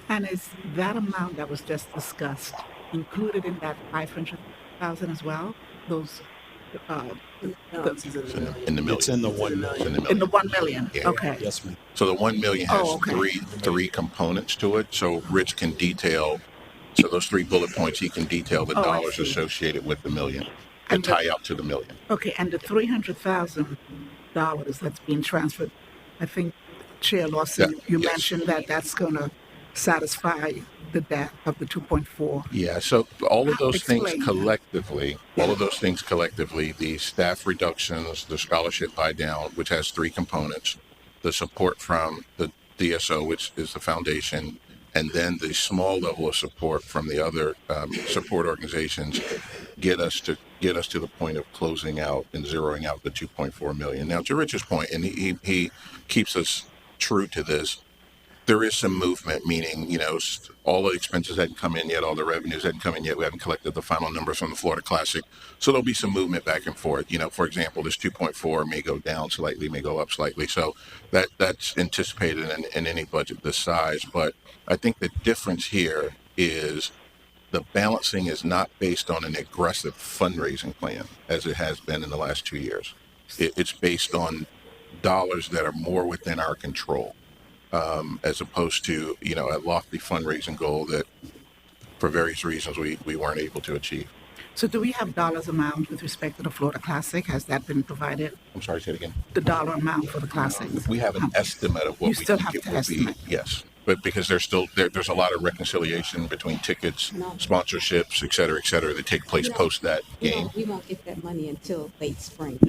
And is that amount that was just discussed included in that 500,000 as well? Those, in the million. It's in the 1 million. in the 1 million. Yeah. Okay. Yes, ma'am. So the 1 million has okay. three components to it. So Rich can detail. So those 3 bullet points, he can detail the dollars associated with the million. that tie out to the million. Okay, and the $300,000 that's being transferred, I think Chair Lawson, you Yes. mentioned that that's going to satisfy the debt of the 2.4. Yeah, so all of those things Explain. collectively, the staff reductions, the scholarship buy down, which has three components, the support from the DSO, which is the foundation, and then the small level of support from the other support organizations get us to the point of closing out and zeroing out the 2.4 million. Now, to Rich's point, and he keeps us true to this, there is some movement, meaning, all the expenses hadn't come in yet, all the revenues hadn't come in yet. We haven't collected the final numbers from the Florida Classic. So there'll be some movement back and forth. For example, this 2.4 may go down slightly, may go up slightly. So that's anticipated in any budget this size. But I think the difference here is the balancing is not based on an aggressive fundraising plan as it has been in the last 2 years. It's based on dollars that are more within our control. As opposed to, a lofty fundraising goal that for various reasons we weren't able to achieve. So do we have dollars amount with respect to the Florida Classic? Has that been provided? I'm sorry, say it again. The dollar amount for the Classic? We have an estimate of what we think it will be. Yes, but because there's a lot of reconciliation between tickets, sponsorships, et cetera, that take place post that game. We won't get that money until late spring.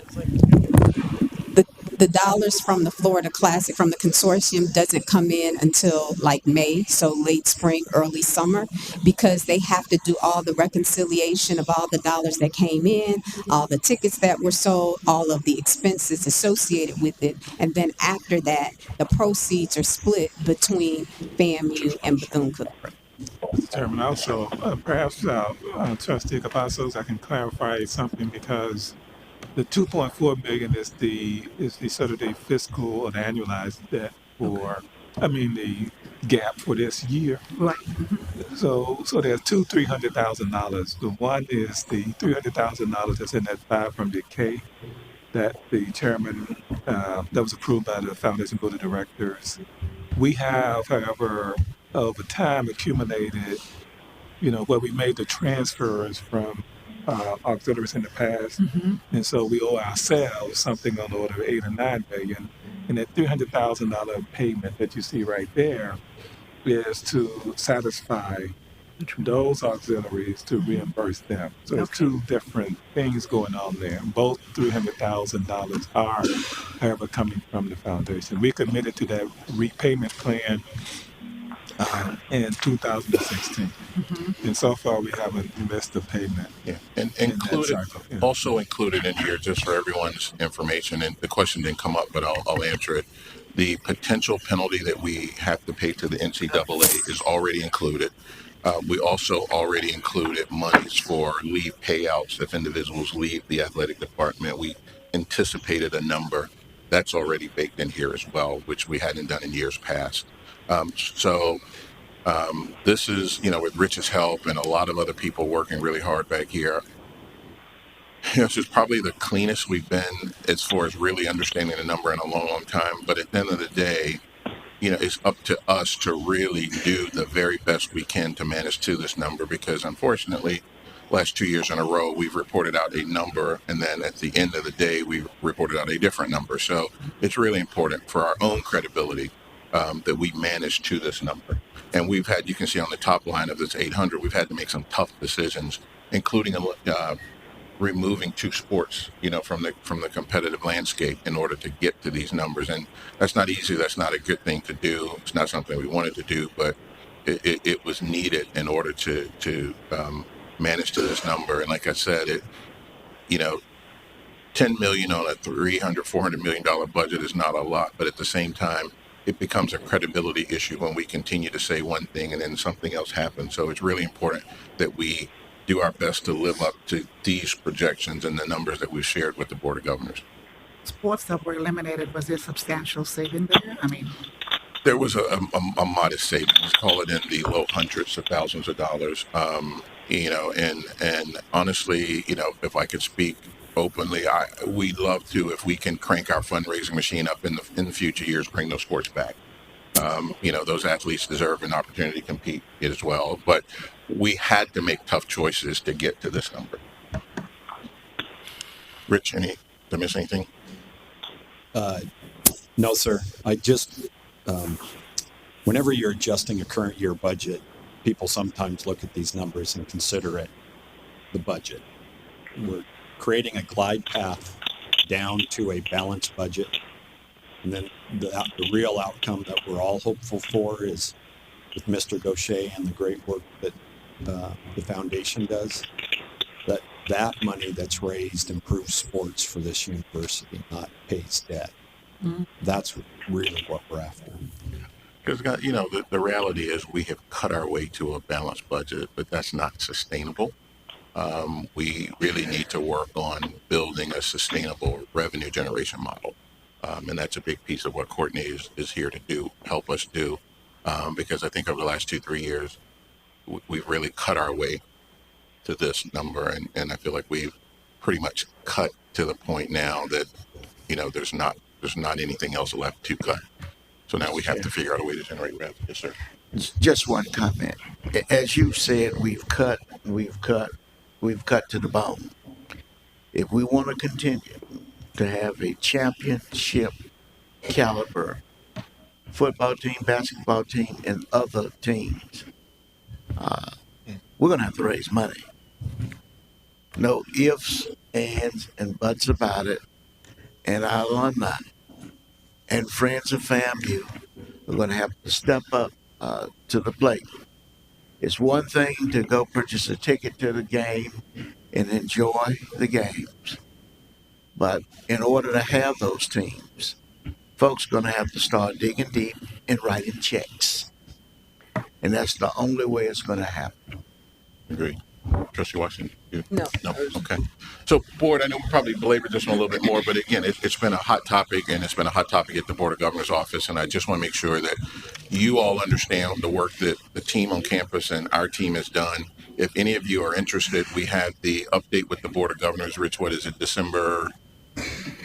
The dollars from the Florida Classic, from the consortium, doesn't come in until like May, so late spring, early summer, because they have to do all the reconciliation of all the dollars that came in, all the tickets that were sold, all of the expenses associated with it. And then after that, the proceeds are split between FAMU and Bethune-Cookman. Mr. Chairman, also, perhaps Trustee Cavazos, I can clarify something because the 2.4 million is the sort of the fiscal or the annualized debt for, the gap for this year. Right. So there's $300,000. The one is the $300,000 that's in that 500K that the chairman, that was approved by the Foundation Board of Directors. We have, however, over time accumulated, where we made the transfers from auxiliaries in the past. And so we owe ourselves something on the order of 8 or 9 million. And that $300,000 payment that you see right there is to satisfy those auxiliaries to reimburse them. So there's two different things going on there. Both $300,000 are, however, coming from the foundation. We committed to that repayment plan in 2016. And so far we haven't missed a payment. Yeah, and also included in here, just for everyone's information, and the question didn't come up, but I'll answer it. The potential penalty that we have to pay to the NCAA is already included. We also already included monies for leave payouts if individuals leave the athletic department. We anticipated a number that's already baked in here as well, which we hadn't done in years past. This is, with Rich's help and a lot of other people working really hard back here, this is probably the cleanest we've been as far as really understanding the number in a long, long time. But at the end of the day, it's up to us to really do the very best we can to manage to this number, because unfortunately, last 2 years in a row, we've reported out a number, and then at the end of the day, we've reported out a different number. So it's really important for our own credibility that we manage to this number. And we've had, you can see on the top line of this 800, we've had to make some tough decisions, including removing 2 sports, from the competitive landscape in order to get to these numbers. And that's not easy. That's not a good thing to do. It's not something we wanted to do, but it was needed in order to manage to this number. And like I said, 10 million on a $400 million budget is not a lot, but at the same time, it becomes a credibility issue when we continue to say one thing and then something else happens. So it's really important that we do our best to live up to these projections and the numbers that we've shared with the Board of Governors. Sports that were eliminated, was there substantial saving there? There was a modest savings, call it in the low hundreds of thousands of dollars. And honestly, if I could speak openly, we'd love to, if we can crank our fundraising machine up in the future years, bring those sports back. Those athletes deserve an opportunity to compete as well. But we had to make tough choices to get to this number. Rich, did I miss anything? No, sir. I just, whenever you're adjusting a current year budget, people sometimes look at these numbers and consider it the budget. We're creating a glide path down to a balanced budget. And then the real outcome that we're all hopeful for is with Mr. Gaucher and the great work that the foundation does, that money that's raised improves sports for this university, not pays debt. That's really what we're after. Because, the reality is we have cut our way to a balanced budget, but that's not sustainable. We really need to work on building a sustainable revenue generation model. And that's a big piece of what Courtney is here to do, help us do. Because I think over the last 2-3 years, we've really cut our way to this number. And I feel like we've pretty much cut to the point now that, there's not anything else left to cut. So now we have to figure out a way to generate revenue. Yes, sir. Just one comment. As you said, we've cut to the bone. If we want to continue to have a championship caliber football team, basketball team, and other teams, we're going to have to raise money. No ifs, ands, and buts about it. And our alumni and friends of FAMU are going to have to step up to the plate. It's one thing to go purchase a ticket to the game and enjoy the games. But in order to have those teams, folks are going to have to start digging deep and writing checks. And that's the only way it's going to happen. Agree. Trustee Washington? No. Okay. So, Board, I know we probably belabored this one a little bit more, but again, it's been a hot topic, and it's been a hot topic at the Board of Governors office, and I just want to make sure that you all understand the work that the team on campus and our team has done. If any of you are interested, we have the update with the Board of Governors. Rich, what is it, December?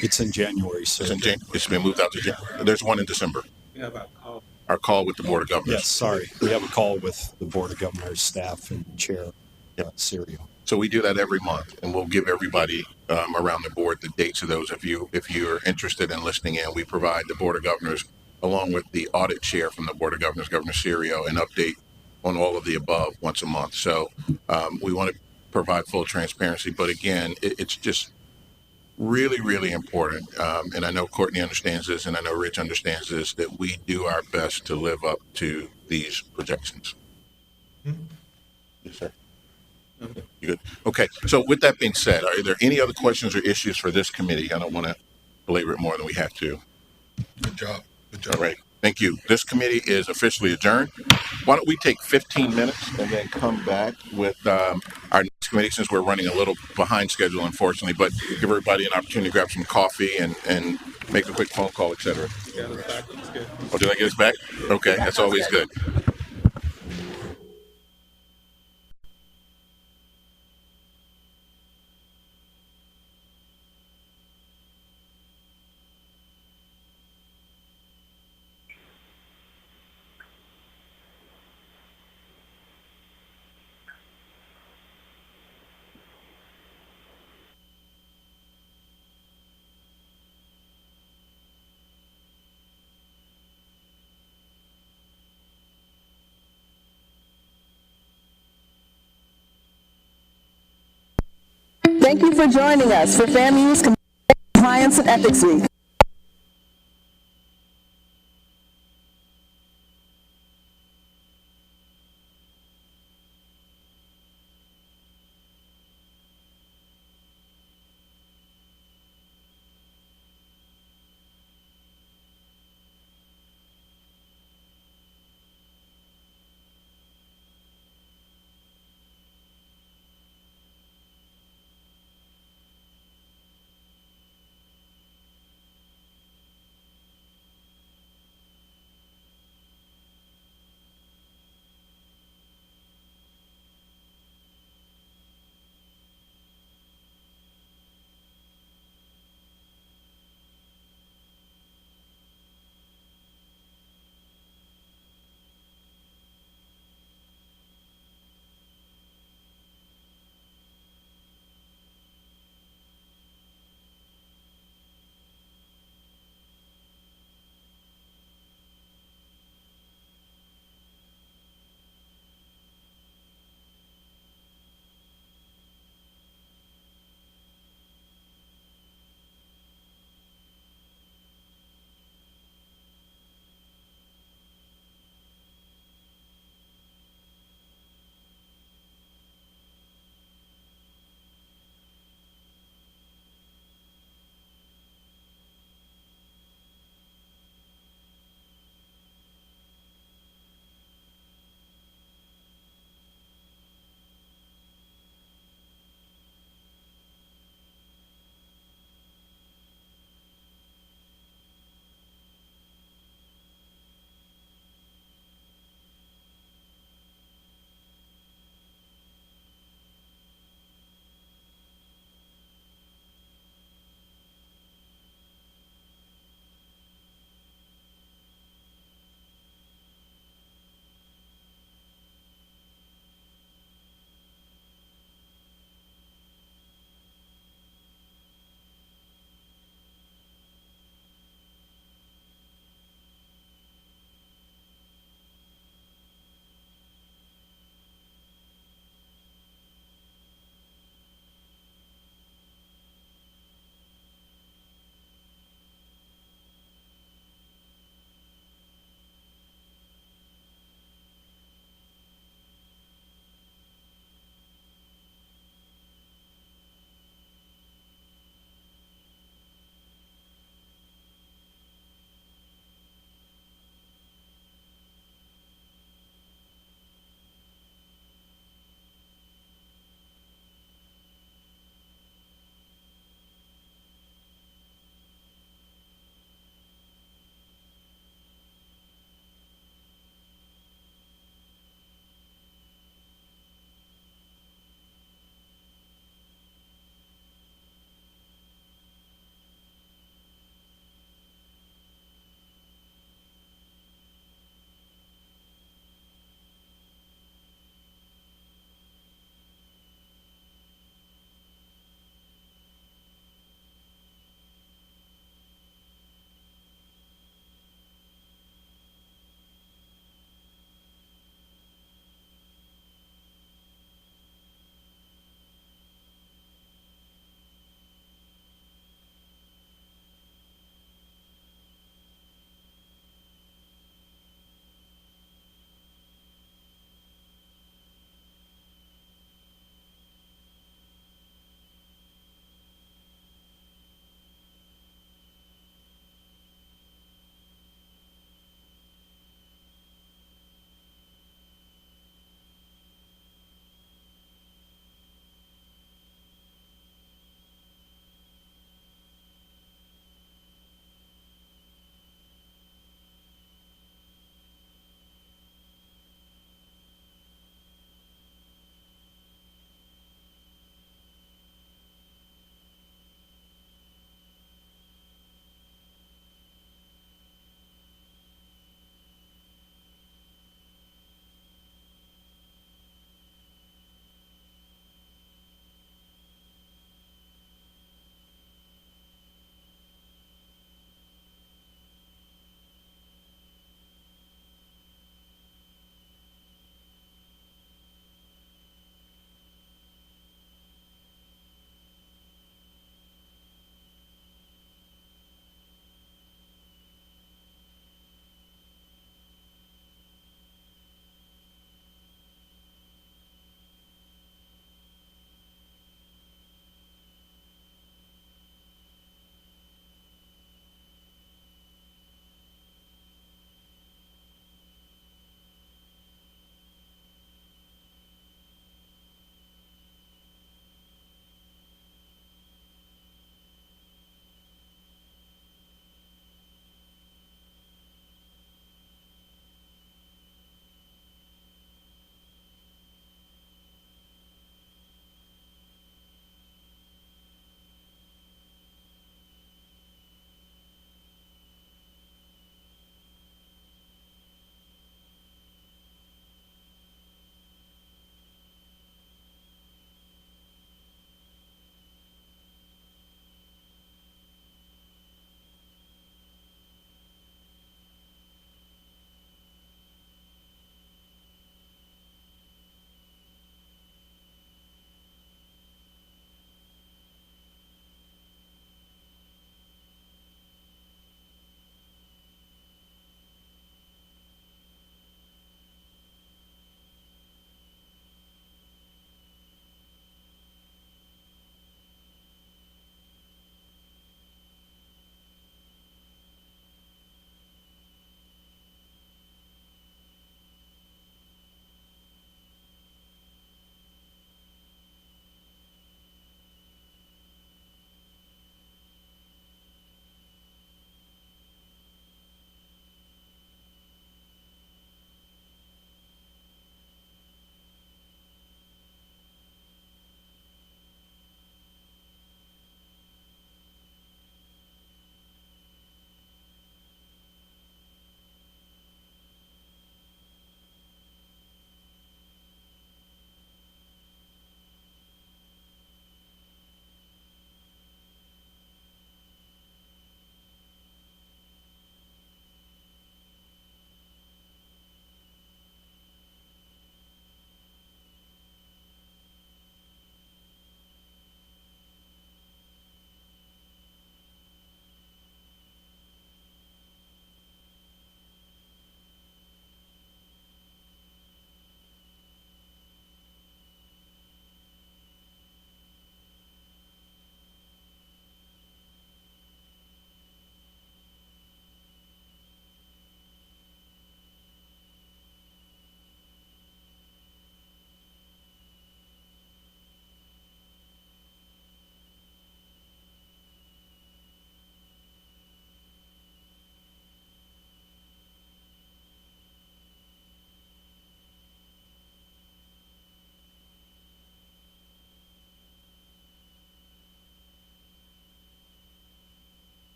It's in January, sir. It's been moved out to January. There's one in December. We have our call. Our call with the Board of Governors. Yes, sorry. We have a call with the Board of Governors staff and Chair Serio. So we do that every month, and we'll give everybody around the board the dates of those. If you're interested in listening in, we provide the Board of Governors, along with the audit chair from the Board of Governors, Governor Serio, an update on all of the above once a month. So we want to provide full transparency, but again, it's just really, really important. And I know Courtney understands this, and I know Rich understands this, that we do our best to live up to these projections. Yes, sir. You good? Okay. So with that being said, are there any other questions or issues for this committee? I don't want to belabor it more than we have to. Good job. All right. Thank you. This committee is officially adjourned. Why don't we take 15 minutes and then come back with our next committee, since we're running a little behind schedule, unfortunately, but give everybody an opportunity to grab some coffee and make a quick phone call, etc. Oh, did I get us back? Okay. That's always good. Thank you for joining us for FAMU's Compliance and Ethics Week.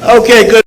Okay, good.